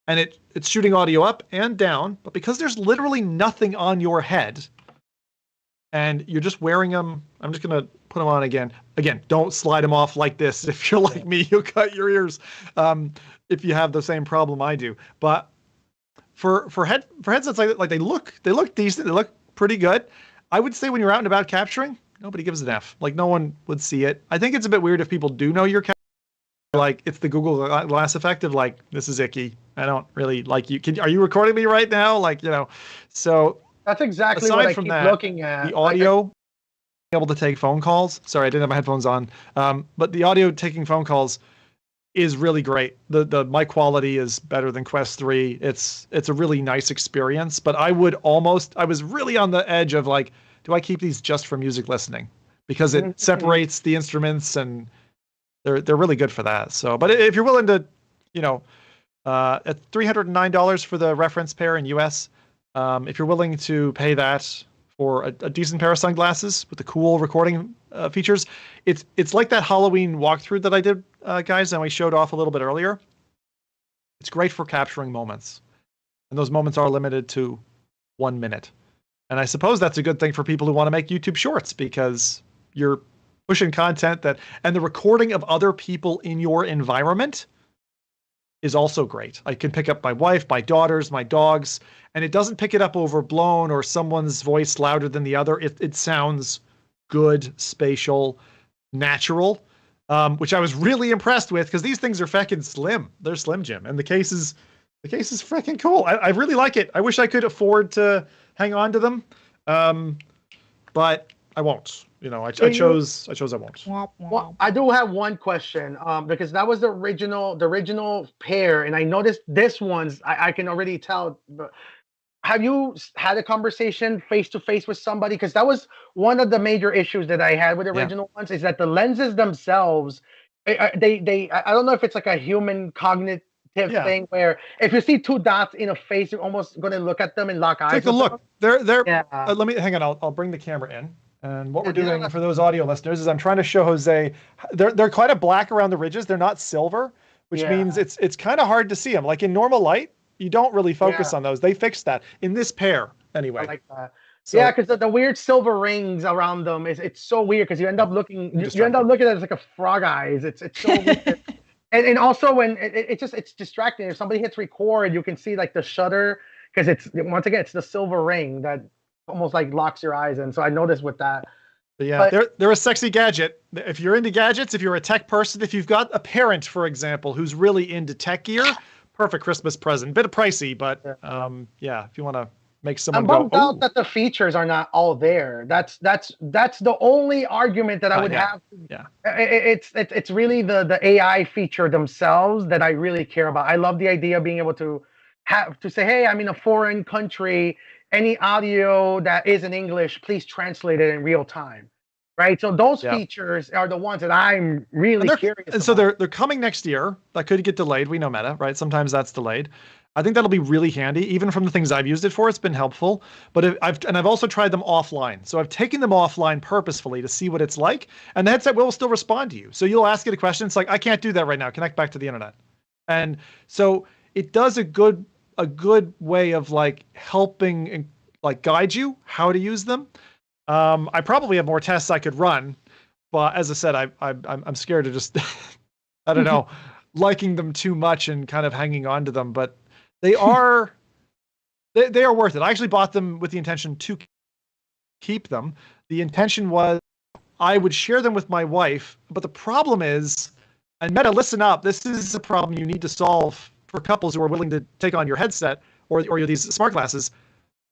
And it's shooting audio up and down, but because there's literally nothing on your head and you're just wearing them, I'm just going to put them on again. Again, don't slide them off like this. If you're like me, you'll cut your ears if you have the same problem I do. But for headsets like they look decent, they look pretty good. I would say when you're out and about capturing, nobody gives an F. Like no one would see it. I think it's a bit weird if people do know you're capturing. Like it's the Google Glass effect of like, this is icky. I don't really like you. Are you recording me right now? Like, so that's exactly what I keep looking at. The audio, being able to take phone calls. Sorry, I didn't have my headphones on. But the audio taking phone calls is really great. The mic quality is better than Quest 3. It's a really nice experience. But I was really on the edge of like, do I keep these just for music listening? Because it separates the instruments and they're really good for that. So, but if you're willing to, at $309 for the reference pair in US, if you're willing to pay that for a decent pair of sunglasses with the cool recording features, it's like that Halloween walkthrough that I did, guys, and we showed off a little bit earlier. It's great for capturing moments, and those moments are limited to 1 minute. And I suppose that's a good thing for people who want to make YouTube shorts because you're pushing content and the recording of other people in your environment is also great. I can pick up my wife, my daughters, my dogs, and it doesn't pick it up overblown or someone's voice louder than the other. It sounds good, spatial, natural, which I was really impressed with because these things are fucking slim. They're Slim Jim, and the case is freaking cool. I really like it. I wish I could afford to hang on to them, but I won't. I chose I won't. Well, I do have one question, because that was the original pair, and I noticed this one's. I can already tell. Have you had a conversation face to face with somebody? Because that was one of the major issues that I had with the original ones. Is that the lenses themselves, they I don't know if it's like a human cognitive thing where if you see two dots in a face, you're almost going to look at them and lock eyes. Take a look. They're let me hang on. I'll bring the camera in. And what we're doing for those audio listeners is I'm trying to show Jose. They're kind of black around the ridges. They're not silver, which means it's kind of hard to see them. Like in normal light, you don't really focus on those. They fixed that in this pair anyway. I like that. So, because the weird silver rings around them it's so weird because you end up looking at it as like a frog eyes. It's so weird. And also when it's distracting. If somebody hits record, you can see like the shutter because it's the silver ring that almost like locks your eyes in. So I noticed with that. But they're a sexy gadget. If you're into gadgets, if you're a tech person, if you've got a parent, for example, who's really into tech gear, perfect Christmas present. Bit of pricey, but if you want to make someone I'm bummed out that the features are not all there. That's the only argument that I would have. Yeah. It's really the AI feature themselves that I really care about. I love the idea of being able to have to say, hey, I'm in a foreign country. Any audio that is in English, please translate it in real time, right? So those features are the ones that I'm really curious about. And so they're coming next year. That could get delayed. We know Meta, right? Sometimes that's delayed. I think that'll be really handy. Even from the things I've used it for, it's been helpful. But I've also tried them offline. So I've taken them offline purposefully to see what it's like, and the headset will still respond to you. So you'll ask it a question. It's like, I can't do that right now. Connect back to the internet. And so it does a good way of like helping and like guide you how to use them. I probably have more tests I could run, but as I said, I'm scared of just I don't know, liking them too much and kind of hanging on to them. But they are worth it. I actually bought them with the intention to keep them. The intention was I would share them with my wife, but the problem is, and Meta, listen up, this is a problem you need to solve for couples who are willing to take on your headset or these smart glasses.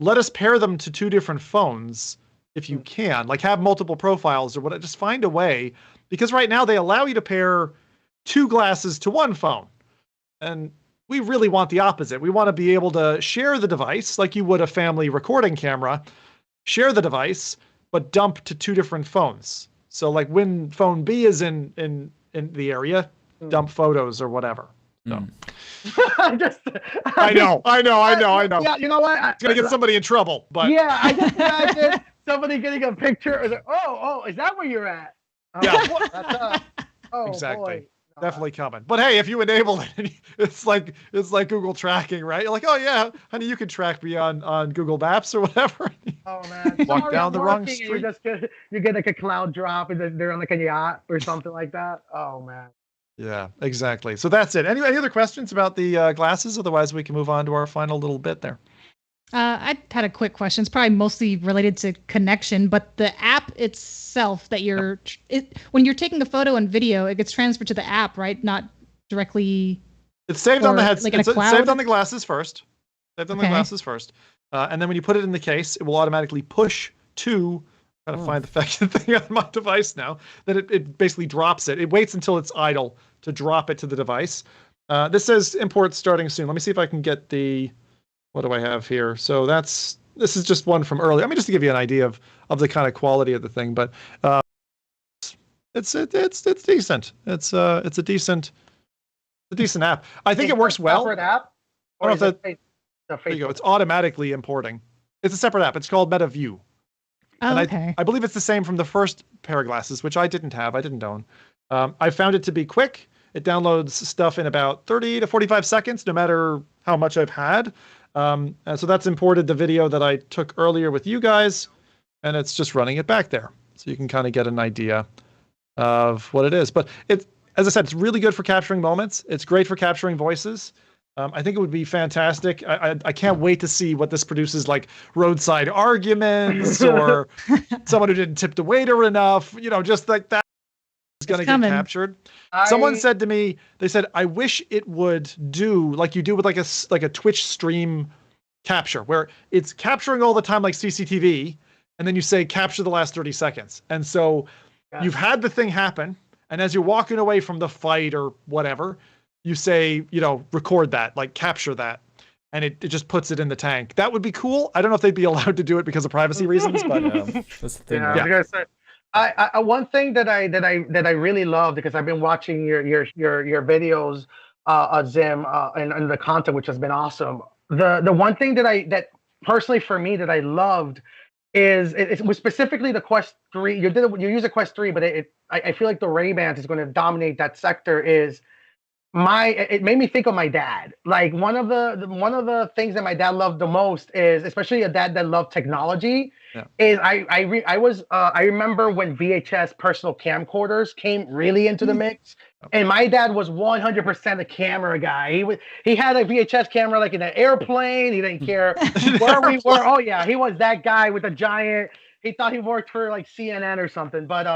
Let us pair them to 2 different phones if you can, like have multiple profiles or whatever. Just find a way, because right now they allow you to pair 2 glasses to 1 phone. And we really want the opposite. We want to be able to share the device like you would a family recording camera, share the device, but dump to 2 different phones. So like when phone B is in the area, dump photos or whatever. So. I know. Yeah, you know what? It's gonna get somebody in trouble, but yeah, I just imagine somebody getting a picture. Like, oh, is that where you're at? Yeah, that's exactly. Boy. No, definitely coming. But hey, if you enable it, it's like Google tracking, right? You're like, oh yeah, honey, you can track me on Google Maps or whatever. Oh man, walk down the wrong street. You get like a cloud drop, and they're on like a yacht or something like that. Oh man. Yeah, exactly. So that's it. Any other questions about the glasses? Otherwise, we can move on to our final little bit there. I had a quick question. It's probably mostly related to connection, but the app itself that when you're taking a photo and video, it gets transferred to the app, right? Not directly. It's saved on the headset. Like it's saved on the glasses first. Saved on the glasses first. And then when you put it in the case, it will automatically push to. Trying to find the fucking thing on my device now. That it basically drops it. It waits until it's idle to drop it to the device. This says import starting soon. Let me see if I can get the. What do I have here? So this is just one from earlier. I mean, just to give you an idea of the kind of quality of the thing, but it's decent. It's a decent app. I think it works well. Separate app? I don't know if that, there you go. It's automatically importing. It's a separate app. It's called MetaView. Oh, and okay. I believe it's the same from the first pair of glasses, which I didn't have. I didn't own. I found it to be quick. It downloads stuff in about 30 to 45 seconds, no matter how much I've had. And so that's imported the video that I took earlier with you guys, and it's just running it back there. So you can kind of get an idea of what it is. But as I said, it's really good for capturing moments. It's great for capturing voices. I think it would be fantastic. I can't wait to see what this produces, like roadside arguments or someone who didn't tip the waiter enough, just like that is going to get captured. Someone said to me, they said, I wish it would do like you do with like a Twitch stream capture, where it's capturing all the time like CCTV, and then you say capture the last 30 seconds. And so you've had the thing happen, and as you're walking away from the fight or whatever, you say, record that, like capture that, and it just puts it in the tank. That would be cool. I don't know if they'd be allowed to do it because of privacy reasons, but that's the thing. One thing that I really love, because I've been watching your videos, Zim, and the content, which has been awesome. The one thing that personally for me that I loved is it was specifically the Quest 3. You use a Quest 3, but I feel like the Ray-Bans is going to dominate that sector. It made me think of my dad. Like one of the things that my dad loved the most is, especially a dad that loved technology, is I remember when VHS personal camcorders came really into the mix, and my dad was 100% a camera guy. He had a VHS camera like in an airplane. He didn't care where we were. Oh yeah, he was that guy with a giant. He thought he worked for like CNN or something, but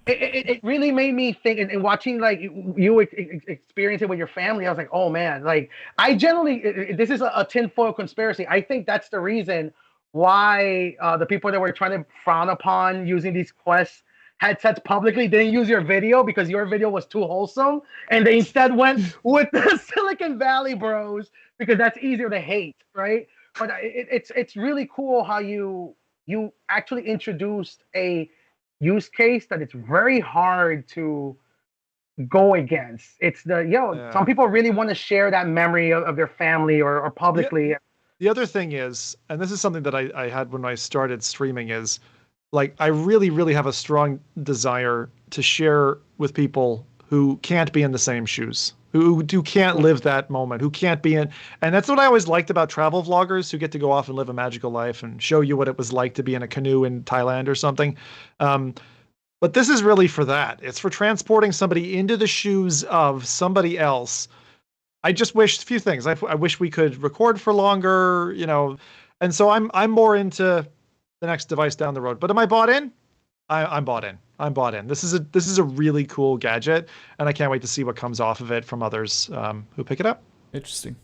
It really made me think, and watching like you experience it with your family, I was like, oh man, like I generally, this is a tinfoil conspiracy. I think that's the reason why the people that were trying to frown upon using these Quest headsets publicly didn't use your video, because your video was too wholesome, and they instead went with the Silicon Valley bros because that's easier to hate, right? But it's really cool how you actually introduced a use case that it's very hard to go against. It's some people really want to share that memory of their family or publicly. The other thing is, and this is something that I had when I started streaming, is like I really, really have a strong desire to share with people who can't be in the same shoes, who can't live that moment, who can't be in. And that's what I always liked about travel vloggers who get to go off and live a magical life and show you what it was like to be in a canoe in Thailand or something. But this is really for that. It's for transporting somebody into the shoes of somebody else. I just wish a few things. I wish we could record for longer, and so I'm more into the next device down the road. But am I bought in? I'm bought in. I'm bought in. This is a really cool gadget, and I can't wait to see what comes off of it from others who pick it up. Interesting.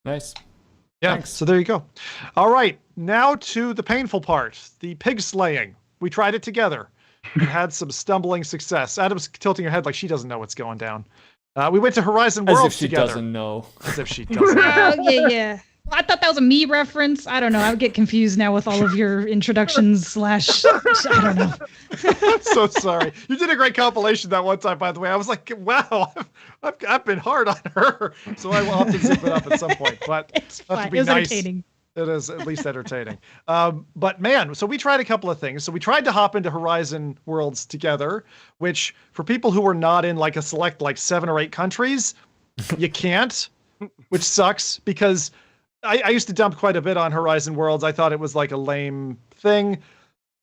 Nice. Yeah. Thanks. So there you go. All right. Now to the painful part, the pig slaying. We tried it together. It had some stumbling success. Adam's tilting her head like she doesn't know what's going down. We went to Horizon Worlds together. As if she doesn't know. As if she doesn't know. Oh, yeah. Well, I thought that was a me reference. I don't know. I would get confused now with all of your introductions / I don't know. So sorry. You did a great compilation that one time, by the way. I was like, wow, I've been hard on her. So I will have to zip it up at some point. But It's that fine. would be It was nice. entertaining. It is at least entertaining. But man, so we tried a couple of things. So we tried to hop into Horizon Worlds together, which for people who were not in like a select 7 or 8 countries, you can't, which sucks because I used to dump quite a bit on Horizon Worlds. I thought it was like a lame thing.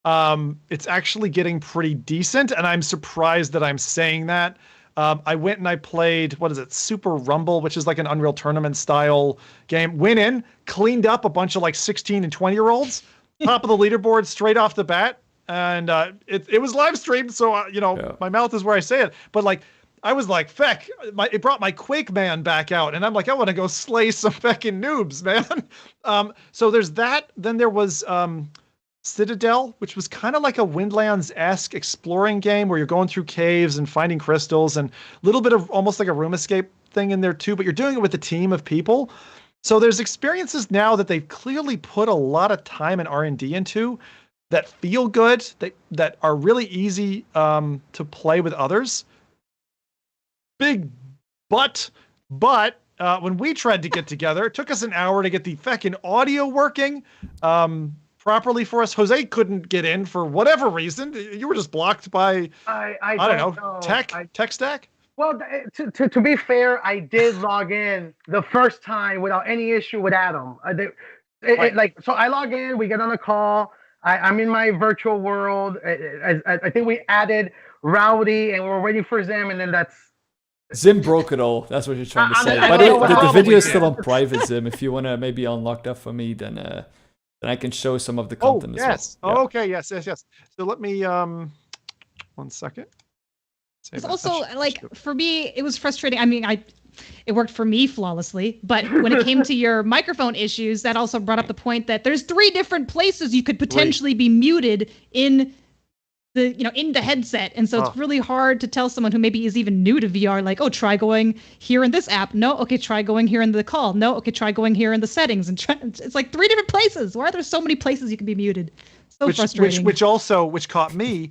It's actually getting pretty decent, and I'm surprised that I'm saying that. I went and I played, Super Rumble, which is like an Unreal Tournament style game. Went in, cleaned up a bunch of 16 and 20-year-olds, top of the leaderboard straight off the bat. And it was live streamed, so, my mouth is where I say it. But I was like, feck, it brought my Quake man back out. And I'm like, I want to go slay some feckin' noobs, man. So there's that. Then there was Citadel, which was kind of like a Windlands-esque exploring game where you're going through caves and finding crystals and a little bit of almost like a room escape thing in there too, but you're doing it with a team of people. So there's experiences now that they've clearly put a lot of time and R&D into that feel good, that are really easy to play with others. Big but when we tried to get together, it took us an hour to get the feckin' audio working properly for us. Jose couldn't get in for whatever reason. You were just blocked by I don't know. Tech stack. Well, to be fair, I did log in the first time without any issue with Adam. So I log in, we get on a call. I'm in my virtual world. I think we added Rowdy, and we're waiting for Zim, and then Zim broke it all. That's what you're trying to say. But the video is still on private, Zim. If you want to maybe unlock that for me, then I can show some of the content as well. Oh, okay. Yes. So let me, 1 second. It's also for me, it was frustrating. I mean, it worked for me flawlessly, but when it came to your microphone issues, that also brought up the point that there's 3 different places you could potentially be muted in the headset. And so it's really hard to tell someone who maybe is even new to VR, like, oh, try going here in this app. No. Okay. Try going here in the call. No. Okay. Try going here in the settings. And it's like 3 different places. Why are there so many places you can be muted? So frustrating. Which caught me.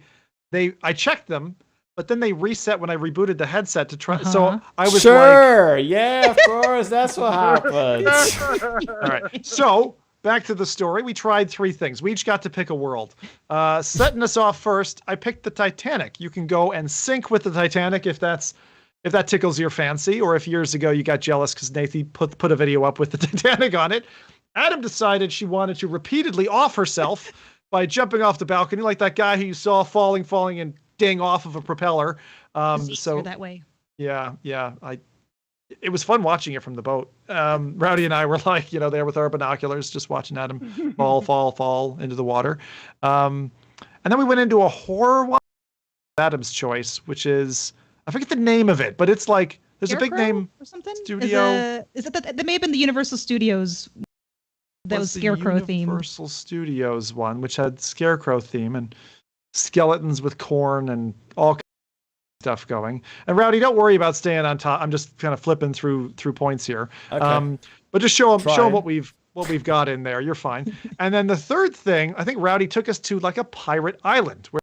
I checked them, but then they reset when I rebooted the headset to try. So I was yeah, of course. That's what happens. All right. So back to the story. We tried 3 things. We each got to pick a world. Setting us off first, I picked the Titanic. You can go and sync with the Titanic if that tickles your fancy, or if years ago you got jealous because Nathan put a video up with the Titanic on it. Adam decided she wanted to repeatedly off herself by jumping off the balcony like that guy who you saw falling and ding off of a propeller. So that way. Yeah. It was fun watching it from the boat. Rowdy and I were there with our binoculars, just watching Adam fall into the water. And then we went into a horror one, Adam's choice, which is, I forget the name of it, but it's like, there's a big name or something. Studio. Is it that may have been the Universal Studios? That was Scarecrow theme. Universal Studios one, which had Scarecrow theme and skeletons with corn and all stuff going. And Rowdy, don't worry about staying on top. I'm just kind of flipping through points here. Okay. But just show them what we've got in there. You're fine. And then the third thing, I think Rowdy took us to like a pirate island where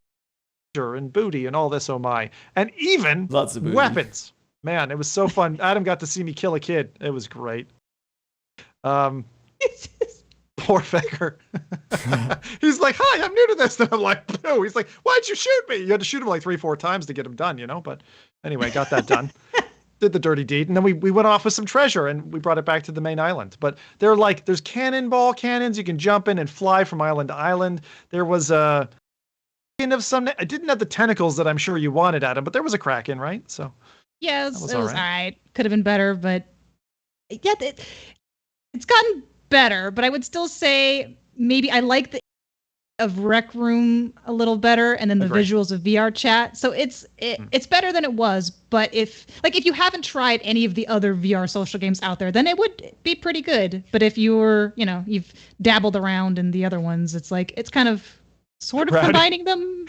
and booty and all this, oh my. And even Lots of booty. weapons. Man, it was so fun. Adam got to see me kill a kid. It was great. Poor Fecker. He's like, hi, I'm new to this. And I'm like, boo. He's like, why'd you shoot me? You had to shoot him like 3-4 times to get him done, But anyway, got that done. Did the dirty deed. And then we went off with some treasure and we brought it back to the main island. But they're like, there's cannonball cannons. You can jump in and fly from island to island. There was a of some, I didn't have the tentacles that I'm sure you wanted, Adam, but there was a Kraken, right? So yeah, it was all right. right. Could have been better, but yeah, it's gotten better. But I would still say maybe I like the of Rec Room a little better, and then the visuals of VR chat. So it's better than it was. But if you haven't tried any of the other VR social games out there, then it would be pretty good. But if you're you've dabbled around in the other ones, it's like it's kind of sort of combining them,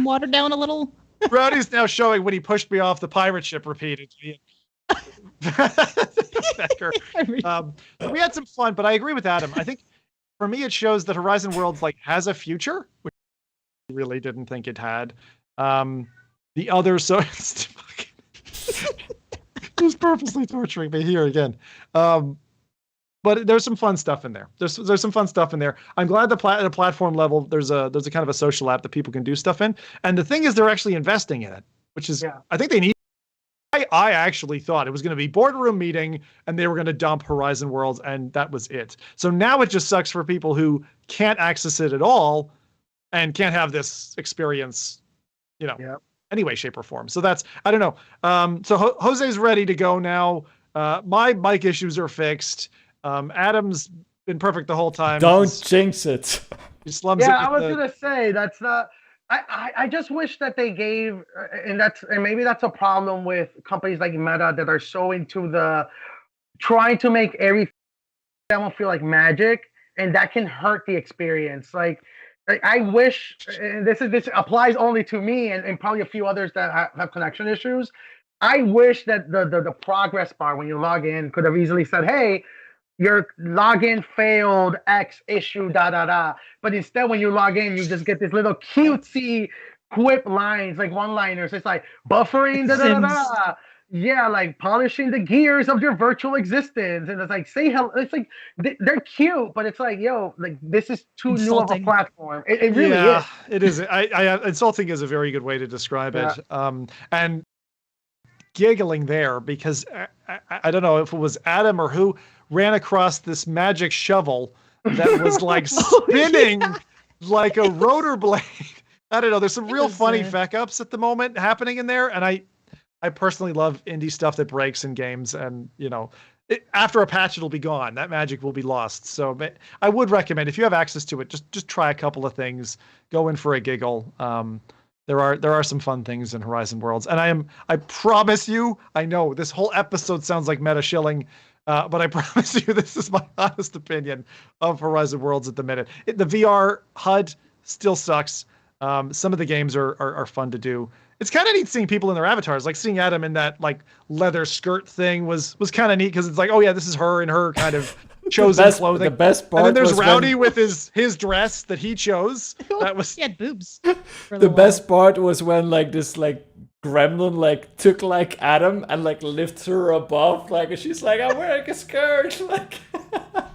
watered down a little. Rowdy's now showing when he pushed me off the pirate ship repeatedly. We had some fun, but I agree with Adam. I think for me, it shows that Horizon Worlds has a future, which I really didn't think it had. The other, so it's purposely torturing me here again. But there's some fun stuff in there. There's some fun stuff in there. I'm glad at a platform level, there's a kind of a social app that people can do stuff in. And the thing is, they're actually investing in it, which is, I think they need. I actually thought it was going to be boardroom meeting and they were going to dump Horizon Worlds and that was it. So now it just sucks for people who can't access it at all and can't have this experience, any way, shape, or form. So that's, I don't know. So Jose's ready to go now. My mic issues are fixed. Adam's been perfect the whole time. Don't jinx it. He slums it. I was gonna say that's not. I just wish that they gave, and maybe that's a problem with companies like Meta that are so into the trying to make everything that will feel like magic, and that can hurt the experience. Like I wish, and this applies only to me and probably a few others that have connection issues. I wish that the progress bar when you log in could have easily said, hey, your login failed, X issue, But instead, when you log in, you just get this little cutesy quip lines, like one-liners. It's like buffering, Yeah, like polishing the gears of your virtual existence. And it's like, say hello. It's like, they're cute, but it's like, yo, like this is too new of a platform. It really is. It is. Insulting is a very good way to describe it. And giggling there because I don't know if it was Adam or who ran across this magic shovel that was like spinning like a rotor blade. I don't know. There's some real funny feck ups at the moment happening in there. And I personally love indie stuff that breaks in games. And, after a patch, it'll be gone. That magic will be lost. So I would recommend if you have access to it, just try a couple of things, go in for a giggle. There are some fun things in Horizon Worlds. And I promise you, I know this whole episode sounds like meta shilling, but I promise you this is my honest opinion of Horizon Worlds at the minute. The VR HUD still sucks. Some of the games are fun to do. It's kind of neat seeing people in their avatars, like seeing Adam in that like leather skirt thing was kind of neat because it's like, oh yeah, this is her in her kind of chosen clothing. The best part. And then there's Rowdy with his dress that he chose. That was he had boobs. The best part was when this gremlin took Adam and lifts her above and she's like, I'm wearing a skirt.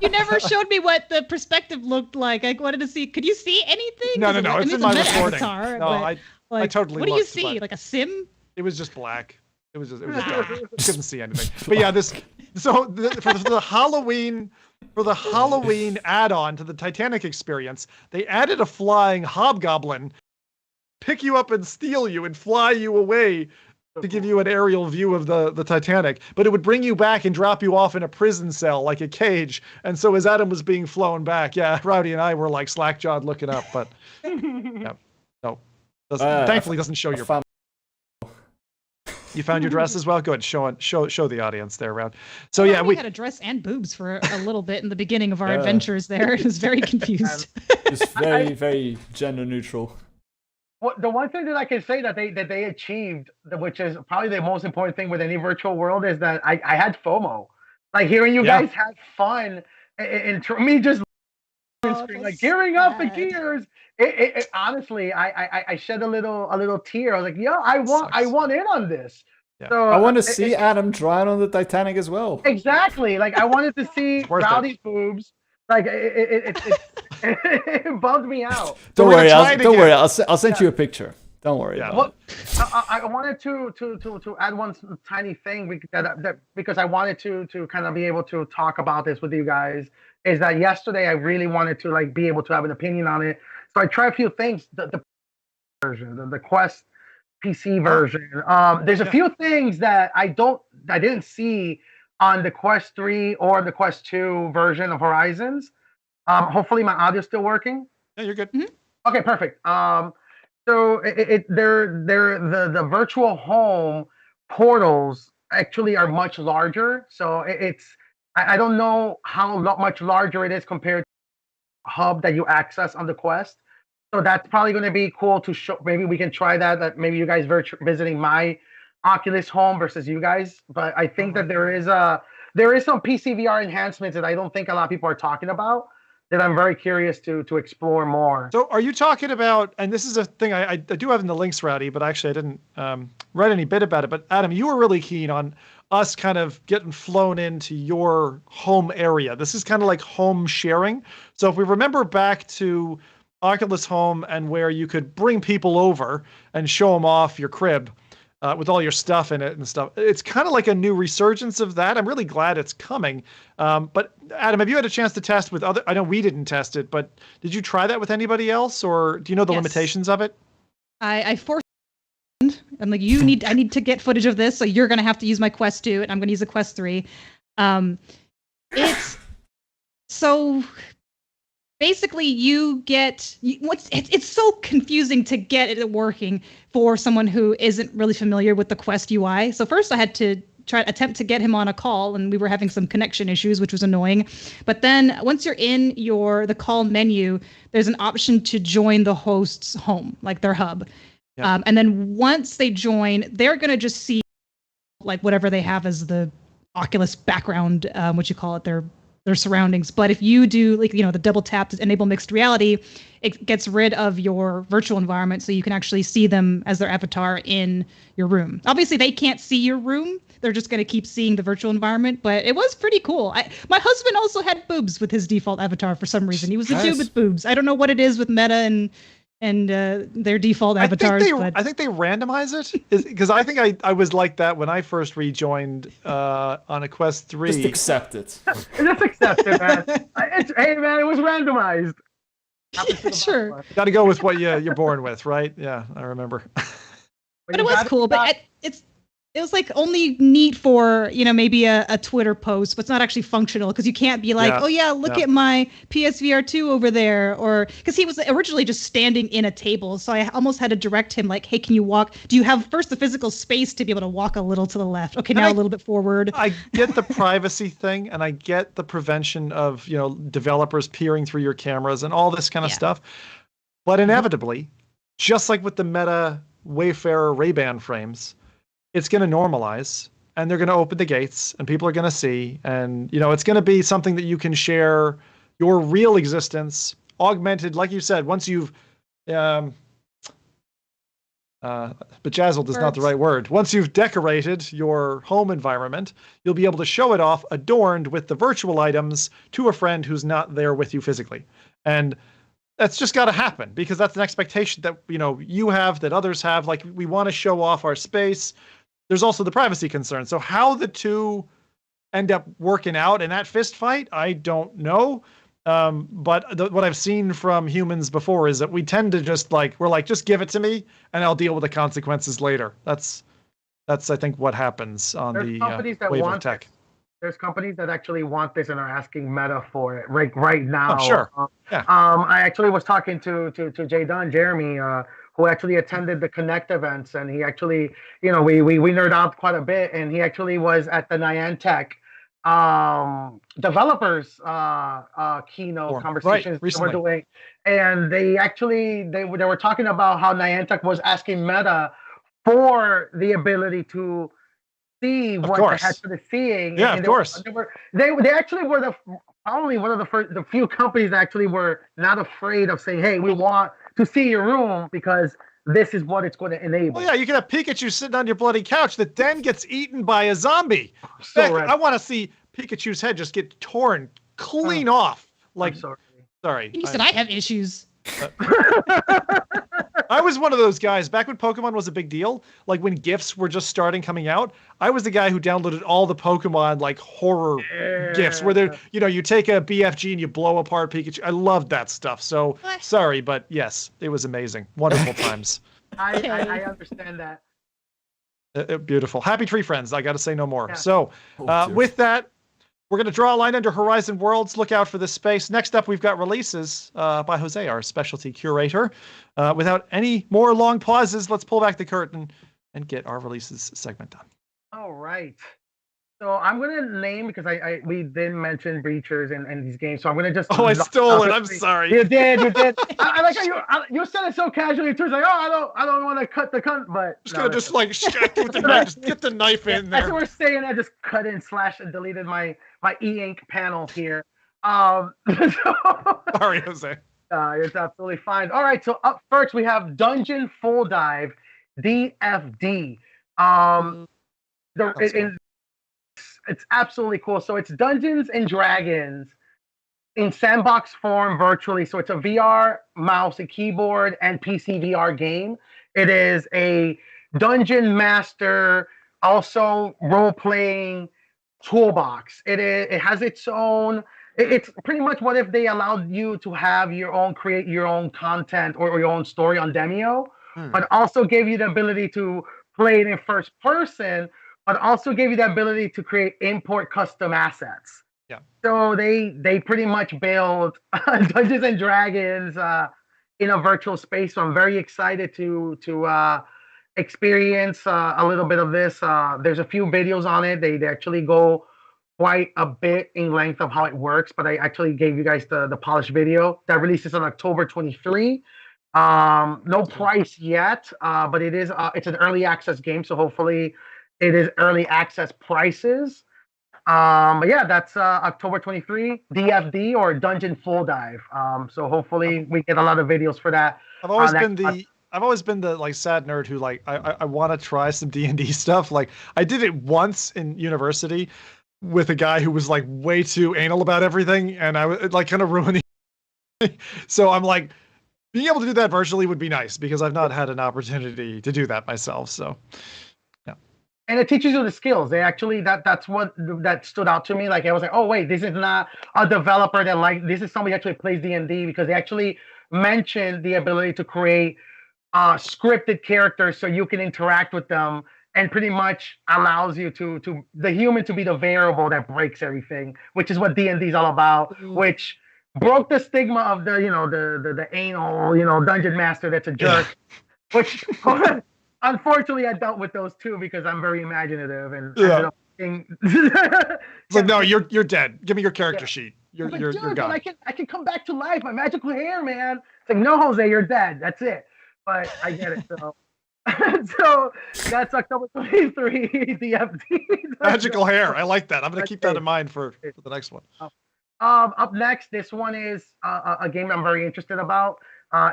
You never showed me what the perspective looked like. I wanted to see. Could you see anything? No. It's in my recording. Avatar, no, I totally. What do you see? Like a sim? It was just black. It was dark. I couldn't see anything. But yeah, for the Halloween add-on to the Titanic experience, they added a flying hobgoblin, pick you up and steal you and fly you away to give you an aerial view of the Titanic. But it would bring you back and drop you off in a prison cell, like a cage. And so as Adam was being flown back, Rowdy and I were like slack-jawed looking up, but thankfully doesn't show your. You found your dress as well? Good. Show the audience there, Round. So we had a dress and boobs for a little bit in the beginning of our adventures there. It was very confused. It's very, very gender neutral. Well, the one thing that I can say that they achieved, which is probably the most important thing with any virtual world, is that I had FOMO. Like hearing you guys had fun and me just screen, like gearing up the gears. It honestly, I shed a little tear. I was like, yo, I want in on this. Yeah. So I want to see Adam trying on the Titanic as well. Exactly. Like I wanted to see worth Rowdy's boobs. Like it bummed me out. Don't we're worry, gonna try it don't again. worry. I'll send you a picture. Don't worry. Yeah. About Well, I wanted to add one tiny thing because I wanted to kind of be able to talk about this with you guys. Is that yesterday I really wanted to like be able to have an opinion on it. So I tried a few things. The version, the Quest PC version. There's a few things that I didn't see on the Quest 3 or the Quest 2 version of Horizons. Hopefully my audio's still working. Yeah, you're good. Mhm. Okay, perfect. So the virtual home portals actually are much larger. So I don't know how much larger it is compared to the hub that you access on the Quest. So that's probably going to be cool to show. Maybe we can try that. That maybe you guys visiting my Oculus home versus you guys. But I think that there is some PC VR enhancements that I don't think a lot of people are talking about, that I'm very curious to explore more. So are you talking about, and this is a thing I do have in the links, Rowdy, but actually I didn't write any bit about it. But Adam, you were really keen on us kind of getting flown into your home area. This is kind of like home sharing. So if we remember back to Oculus Home and where you could bring people over and show them off your crib with all your stuff in it and stuff. It's kind of like a new resurgence of that. I'm really glad it's coming. But Adam, have you had a chance to test with other? I know we didn't test it, but did you try that with anybody else, or do you know the limitations of it? I forced. I'm like, I need to get footage of this, so you're gonna have to use my Quest 2, and I'm gonna use a Quest 3. It's so basically it's so confusing to get it working for someone who isn't really familiar with the Quest UI. So first I had to attempt to get him on a call, and we were having some connection issues, which was annoying. But then once you're in the call menu, there's an option to join the host's home, like their hub. Yep. And then once they join, they're going to just see like whatever they have as the Oculus background, what you call it, their surroundings. But if you do the double tap to enable mixed reality, it gets rid of your virtual environment, so you can actually see them as their avatar in your room. Obviously, they can't see your room. They're just going to keep seeing the virtual environment, but it was pretty cool. My husband also had boobs with his default avatar for some reason. He was a dude with boobs. I don't know what it is with Meta and their default avatars. I think they randomize it, because I think I was like that when I first rejoined on a Quest 3. Just accept it. Just accept it, man. Hey, man, it was randomized. Sure. Got to go with what you're born with, right? Yeah, I remember. But it was cool. But it was like only neat for, maybe a Twitter post, but it's not actually functional, because you can't be like, look at my PSVR 2 over there, or because he was originally just standing in a table. So I almost had to direct him like, hey, can you walk? Do you have first the physical space to be able to walk a little to the left? Okay, now a little bit forward. I get the privacy thing, and I get the prevention of, developers peering through your cameras and all this kind of stuff. But inevitably, just like with the Meta Wayfarer Ray-Ban frames, it's going to normalize, and they're going to open the gates, and people are going to see, and it's going to be something that you can share your real existence, augmented, like you said. Once you've bejazzled is not the right word. Once you've decorated your home environment, you'll be able to show it off adorned with the virtual items to a friend who's not there with you physically, and that's just got to happen, because that's an expectation that you have, that others have. Like, we want to show off our space. There's also the privacy concern. So how the two end up working out in that fist fight, I don't know. But what I've seen from humans before is that we tend to just just give it to me, and I'll deal with the consequences later. That's I think what happens on the wave of tech. There's companies that actually want this and are asking Meta for it right now. Oh, sure. I actually was talking to Jeremy, who actually attended the Connect events, and he actually, we nerd out quite a bit, and he actually was at the Niantic developers keynote conversations that we're doing, and they were talking about how Niantic was asking Meta for the ability to see what the heck they're seeing. Yeah, of course. They actually were the probably one of the few companies that actually were not afraid of saying, "Hey, we want to see your room because this is what it's going to enable." Well, yeah, you can have Pikachu sitting on your bloody couch that then gets eaten by a zombie. So Heck, red. I want to see Pikachu's head just get torn clean off. Like, I'm sorry. You said I have issues. I was one of those guys back when Pokemon was a big deal. Like when GIFs were just starting coming out, I was the guy who downloaded all the Pokemon like horror GIFs where they, you take a BFG and you blow apart Pikachu. I loved that stuff. So sorry, but yes, it was amazing. Wonderful times. I understand that. Beautiful. Happy tree friends. I got to say no more. Yeah. So with that, we're going to draw a line under Horizon Worlds. Look out for this space. Next up, we've got releases by Jose, our specialty curator. Without any more long pauses, let's pull back the curtain and get our releases segment done. All right. So I'm going to name, because we didn't mention Breachers and these games, so I'm going to just... Oh, I stole it. I'm sorry. You did. I like how you said it so casually. It was like, oh, I don't want to cut the cunt, but... Just going to just like with the knife, just get the knife in there. As we're saying, I just cut in, slash, and deleted my e-ink panel here. So, sorry, Jose. It's absolutely fine. All right, so up first we have Dungeon Full Dive, DFD. It's absolutely cool. So it's Dungeons and Dragons in sandbox form virtually. So it's a VR mouse, a keyboard, and PC VR game. It is a dungeon master, also role-playing toolbox. It has its own... It's pretty much what if they allowed you to have create your own content or your own story on Demio, but also gave you the ability to play it in first person, but also gave you the ability to import custom assets. Yeah. So they pretty much build Dungeons and Dragons in a virtual space. So I'm very excited to experience a little bit of this. There's a few videos on it. They actually go quite a bit in length of how it works, but I actually gave you guys the polished video that releases on October 23. No price yet, but it's an early access game, so hopefully it is early access prices. But yeah, that's October 23, DFD or Dungeon Full Dive. So hopefully we get a lot of videos for that. I've always been the like sad nerd who like I want to try some D&D stuff. Like I did it once in university with a guy who was like way too anal about everything, and I was like kind of ruining. So I'm like, being able to do that virtually would be nice because I've not had an opportunity to do that myself. So, yeah. And it teaches you the skills. They actually that's what that stood out to me. Like I was like, oh wait, this is not a developer this is somebody who actually plays D&D, because they actually mentioned the ability to create scripted characters so you can interact with them, and pretty much allows you to the human to be the variable that breaks everything, which is what D&D is all about, which broke the stigma of the anal, dungeon master that's a jerk, which unfortunately I dealt with those too because I'm very imaginative and it's like, no, you're dead. Give me your character sheet. You're gone. I can come back to life. My magical hair, man. It's like, no, Jose, you're dead. That's it. But I get it. So so that's October 23, DFD. Magical hair. I like that. I'm going to keep that in mind for the next one. Up next, this one is a game I'm very interested about.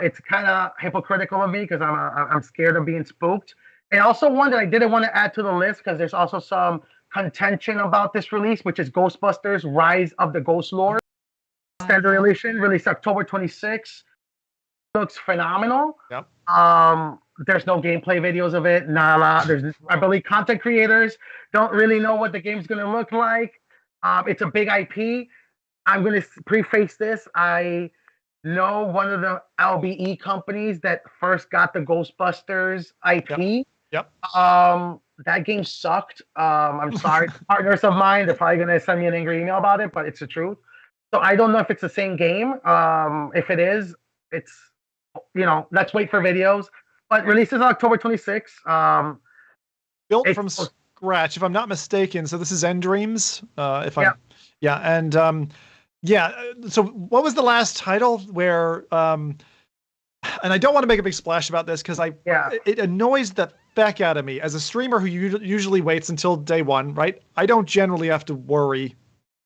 It's kind of hypocritical of me because I'm scared of being spooked. And also one that I didn't want to add to the list because there's also some contention about this release, which is Ghostbusters Rise of the Ghost Lord. Standard edition, released October 26. Looks phenomenal. Yep. There's no gameplay videos of it. Not a lot. I believe content creators don't really know what the game's going to look like. It's a big IP. I'm going to preface this. I know one of the LBE companies that first got the Ghostbusters IP. Yep. That game sucked. I'm sorry, partners of mine. They're probably going to send me an angry email about it, but it's the truth. So I don't know if it's the same game. If it is, it's, let's wait for videos. But releases October 26. Built from scratch, if I'm not mistaken. So this is End Dreams. So what was the last title where? And I don't want to make a big splash about this because it annoys the feck out of me as a streamer who usually waits until day one. Right? I don't generally have to worry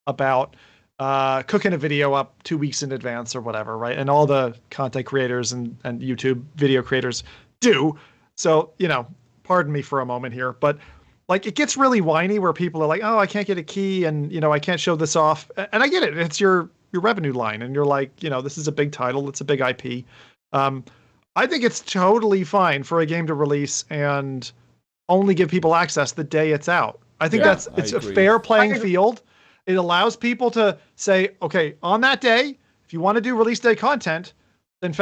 about cooking a video up 2 weeks in advance or whatever, right? And all the content creators and YouTube video creators do. So, pardon me for a moment here, but like it gets really whiny where people are like, oh, I can't get a key and, I can't show this off. And I get it. It's your revenue line. And you're like, this is a big title. It's a big IP. I think it's totally fine for a game to release and only give people access the day it's out. I think it's a fair playing field. It allows people to say, okay, on that day, if you want to do release day content, then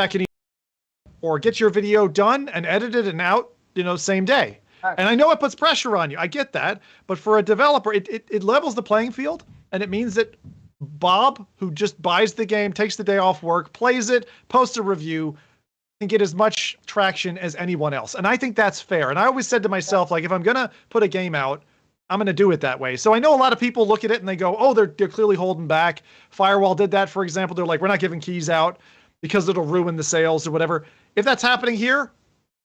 or get your video done and edited and out, same day. And I know it puts pressure on you. I get that. But for a developer, it levels the playing field. And it means that Bob, who just buys the game, takes the day off work, plays it, posts a review, can get as much traction as anyone else. And I think that's fair. And I always said to myself, like, if I'm going to put a game out, I'm going to do it that way. So I know a lot of people look at it and they go, oh, they're clearly holding back. Firewall did that, for example. They're like, we're not giving keys out because it'll ruin the sales or whatever. If that's happening here,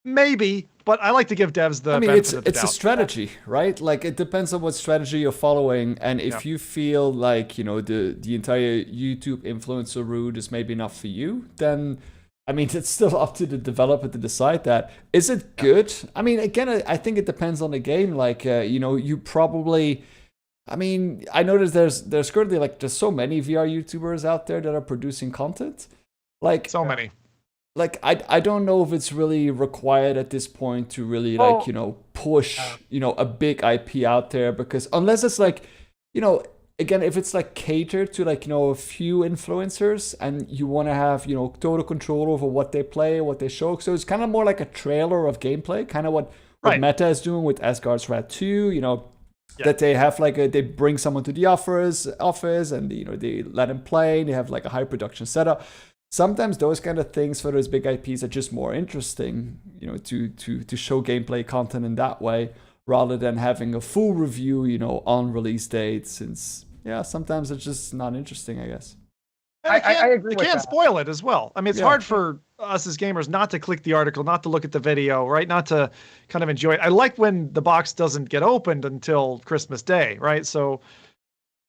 maybe, but I like to give devs the benefit of the doubt. It's a strategy, right? Like it depends on what strategy you're following. And if you feel like, the entire YouTube influencer route is maybe not for you, then it's still up to the developer to decide that. Is it good? Again, I think it depends on the game. Like, you probably, I know there's currently there's so many VR YouTubers out there that are producing content. Like so many. Like, I don't know if it's really required at this point to really push, a big IP out there, because unless it's again, if it's catered to a few influencers and you want to have total control over what they play, what they show, so it's kind of more like a trailer of gameplay, kind of what Meta is doing with Asgard's Wrath 2, that they have they bring someone to the office and they let him play, and they have a high production setup. Sometimes those kind of things for those big IPs are just more interesting, to show gameplay content in that way, rather than having a full review, on release date, since, sometimes it's just not interesting, I guess. I agree with that. You can't spoil it as well. It's hard for us as gamers not to click the article, not to look at the video, right? Not to kind of enjoy it. I like when the box doesn't get opened until Christmas Day, right? So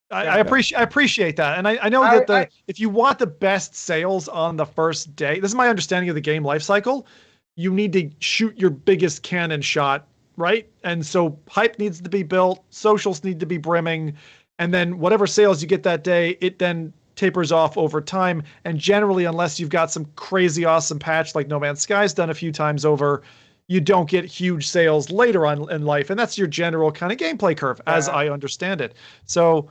I appreciate that. And I know that if you want the best sales on the first day, this is my understanding of the game life cycle, you need to shoot your biggest cannon shot, right? And so hype needs to be built, socials need to be brimming, and then whatever sales you get that day, it then tapers off over time. And generally, unless you've got some crazy awesome patch like No Man's Sky's done a few times over, you don't get huge sales later on in life. And that's your general kind of gameplay curve, as I understand it. So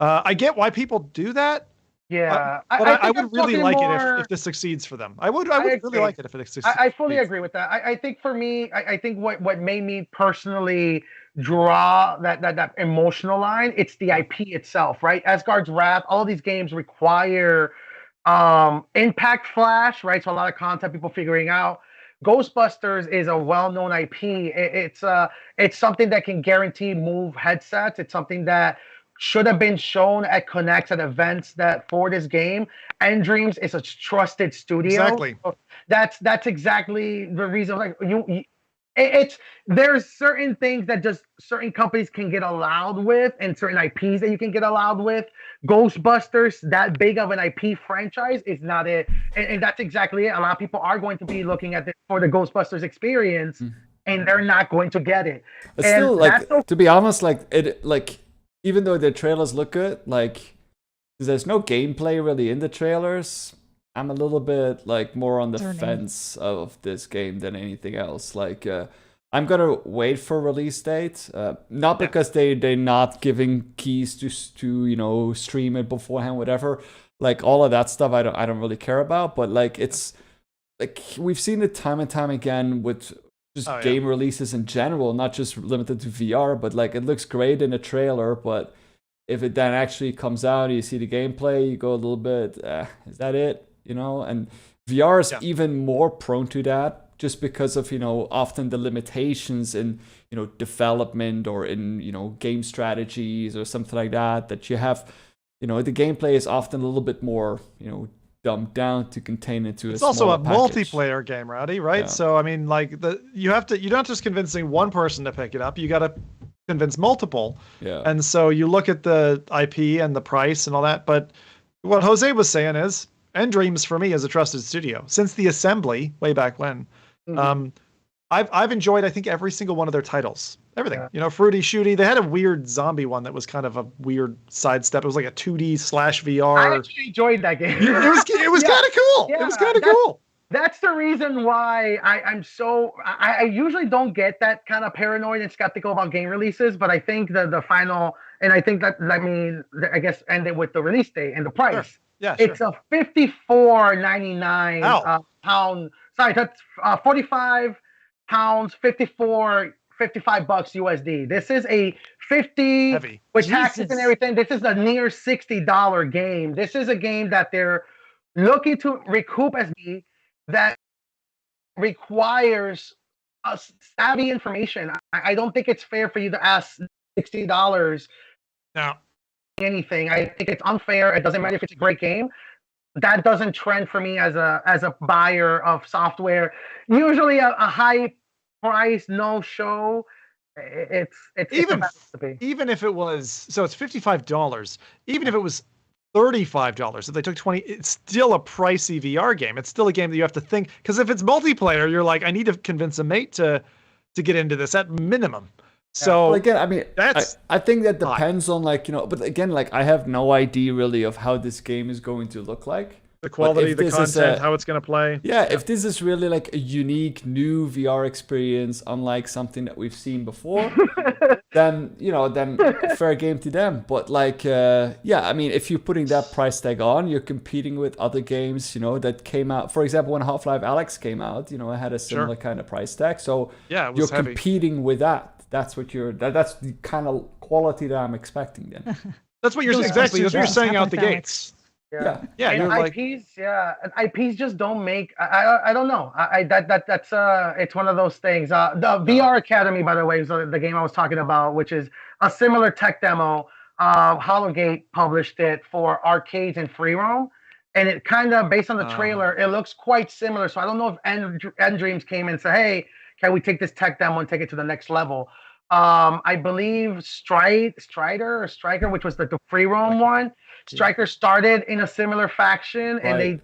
I get why people do that. Yeah, but I would really like it if this succeeds for them. I would really like it if it succeeds. I fully agree with that. I think for me, I think what made me personally draw that emotional line, it's the IP itself, right? Asgard's Wrath, all these games require impact flash, right? So a lot of content people figuring out. Ghostbusters is a well-known IP. It's something that can guarantee move headsets. It's something that should have been shown at Connects at events that for this game. End Dreams is a trusted studio. Exactly. So that's exactly the reason. There's certain things that just certain companies can get allowed with, and certain IPs that you can get allowed with. Ghostbusters, that big of an IP franchise, is not it, and that's exactly it. A lot of people are going to be looking at this for the Ghostbusters experience, and they're not going to get it. But still, to be honest, even though the trailers look good, there's no gameplay really in the trailers. I'm a little bit more on the fence of this game than anything else. I'm gonna wait for release date, not because they're not giving keys to stream it beforehand, whatever. All of that stuff, I don't really care about. But it's we've seen it time and time again with just game releases in general, not just limited to VR, but it looks great in a trailer, but if it then actually comes out, you see the gameplay, you go a little bit, is that it? And VR is even more prone to that, just because of, often the limitations in, development or in, game strategies or something like that you have, the gameplay is often a little bit more, dumbed down to contain it to it's a also a package. Multiplayer game, Rowdy, right? So you don't just convincing one person to pick it up. You got to convince multiple. Yeah. And so you look at the IP and the price and all that. But what Jose was saying is, Dreams for me is a trusted studio since the assembly way back when. I've enjoyed, I think, every single one of their titles. Everything. Yeah. You know, Fruity Shooty. They had a weird zombie one that was kind of a weird sidestep. It was like a 2D / VR. I actually enjoyed that game. It was Yeah. kind of cool. Yeah, It was kind of cool. That's the reason why I usually don't get that kind of paranoid and skeptical about game releases, but I think the final, and I think that, I guess, ended with the release date and the price. Sure. Yeah, It's a $54.99 pound. Sorry, that's 45 pounds, 55 bucks USD. This is a 50 Heavy. with taxes and Jesus. everything. This is a near $60 game. This is a game that they're looking to recoup as me that requires savvy information. I don't think it's fair for you to ask $60 No. anything. I think it's unfair. It doesn't matter if it's a great game. That doesn't trend for me as a buyer of software. Usually a high price, no show. It's Even- a recipe. Even if it was, so it's $55. Even if it was $35, if they took 20, it's still a pricey VR game. It's still a game that you have to think, because if it's multiplayer, you're like, I need to convince a mate to get into this at minimum. So Well, again, I mean, that's I think that high. depends on, like, you know, but again, like, I have no idea really of how this game is going to look like. the quality, if the this is content, a- how it's going to play. Yeah, if this is really like a unique new VR experience, unlike something that we've seen before, then, you know, then fair game to them. But like, yeah, I mean, if you're putting that price tag on, you're competing with other games, you know, that came out. For example, when Half-Life Alyx came out, you know, it had a similar kind of price tag. So Yeah, it you're was heavy. competing with that. That's what that's the kind of quality that I'm expecting then. That's what you're Those exactly. That's what you're questions saying out the happen with gates. Yeah. Yeah, and you're like, IPs, and IPs just don't make. I don't know. That's it's one of those things. The VR Academy, by the way, is the game I was talking about, which is a similar tech demo. Hologate published it for arcades and free roam, and it kind of, based on the trailer, it looks quite similar. So I don't know if End Dreams came and said, "Hey, can we take this tech demo and take it to the next level?" I believe Strider, which was the free roam one. Striker started in a similar faction, and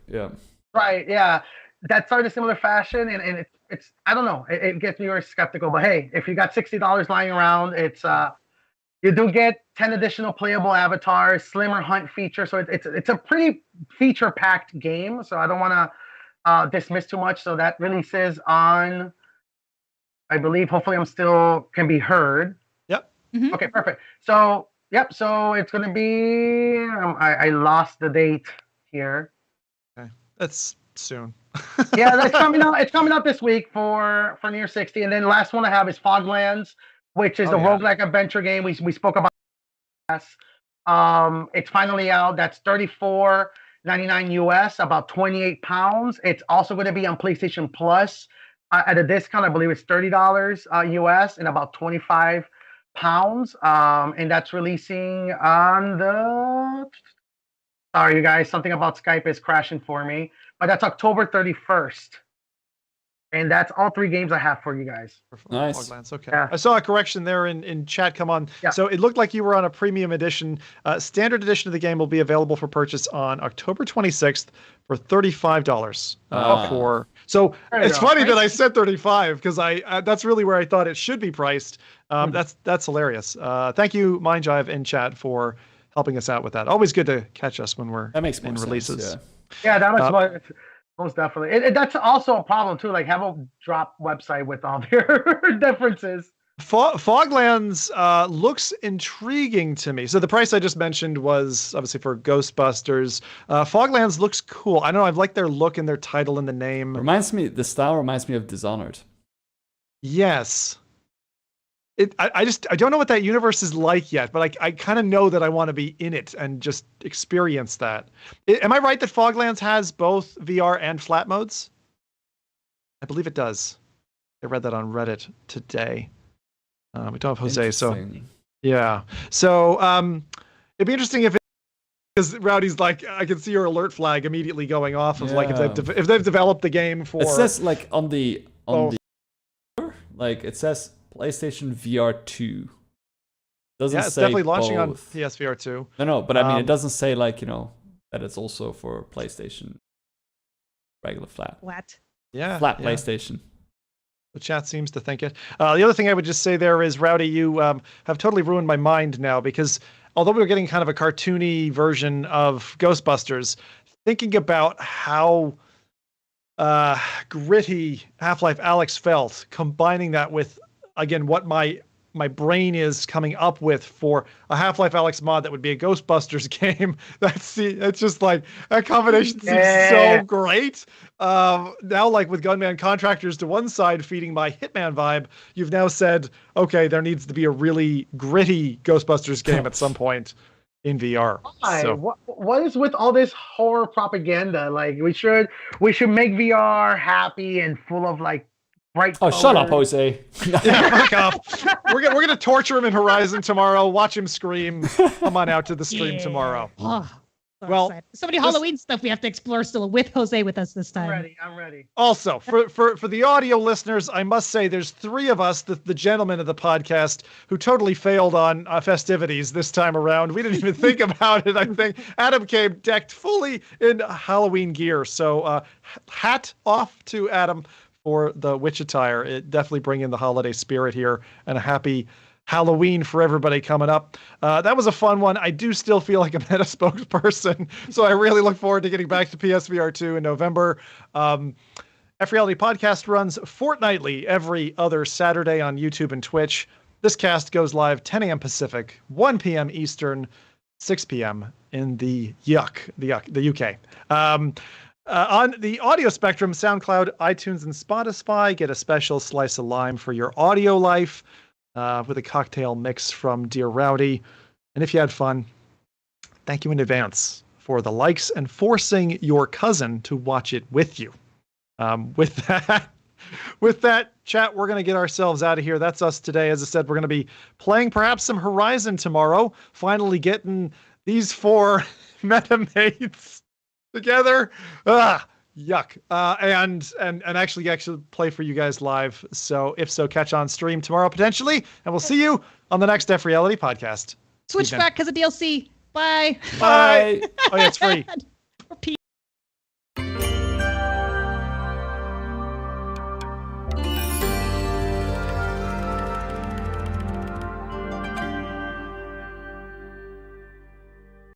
that started in a similar fashion, and it's I don't know, it gets me very skeptical. But hey, if you got $60 lying around, it's you do get 10 additional playable avatars, slimmer hunt feature, so it's a pretty feature packed game. So I don't want to dismiss too much. So that releases on, I believe, hopefully I'm still can be heard. Yep. Mhm. Okay, perfect. So yep, so it's gonna be I lost the date here. that's soon. Yeah, that's coming out. It's coming out this week for near 60. And then the last one I have is Foglands, which is a roguelike adventure game we spoke about. It's finally out. That's $34.99 US, about 28 pounds. It's also going to be on PlayStation Plus at a discount. I believe it's $30 US and about 25 pounds. And that's releasing on the. Sorry, you guys. Something about Skype is crashing for me. But that's October 31st. And that's all three games I have for you guys. Nice. Foglands, okay. Yeah. I saw a correction there in chat come on. Yeah. So it looked like you were on a premium edition. Standard edition of the game will be available for purchase on October 26th for $35. So There you it's go. funny that I said 35 because I that's really where I thought it should be priced. That's hilarious. Thank you, Mindjive in chat, for helping us out with that. Always good to catch us when we're That makes in more releases. sense. Yeah, that was most definitely. That's also a problem too. Like, have a drop website with all their differences. Foglands looks intriguing to me. So the price I just mentioned was obviously for Ghostbusters. Foglands looks cool. I don't know. I've liked their look and their title and the name. The style reminds me of Dishonored. Yes. I don't know what that universe is like yet, but I kind of know that I want to be in it and just experience that. Am I right that Foglands has both VR and flat modes? I believe it does. I read that on Reddit today. We don't have Jose, so Interesting. yeah. So it'd be interesting if, because Rowdy's like, I can see your alert flag immediately going off of like if they've developed the game for. It says like on the like it says PlayStation VR 2. Doesn't Yeah, it's say definitely launching on both. PSVR 2. No, but I mean, it doesn't say like, that it's also for PlayStation, regular flat. Yeah. Flat yeah. PlayStation. The chat seems to think it. The other thing I would just say there is, Rowdy, you have totally ruined my mind now, because although we were getting kind of a cartoony version of Ghostbusters, thinking about how gritty Half-Life Alyx felt, combining that with, again, what my brain is coming up with for a Half-Life Alyx mod that would be a Ghostbusters game. It's just like that combination seems so great. Now, like with Gunman Contractors to one side feeding my Hitman vibe, you've now said, okay, there needs to be a really gritty Ghostbusters game at some point in VR. Why? So. What is with all this horror propaganda? Like we should make VR happy and full of like bright. Oh, shut up, Jose. Yeah, fuck off. We're gonna torture him in Horizon tomorrow. Watch him scream. Come on out to the stream tomorrow. Oh, Well, excited. So many Halloween stuff we have to explore still with Jose with us this time. I'm ready. Also, for the audio listeners, I must say there's three of us, the gentlemen of the podcast, who totally failed on festivities this time around. We didn't even think about it. I think Adam came decked fully in Halloween gear. So hat off to Adam for the witch attire. It definitely bring in the holiday spirit here, and a happy Halloween for everybody coming up. That was a fun one. I do still feel like a meta spokesperson, so I really look forward to getting back to PSVR 2 in November. FReality Podcast runs fortnightly every other Saturday on YouTube and Twitch. This cast goes live 10 a.m. Pacific, 1 p.m. Eastern, 6 p.m. in the UK. On the audio spectrum, SoundCloud, iTunes, and Spotify get a special slice of lime for your audio life with a cocktail mix from Dear Rowdy. And if you had fun, thank you in advance for the likes and forcing your cousin to watch it with you. With that, chat, we're going to get ourselves out of here. That's us today. As I said, we're going to be playing perhaps some Horizon tomorrow, finally getting these four metamates together. Yuck. And actually play for you guys live. So if so, catch on stream tomorrow potentially, and we'll see you on the next FReality podcast. Switch back because of DLC. Bye. Bye. Oh yeah, it's free.